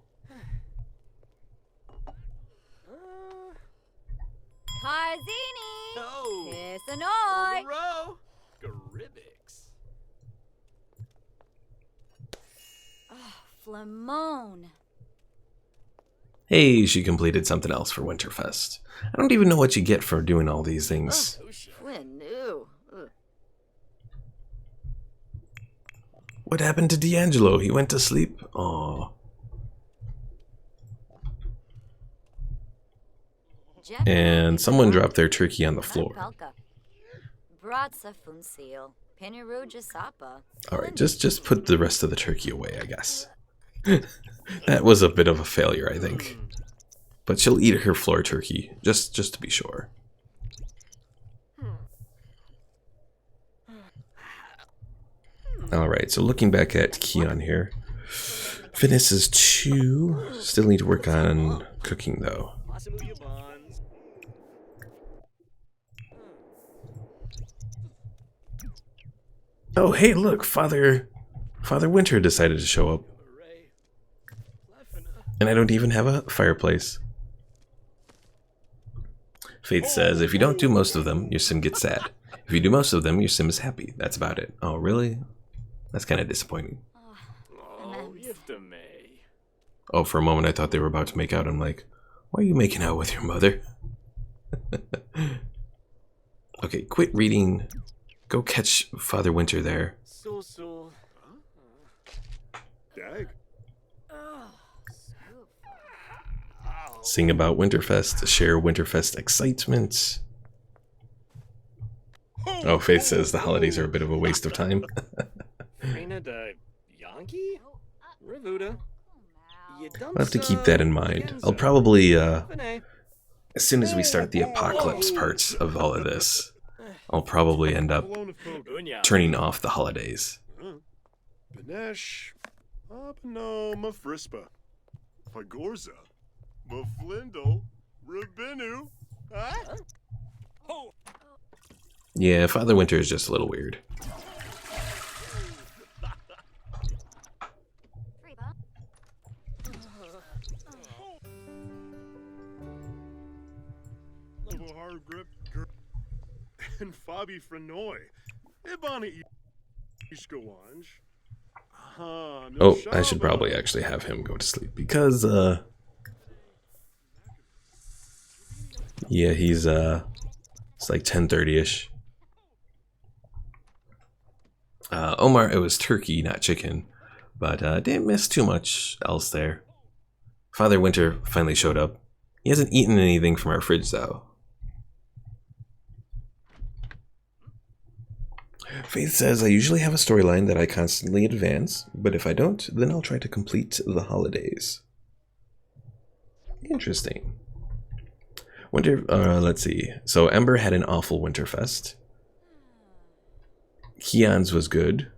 Carzini! No. Kisanoy! Row. Garibix. Flamone. Hey, she completed something else for Winterfest. I don't even know what you get for doing all these things. When new. What happened to D'Angelo? He went to sleep? Aww. And someone dropped their turkey on the floor. Alright, just put the rest of the turkey away, I guess. That was a bit of a failure, I think. But she'll eat her floor turkey, just to be sure. Alright, so looking back at Keon here. Fitness is 2. Still need to work on cooking, though. Oh, hey, look, Father Winter decided to show up. And I don't even have a fireplace. Faith says, if you don't do most of them, your sim gets sad. If you do most of them, your sim is happy. That's about it. Oh, really? That's kind of disappointing. Oh, for a moment I thought they were about to make out. I'm like, why are you making out with your mother? Okay, quit reading. Go catch Father Winter there. Dag. Sing about Winterfest. Share Winterfest excitement. Oh, Faith says the holidays are a bit of a waste of time. I'll have to keep that in mind. I'll probably, as soon as we start the apocalypse parts of all of this, I'll probably end up turning off the holidays. Benesh. Abno Mafrispa. Fagorza. Maflindle. Rabinu. Yeah, Father Winter is just a little weird. And Fabi Frenoy. Ibani Ishkawanj. Oh, I should probably actually have him go to sleep because, yeah, he's, it's like 10:30-ish. Omar, it was turkey, not chicken, but didn't miss too much else there. Father Winter finally showed up. He hasn't eaten anything from our fridge, though. Faith says, I usually have a storyline that I constantly advance, but if I don't, then I'll try to complete the holidays. Interesting. Let's see. So Ember had an awful Winterfest. Keon's was good.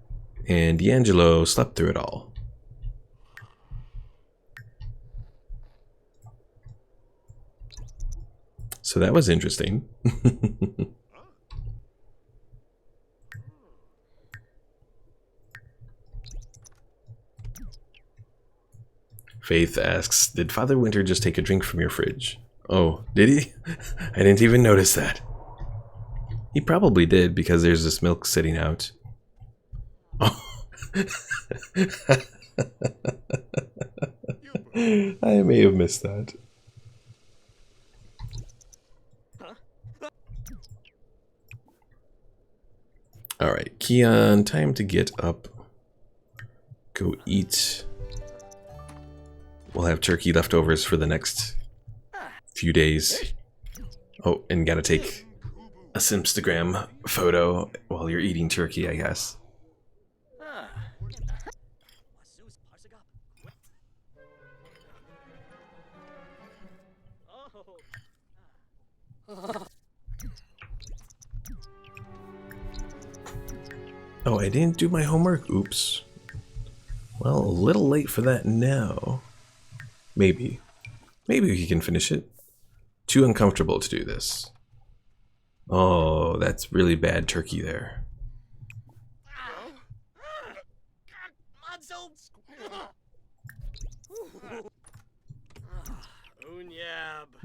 And D'Angelo slept through it all. So that was interesting. Faith asks, did Father Winter just take a drink from your fridge? Oh, did he? I didn't even notice that. He probably did because there's this milk sitting out. Oh. I may have missed that. Alright, Keon, time to get up. Go eat. We'll have turkey leftovers for the next few days. Oh, and gotta take a Simstagram photo while you're eating turkey, I guess. Oh, I didn't do my homework. Oops. Well, a little late for that now. Maybe. Maybe we can finish it. Too uncomfortable to do this. Oh, that's really bad turkey there.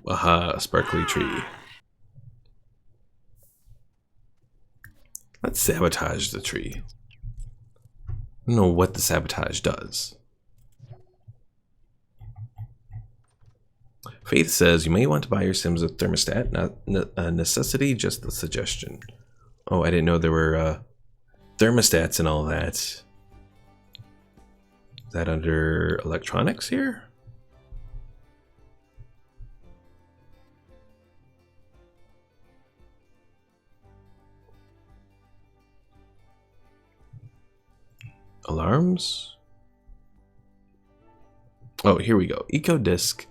Aha, sparkly tree. Let's sabotage the tree. I don't know what the sabotage does. Faith says you may want to buy your Sims a thermostat, not a necessity, just a suggestion. Oh, I didn't know there were thermostats and all that. Is that under electronics here? Alarms? Oh, here we go. EcoDisc.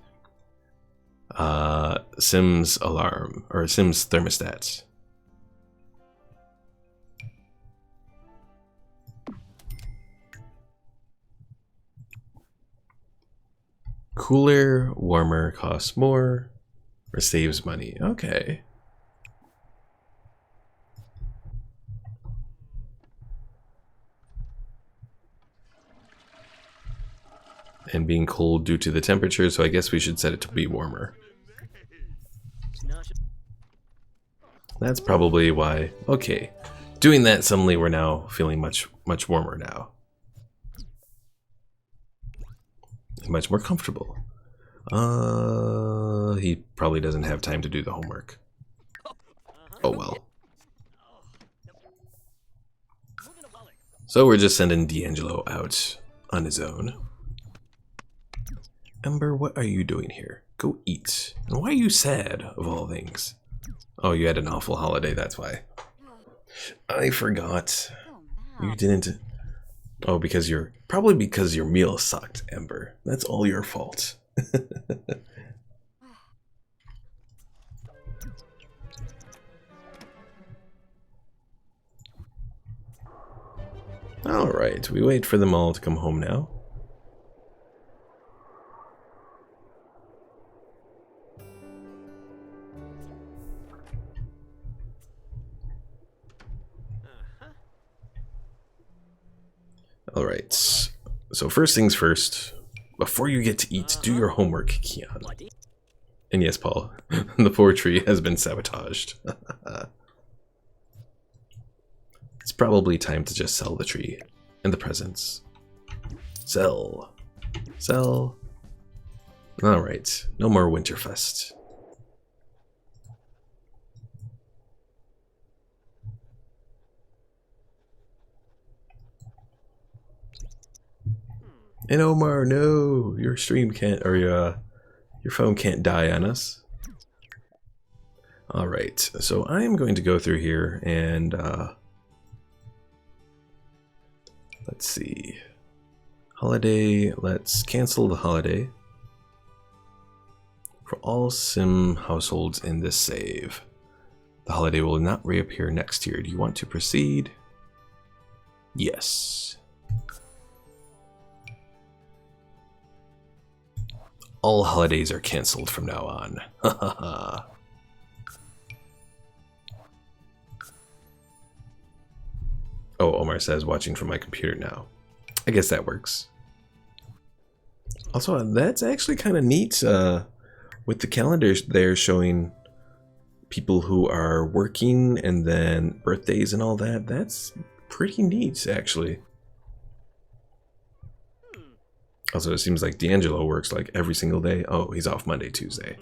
Sims alarm, or Sims thermostats. Cooler, warmer, costs more, or saves money. Okay. And being cold due to the temperature, so I guess we should set it to be warmer. That's probably why. Okay. Doing that, suddenly we're now feeling much warmer now. Much more comfortable. He probably doesn't have time to do the homework. Oh well. So we're just sending D'Angelo out on his own. Ember, what are you doing here? Go eat. And why are you sad, of all things? Oh, you had an awful holiday, that's why. I forgot. You didn't... Oh, because you're... Probably because your meal sucked, Ember. That's all your fault. Alright, we wait for them all to come home now. Alright, so first things first, before you get to eat, do your homework, Keon. And yes, Paul, the poor tree has been sabotaged. It's probably time to just sell the tree and the presents. Sell. Sell. Alright, no more Winterfest. And Omar, no, your stream can't, or your phone can't die on us. All right, so I'm going to go through here and let's see, holiday. Let's cancel the holiday for all Sim households in this save. The holiday will not reappear next year. Do you want to proceed? Yes. All holidays are canceled from now on. Ha ha ha. Oh, Omar says watching from my computer now. I guess that works. Also, that's actually kind of neat with the calendars there showing people who are working and then birthdays and all that. That's pretty neat, actually. Also, it seems like D'Angelo works like every single day. Oh, he's off Monday, Tuesday.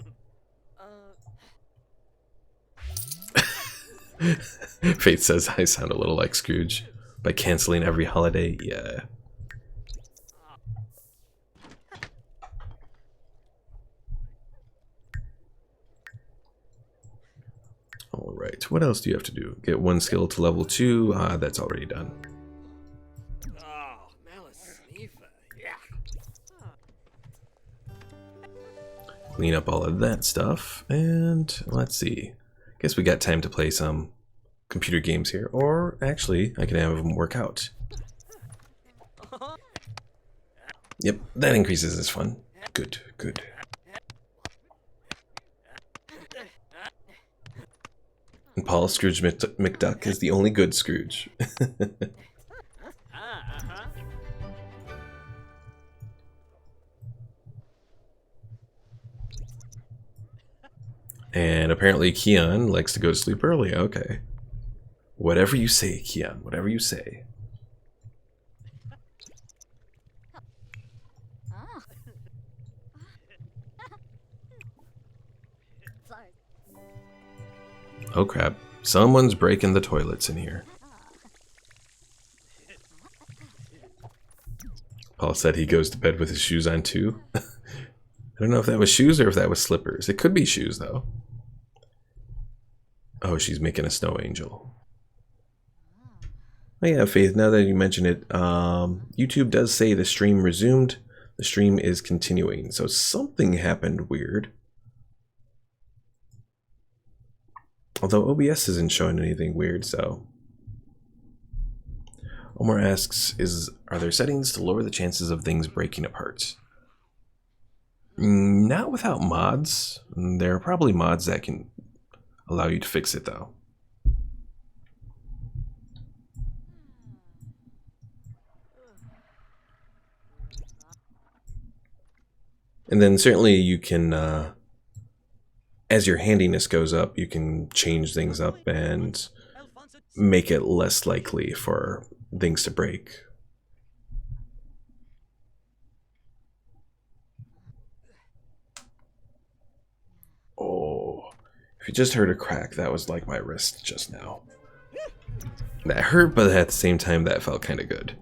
Faith says I sound a little like Scrooge by canceling every holiday. Yeah. Alright, what else do you have to do? Get one skill to level 2. That's already done. Oh, Malice-Sneefa, yeah. Clean up all of that stuff, and let's see. Guess we got time to play some computer games here, or actually, I can have them work out. Yep, that increases his fun. Good, good. And Paul Scrooge McDuck is the only good Scrooge. And apparently Keon likes to go to sleep early. Okay. Whatever you say, Keon. Whatever you say. Oh crap. Someone's breaking the toilets in here. Paul said he goes to bed with his shoes on too. I don't know if that was shoes or if that was slippers. It could be shoes though. Oh, she's making a snow angel. Oh yeah, Faith, now that you mention it, YouTube does say the stream resumed. The stream is continuing, so something happened weird. Although OBS isn't showing anything weird, so... Omar asks, are there settings to lower the chances of things breaking apart? Not without mods. There are probably mods that can allow you to fix it, though. And then certainly you can... as your handiness goes up, you can change things up and make it less likely for things to break. Oh, if you just heard a crack, that was like my wrist just now. That hurt, but at the same time, that felt kind of good.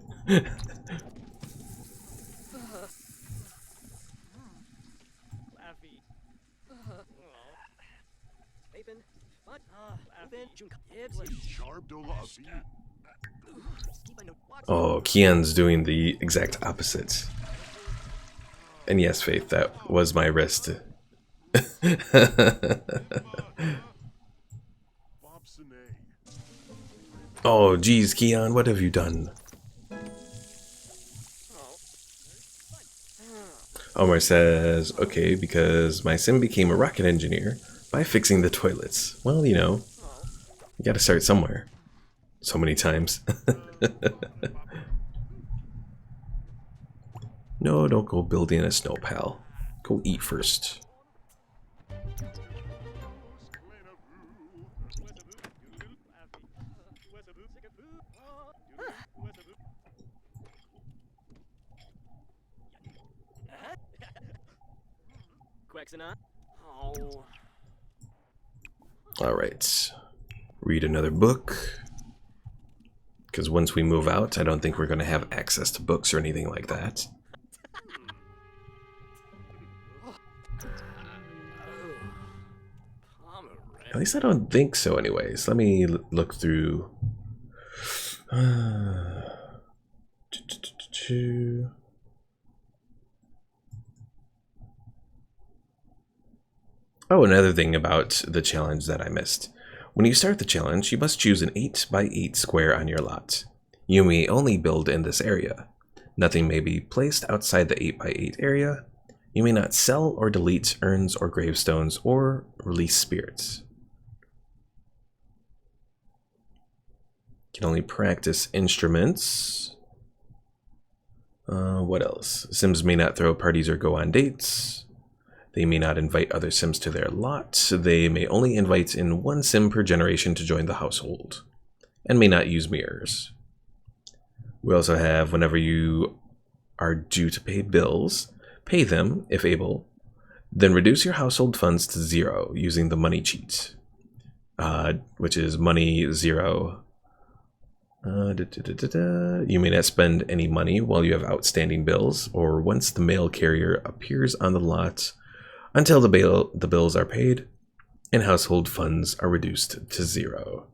Oh, Keon's doing the exact opposite. And yes, Faith, that was my wrist. Oh, geez, Keon, what have you done? Omar says, okay, because my sim became a rocket engineer by fixing the toilets. Well, you know, you gotta start somewhere. So many times. No, don't go building a snow pal. Go eat first. Alright. Read another book. Because once we move out, I don't think we're going to have access to books or anything like that. At least I don't think so anyways. Let me look through. Oh, another thing about the challenge that I missed. When you start the challenge, you must choose an 8x8 square on your lot. You may only build in this area. Nothing may be placed outside the 8x8 area. You may not sell or delete urns or gravestones or release spirits. You can only practice instruments. What else? Sims may not throw parties or go on dates. They may not invite other Sims to their lot. They may only invite in one Sim per generation to join the household, and may not use mirrors. We also have whenever you are due to pay bills, pay them, if able, then reduce your household funds to 0 using the money cheat, which is money 0. You may not spend any money while you have outstanding bills or once the mail carrier appears on the lot until the bills are paid and household funds are reduced to 0.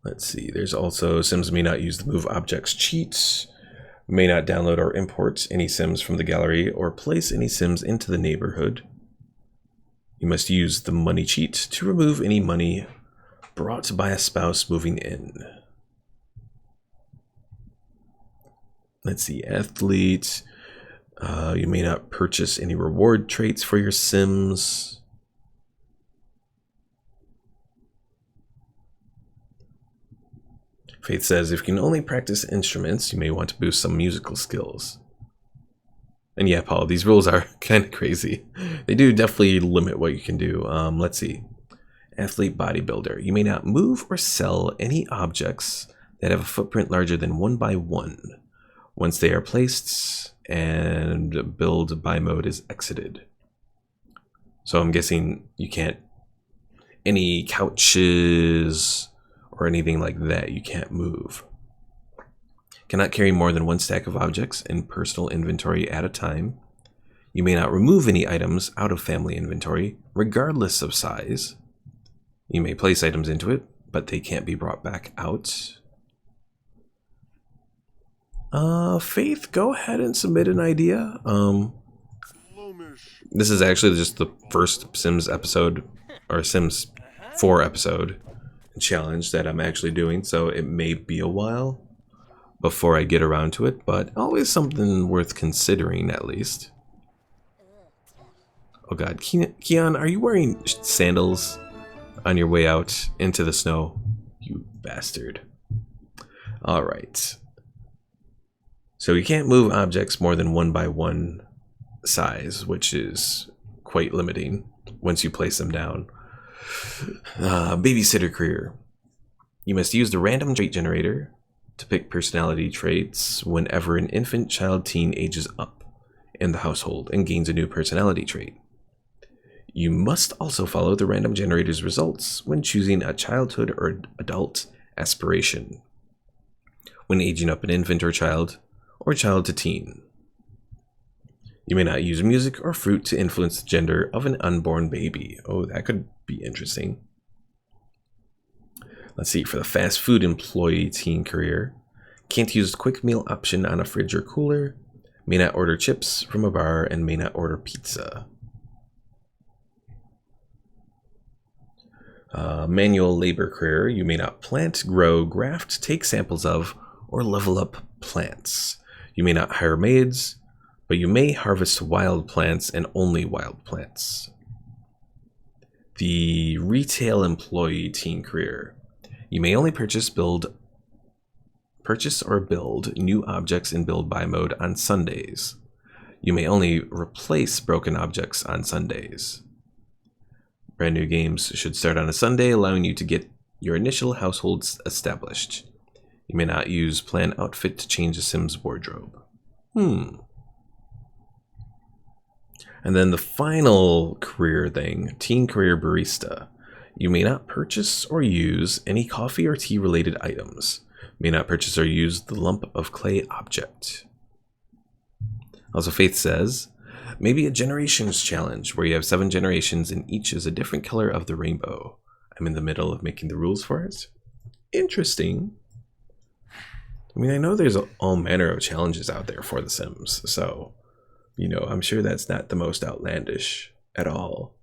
Let's see, there's also Sims may not use the move objects cheat, may not download or import any Sims from the gallery or place any Sims into the neighborhood. You must use the money cheat to remove any money brought by a spouse moving in. Let's see, athlete. You may not purchase any reward traits for your Sims. Faith says, if you can only practice instruments, you may want to boost some musical skills. And yeah, Paul, these rules are kind of crazy. They do definitely limit what you can do. Let's see. Athlete bodybuilder. You may not move or sell any objects that have a footprint larger than 1 by 1 once they are placed and build by mode is exited. So I'm guessing you can't, any couches or anything like that, you can't move. Cannot carry more than 1 stack of objects in personal inventory at a time. You may not remove any items out of family inventory, regardless of size. You may place items into it, but they can't be brought back out. Faith, go ahead and submit an idea. This is actually just the first Sims episode, or Sims 4 episode challenge that I'm actually doing, so it may be a while before I get around to it, but always something worth considering at least. Oh god, Keon, are you wearing sandals on your way out into the snow? You bastard. Alright. So you can't move objects more than 1 by 1 size, which is quite limiting once you place them down. Babysitter career. You must use the random trait generator to pick personality traits whenever an infant, child, teen ages up in the household and gains a new personality trait. You must also follow the random generator's results when choosing a childhood or adult aspiration when aging up an infant or child to teen. You may not use music or fruit to influence the gender of an unborn baby. Oh, that could be interesting. Let's see, for the fast food employee teen career, can't use the quick meal option on a fridge or cooler, may not order chips from a bar, and may not order pizza. Manual labor career, you may not plant, grow, graft, take samples of, or level up plants. You may not hire maids, but you may harvest wild plants and only wild plants. The retail employee teen career. You may only purchase or build new objects in build by mode on Sundays. You may only replace broken objects on Sundays. Brand new games should start on a Sunday, allowing you to get your initial households established. You may not use plan outfit to change a Sim's wardrobe. And then the final career thing, teen career barista. You may not purchase or use any coffee or tea related items. May not purchase or use the lump of clay object. Also, Faith says, maybe a generations challenge where you have 7 generations and each is a different color of the rainbow. I'm in the middle of making the rules for it. Interesting. I mean, I know there's all manner of challenges out there for The Sims, so, you know, I'm sure that's not the most outlandish at all.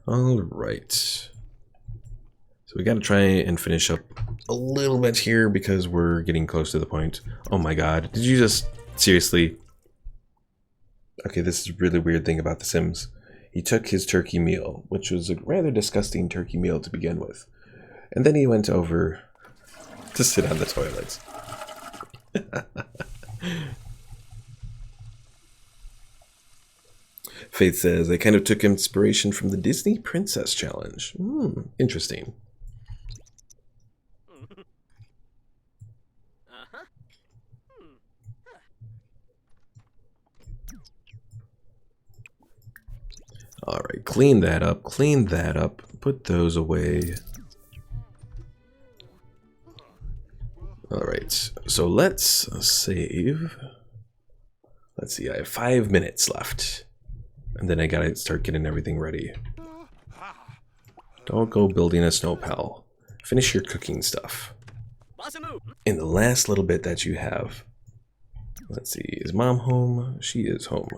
Alright. So we gotta try and finish up a little bit here because we're getting close to the point. Oh my god, did you just... Seriously? Okay, this is a really weird thing about The Sims. He took his turkey meal, which was a rather disgusting turkey meal to begin with. And then he went over to sit on the toilet. Faith says, I kind of took inspiration from the Disney Princess Challenge. Interesting. Alright, clean that up, put those away. Alright, so let's save. Let's see, I have 5 minutes left. And then I gotta start getting everything ready. Don't go building a snow pal. Finish your cooking stuff. In the last little bit that you have. Let's see, is Mom home? She is home.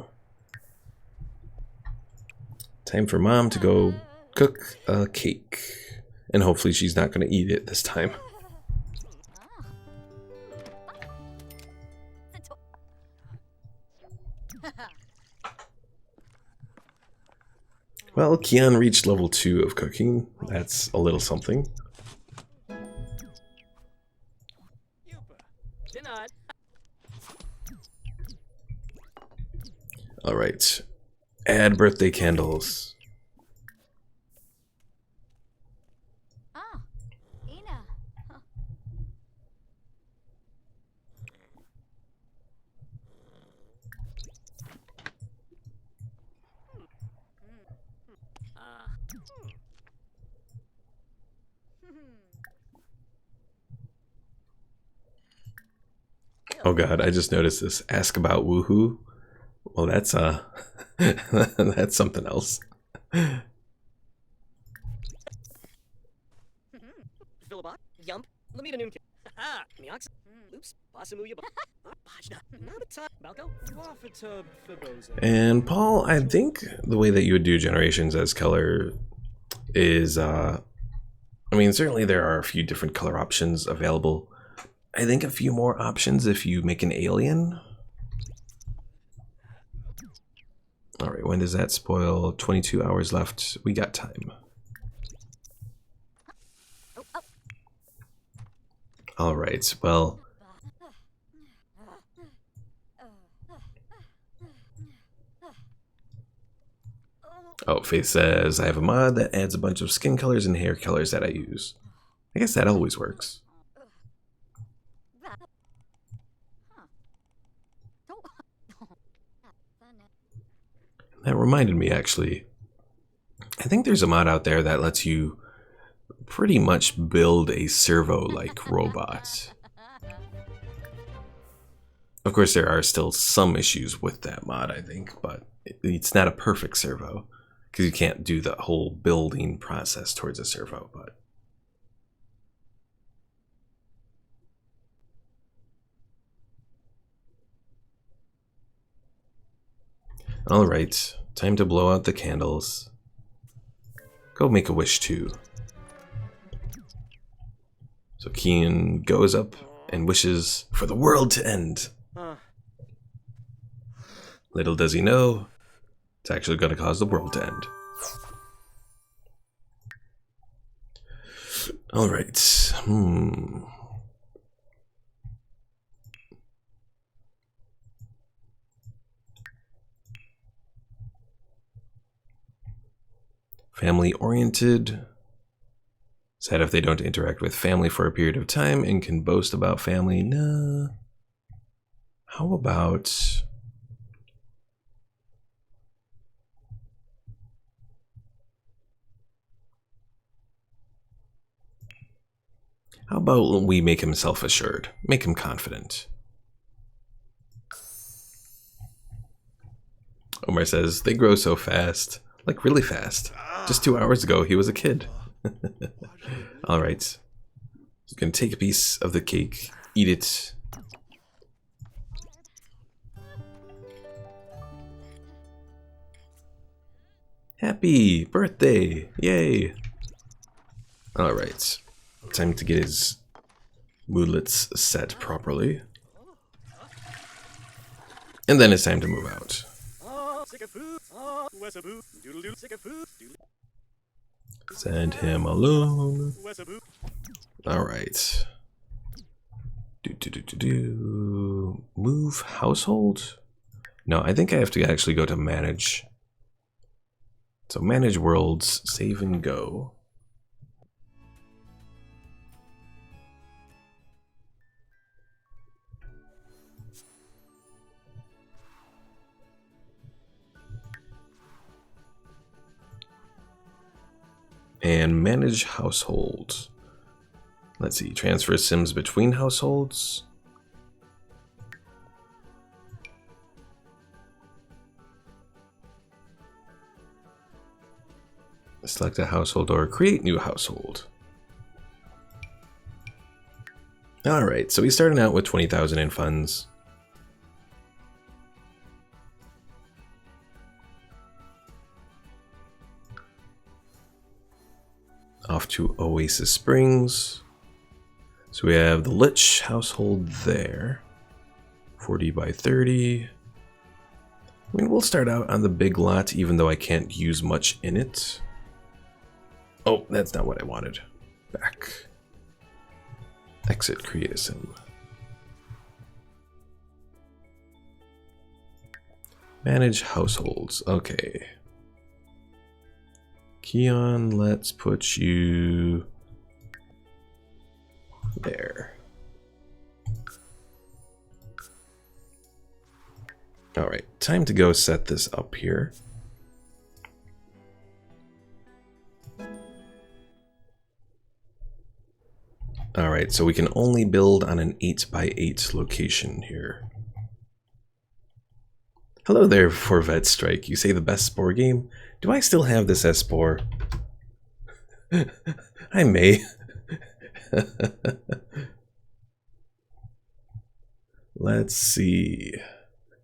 Time for Mom to go cook a cake. And hopefully she's not going to eat it this time. Well, Kian reached level 2 of cooking. That's a little something. Alright. Add birthday candles. Ah, Ina. Huh. Oh god, I just noticed this. Ask about woohoo. Well, that's that's something else. And Paul, I think the way that you would do generations as color is, I mean, certainly there are a few different color options available. I think a few more options if you make an alien. Alright, when does that spoil? 22 hours left. We got time. Alright, well... Oh, Faith says, I have a mod that adds a bunch of skin colors and hair colors that I use. I guess that always works. That reminded me, actually. I think there's a mod out there that lets you pretty much build a servo-like robot. Of course, there are still some issues with that mod, I think, but it's not a perfect servo, because you can't do the whole building process towards a servo, but... Alright, time to blow out the candles. Go make a wish too. So Kian goes up and wishes for the world to end. Little does he know, it's actually going to cause the world to end. Alright, Family-oriented. Sad if they don't interact with family for a period of time and can boast about family. Nah. How about... How about we make him self-assured? Make him confident. Omar says, they grow so fast. Like, really fast. Just 2 hours ago, he was a kid. Alright. He's gonna take a piece of the cake, eat it. Happy birthday! Yay! Alright. Time to get his moodlets set properly. And then it's time to move out. Send him alone. Alright. Move household? No, I think I have to actually go to manage. So manage worlds, save and go. And manage household. Let's see, transfer Sims between households. Select a household or create new household. Alright, so he's starting out with 20,000 in funds. Off to Oasis Springs. So we have the Lich household there. 40 by 30. I mean, we'll start out on the big lot, even though I can't use much in it. Oh, that's not what I wanted. Back. Exit, create a sim. Manage households. Okay. Keon, let's put you there. Alright, time to go set this up here. Alright, so we can only build on an 8x8 location here. Hello there, Forvet Strike. You say the best Spore game? Do I still have this as Spore? I may. Let's see.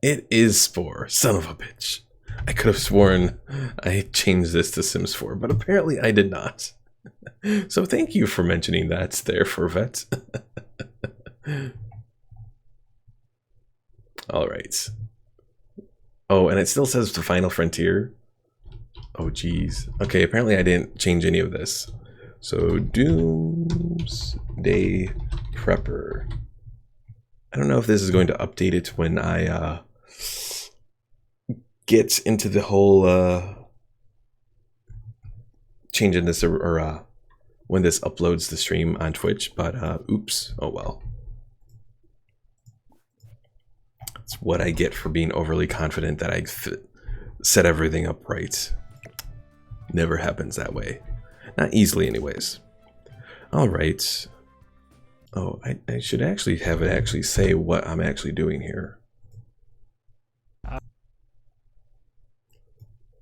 It is Spore. Son of a bitch. I could have sworn I changed this to Sims 4, but apparently I did not. So thank you for mentioning that there, Forvet. Alright. Oh, and it still says the Final Frontier. Oh, geez. Okay, apparently I didn't change any of this. So, Doomsday Prepper. I don't know if this is going to update it when I get into the whole changing this or when this uploads the stream on Twitch, but oops. Oh well. It's what I get for being overly confident that I set everything up right. Never happens that way. Not easily anyways. Alright. Oh, I should actually have it actually say what I'm actually doing here.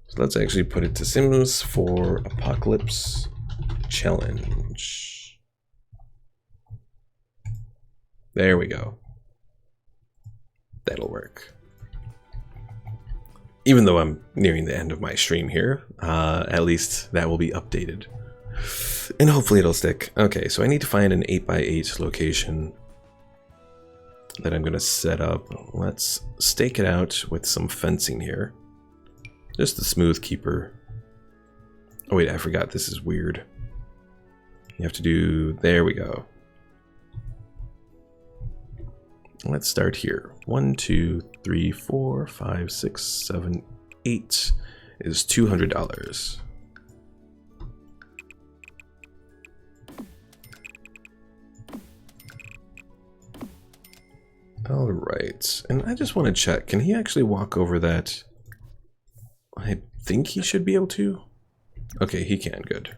So let's actually put it to Sims for Apocalypse Challenge. There we go. That'll work. Even though I'm nearing the end of my stream here, at least that will be updated. And hopefully it'll stick. Okay, so I need to find an 8x8 location that I'm going to set up. Let's stake it out with some fencing here. Just the smooth keeper. Oh wait, I forgot this is weird. You have to do... There we go. Let's start here. 1, 2, 3, 4, 5, 6, 7, 8 is $200. All right, and I just want to check. Can he actually walk over that? I think he should be able to. Okay, he can. Good.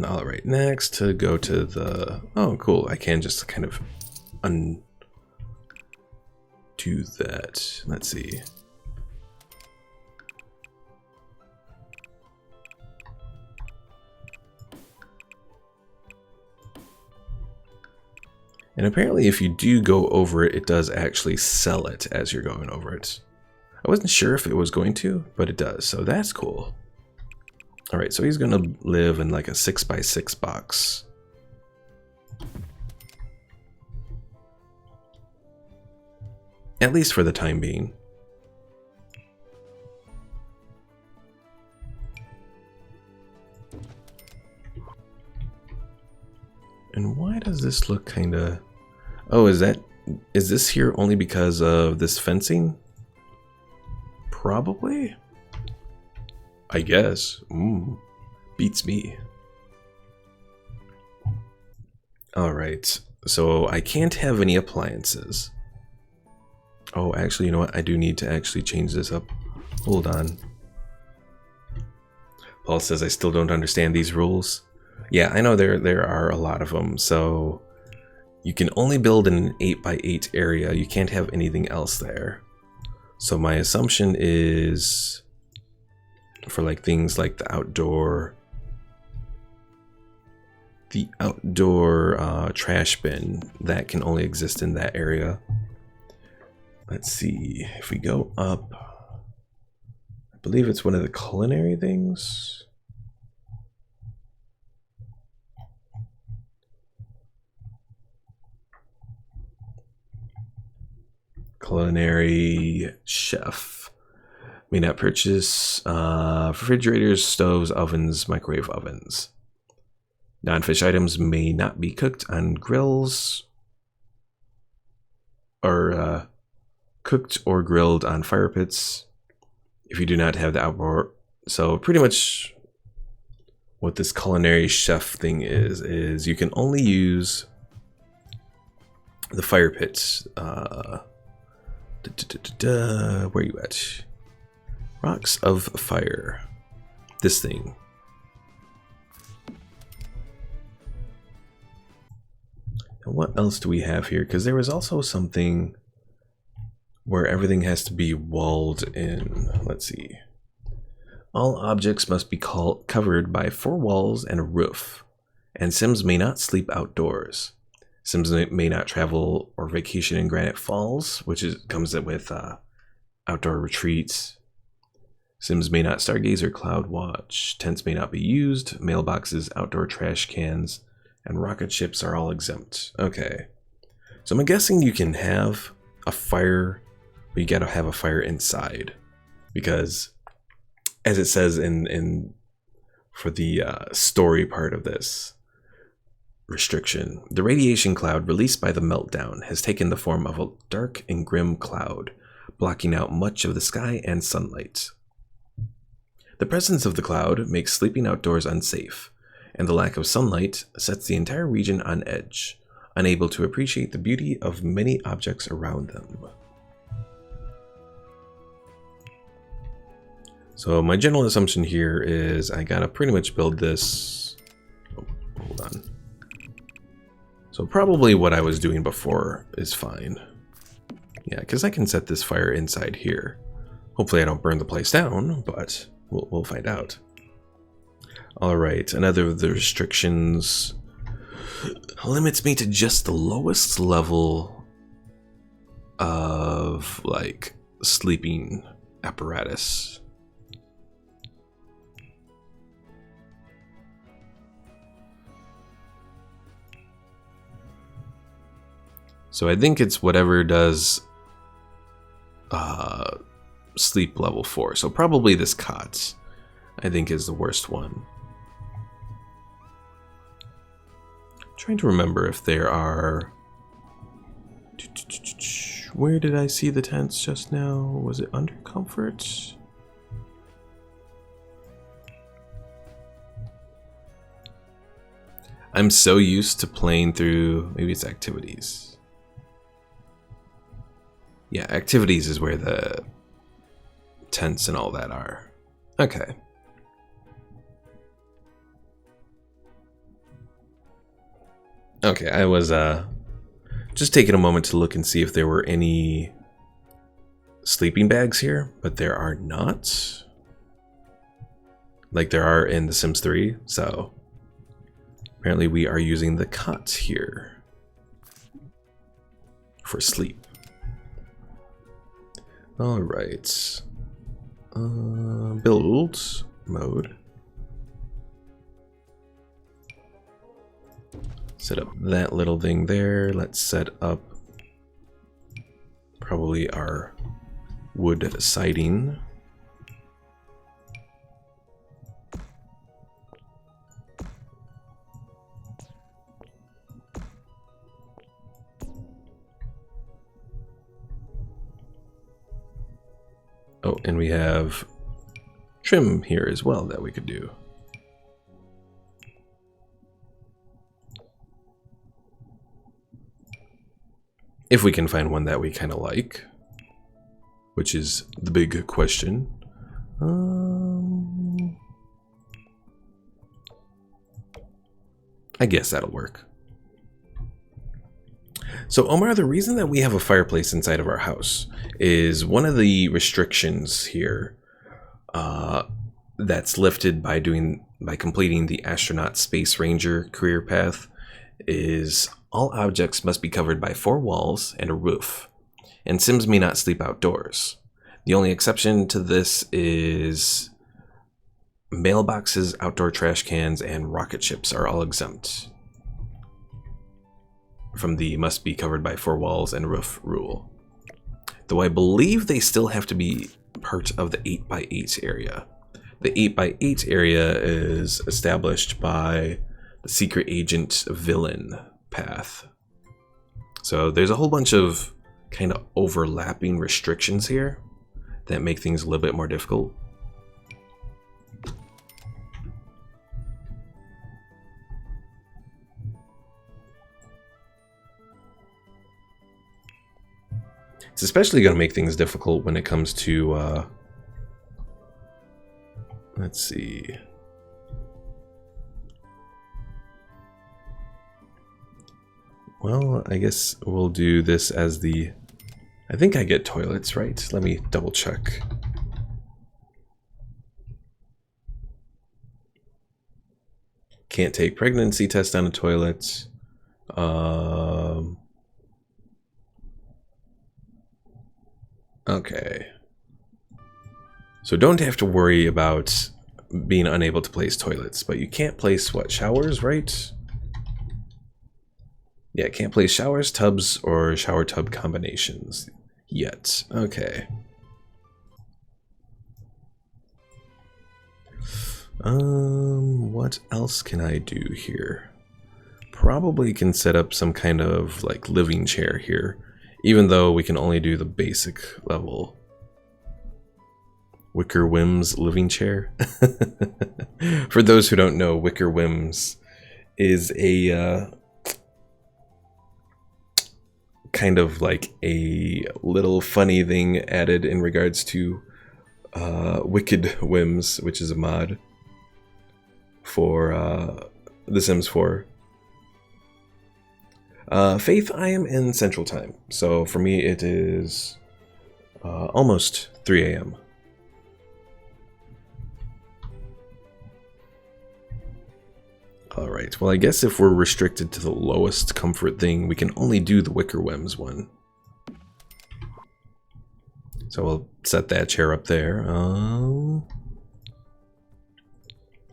All right, next to go to the... Oh, cool. I can just kind of undo that. Let's see. And apparently if you do go over it, it does actually sell it as you're going over it. I wasn't sure if it was going to, but it does, so that's cool. Alright, so he's gonna live in like a 6x6 box. At least for the time being. And why does this look kinda... Oh, is this here only because of this fencing? Probably? I guess. Beats me. Alright, so I can't have any appliances. Oh, actually, you know what? I do need to actually change this up. Hold on. Paul says I still don't understand these rules. Yeah, I know there are a lot of them, so you can only build in an 8x8 area. You can't have anything else there. So my assumption is for like things like the outdoor trash bin, that can only exist in that area. Let's see, if we go up, I believe it's one of the culinary things. Culinary chef. May not purchase refrigerators, stoves, ovens, microwave ovens. Non-fish items may not be cooked on grills or cooked or grilled on fire pits if you do not have the outdoor. So pretty much what this culinary chef thing is you can only use the fire pits. Where are you at? Rocks of fire. This thing. And what else do we have here? Because there was also something where everything has to be walled in. Let's see. All objects must be covered by 4 walls and a roof, and Sims may not sleep outdoors. Sims may not travel or vacation in Granite Falls, which comes with outdoor retreats. Sims may not stargaze or cloud watch. Tents may not be used. Mailboxes, outdoor trash cans, and rocket ships are all exempt. Okay. So I'm guessing you can have a fire, but you gotta have a fire inside. Because, as it says for the story part of this restriction, the radiation cloud released by the meltdown has taken the form of a dark and grim cloud, blocking out much of the sky and sunlight. The presence of the cloud makes sleeping outdoors unsafe, and the lack of sunlight sets the entire region on edge, unable to appreciate the beauty of many objects around them. So my general assumption here is I gotta pretty much build this. Oh, hold on. So probably what I was doing before is fine. Yeah, because I can set this fire inside here. Hopefully I don't burn the place down, but we'll find out. Alright, another of the restrictions limits me to just the lowest level of, like, sleeping apparatus. So I think it's whatever does sleep level 4. So probably this cot, I think, is the worst one. I'm trying to remember if there are... Where did I see the tents just now? Was it under comfort? I'm so used to playing through... Maybe it's activities. Yeah, activities is where the tents and all that are. Okay. Okay, I was just taking a moment to look and see if there were any sleeping bags here, but there are not. Like there are in The Sims 3, so apparently we are using the cot here. for sleep. Alright. Build mode. Set up that little thing there. Let's set up probably our wood siding. Oh, and we have trim here as well that we could do. If we can find one that we kind of like, which is the big question. I guess that'll work. So Omar, the reason that we have a fireplace inside of our house is one of the restrictions here that's lifted by completing the astronaut space ranger career path is all objects must be covered by 4 walls and a roof, and Sims may not sleep outdoors. The only exception to this is mailboxes, outdoor trash cans, and rocket ships are all exempt from the must be covered by 4 walls and roof rule. Though I believe they still have to be part of the 8x8 area. The 8x8 area is established by the secret agent villain path. So there's a whole bunch of kind of overlapping restrictions here that make things a little bit more difficult. It's especially going to make things difficult when it comes to, let's see. Well, I guess we'll do this as the, I think I get toilets, right? Let me double check. Can't take pregnancy test on a toilet. Okay. So don't have to worry about being unable to place toilets, but you can't place, what, showers, right? Yeah, can't place showers, tubs, or shower tub combinations yet. Okay. What else can I do here? Probably can set up some kind of like living chair here, even though we can only do the basic level. Wicker Whims living chair. For those who don't know, Wicker Whims is a kind of like a little funny thing added in regards to Wicked Whims, which is a mod for The Sims 4. Faith, I am in Central Time, so for me it is almost 3 a.m. Alright, well I guess if we're restricted to the lowest comfort thing, we can only do the Wicker Whims one. So we'll set that chair up there.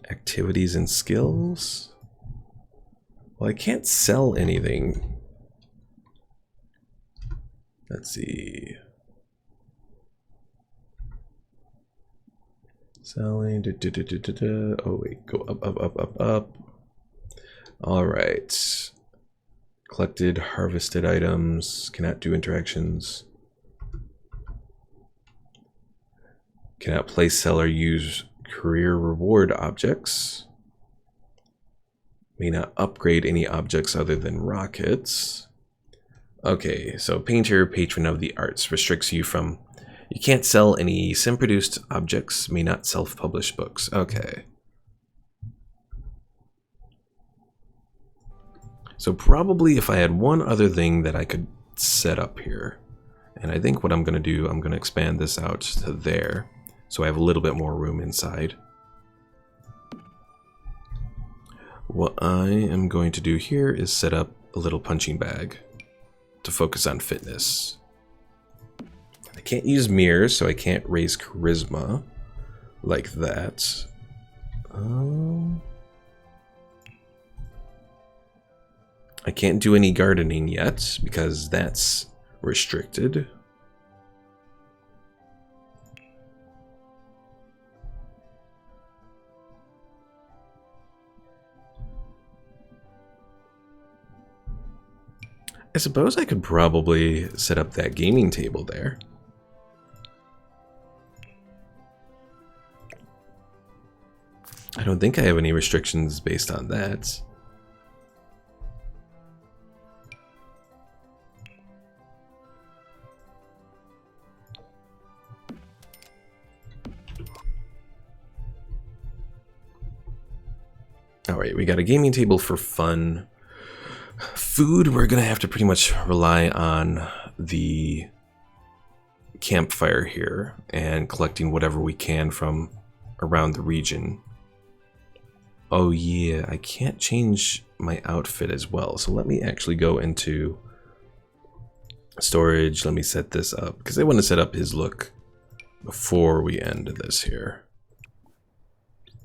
Activities and skills. Well, I can't sell anything. Let's see. Selling. Oh wait, go up. All right. Collected, harvested items. Cannot do interactions. Cannot place, sell, or use career reward objects. May not upgrade any objects other than rockets. Okay, so painter, patron of the arts, restricts you from, you can't sell any sim-produced objects, may not self-publish books. Okay. So probably if I had one other thing that I could set up here, and I think what I'm going to do, I'm going to expand this out to there, so I have a little bit more room inside. What I am going to do here is set up a little punching bag. to focus on fitness. I can't use mirrors, so I can't raise charisma like that. I can't do any gardening yet because that's restricted. I suppose I could probably set up that gaming table there. I don't think I have any restrictions based on that. Alright, we got a gaming table for fun. Food, we're gonna have to pretty much rely on the campfire here and collecting whatever we can from around the region. Oh yeah, I can't change my outfit as well, so let me actually go into storage. Let me set this up because I want to set up his look before we end this here.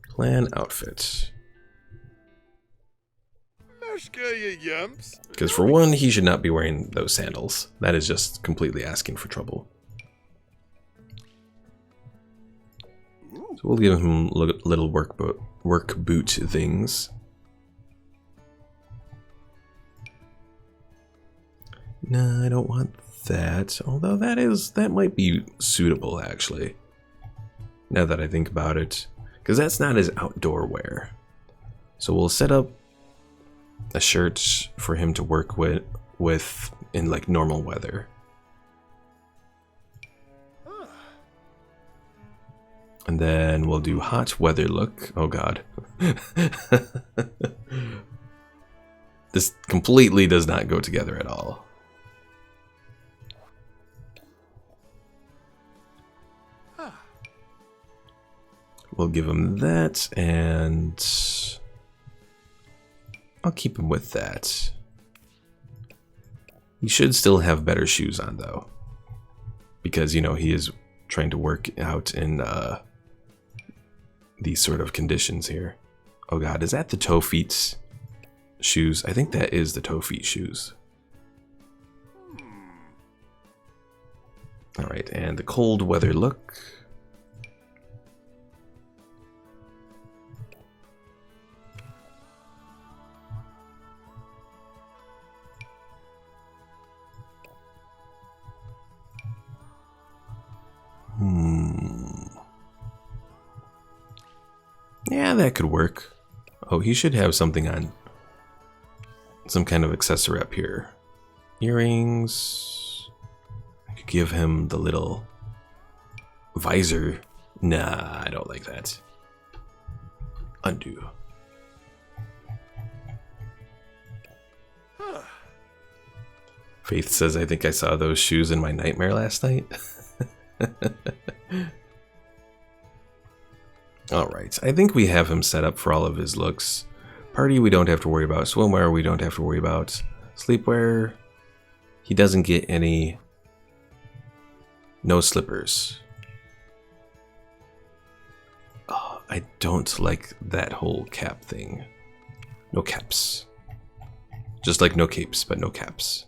Plan outfit. Because for one, he should not be wearing those sandals. That is just completely asking for trouble. So we'll give him little work boot things. No, I don't want that. Although that might be suitable actually. Now that I think about it, because that's not his outdoor wear. So we'll set up a shirt for him to work with in like normal weather. And then we'll do hot weather look. Oh god. This completely does not go together at all. We'll give him that, and I'll keep him with that. He should still have better shoes on though, because you know he is trying to work out in these sort of conditions here. Oh god, is that the toe feet shoes? I think that is the toe feet shoes. Alright, and the cold weather look. Yeah, that could work. Oh, he should have something on. Some kind of accessory up here. Earrings. I could give him the little visor. Nah, I don't like that. Undo. Faith says, I think I saw those shoes in my nightmare last night. Alright, I think we have him set up for all of his looks. Party we don't have to worry about. Swimwear we don't have to worry about. Sleepwear, he doesn't get any. No slippers. Oh, I don't like that whole cap thing. No caps. Just like no capes, but no caps.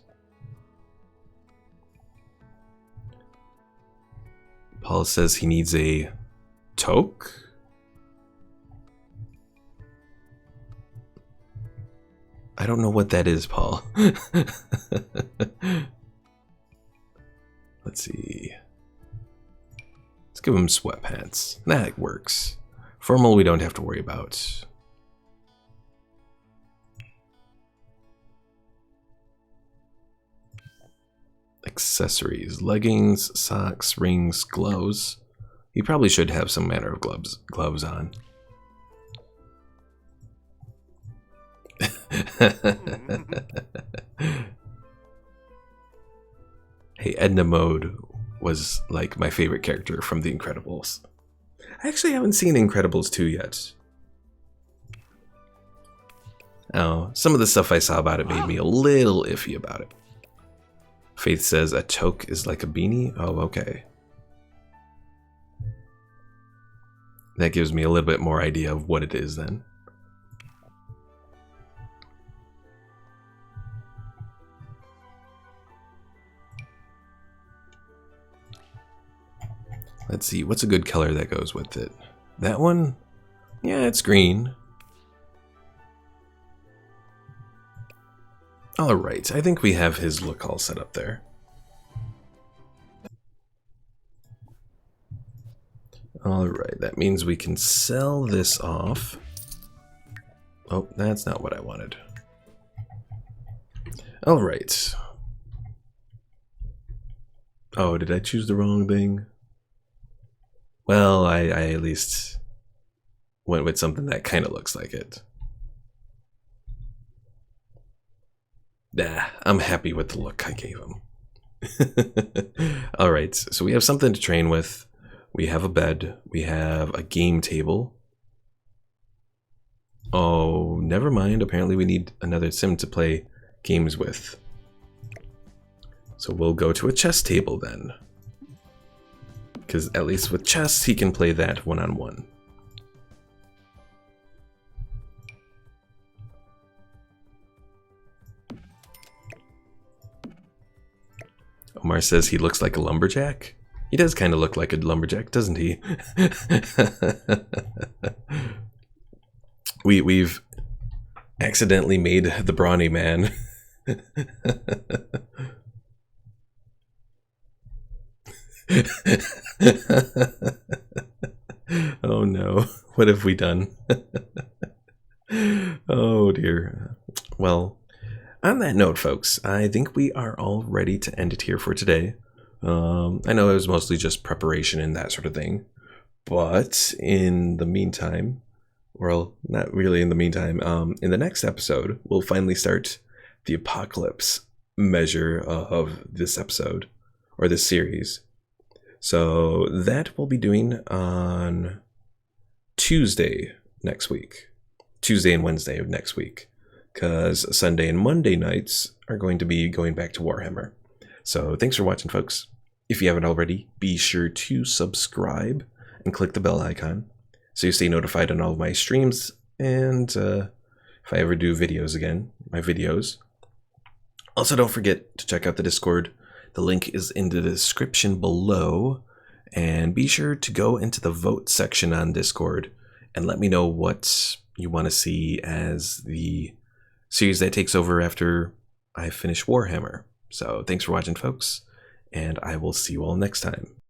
Paul says he needs a toque. I don't know what that is, Paul. Let's see. Let's give him sweatpants. That works. Formal we don't have to worry about. Accessories. Leggings, socks, rings, gloves. He probably should have some manner of gloves on. Hey, Edna Mode was like my favorite character from The Incredibles. I actually haven't seen Incredibles 2 yet. Oh, some of the stuff I saw about it made me a little iffy about it. Faith says a toque is like a beanie. Oh, okay. That gives me a little bit more idea of what it is then. Let's see, what's a good color that goes with it? That one? Yeah, it's green. Alright, I think we have his look all set up there. Alright, that means we can sell this off. Oh, that's not what I wanted. Alright. Oh, did I choose the wrong thing? Well, I at least went with something that kind of looks like it. Nah, I'm happy with the look I gave him. Alright, so we have something to train with. We have a bed. We have a game table. Oh, never mind. Apparently we need another sim to play games with. So we'll go to a chess table then. Because at least with chess, he can play that one-on-one. Omar says he looks like a lumberjack. He does kind of look like a lumberjack, doesn't he? We've accidentally made the brawny man. Oh no, what have we done? Oh dear. Well, on that note, folks, I think we are all ready to end it here for today. I know it was mostly just preparation and that sort of thing, but in the meantime, well, not really in the meantime, in the next episode, we'll finally start the apocalypse measure of this episode, or this series. So that we'll be doing on Tuesday next week. Tuesday and Wednesday of next week. Because Sunday and Monday nights are going to be going back to Warhammer. So thanks for watching, folks. If you haven't already, be sure to subscribe and click the bell icon so you stay notified on all of my streams and if I ever do videos again, my videos. Also, don't forget to check out the Discord. The link is in the description below. And be sure to go into the vote section on Discord and let me know what you want to see as the series that takes over after I finish Warhammer. So thanks for watching, folks, and I will see you all next time.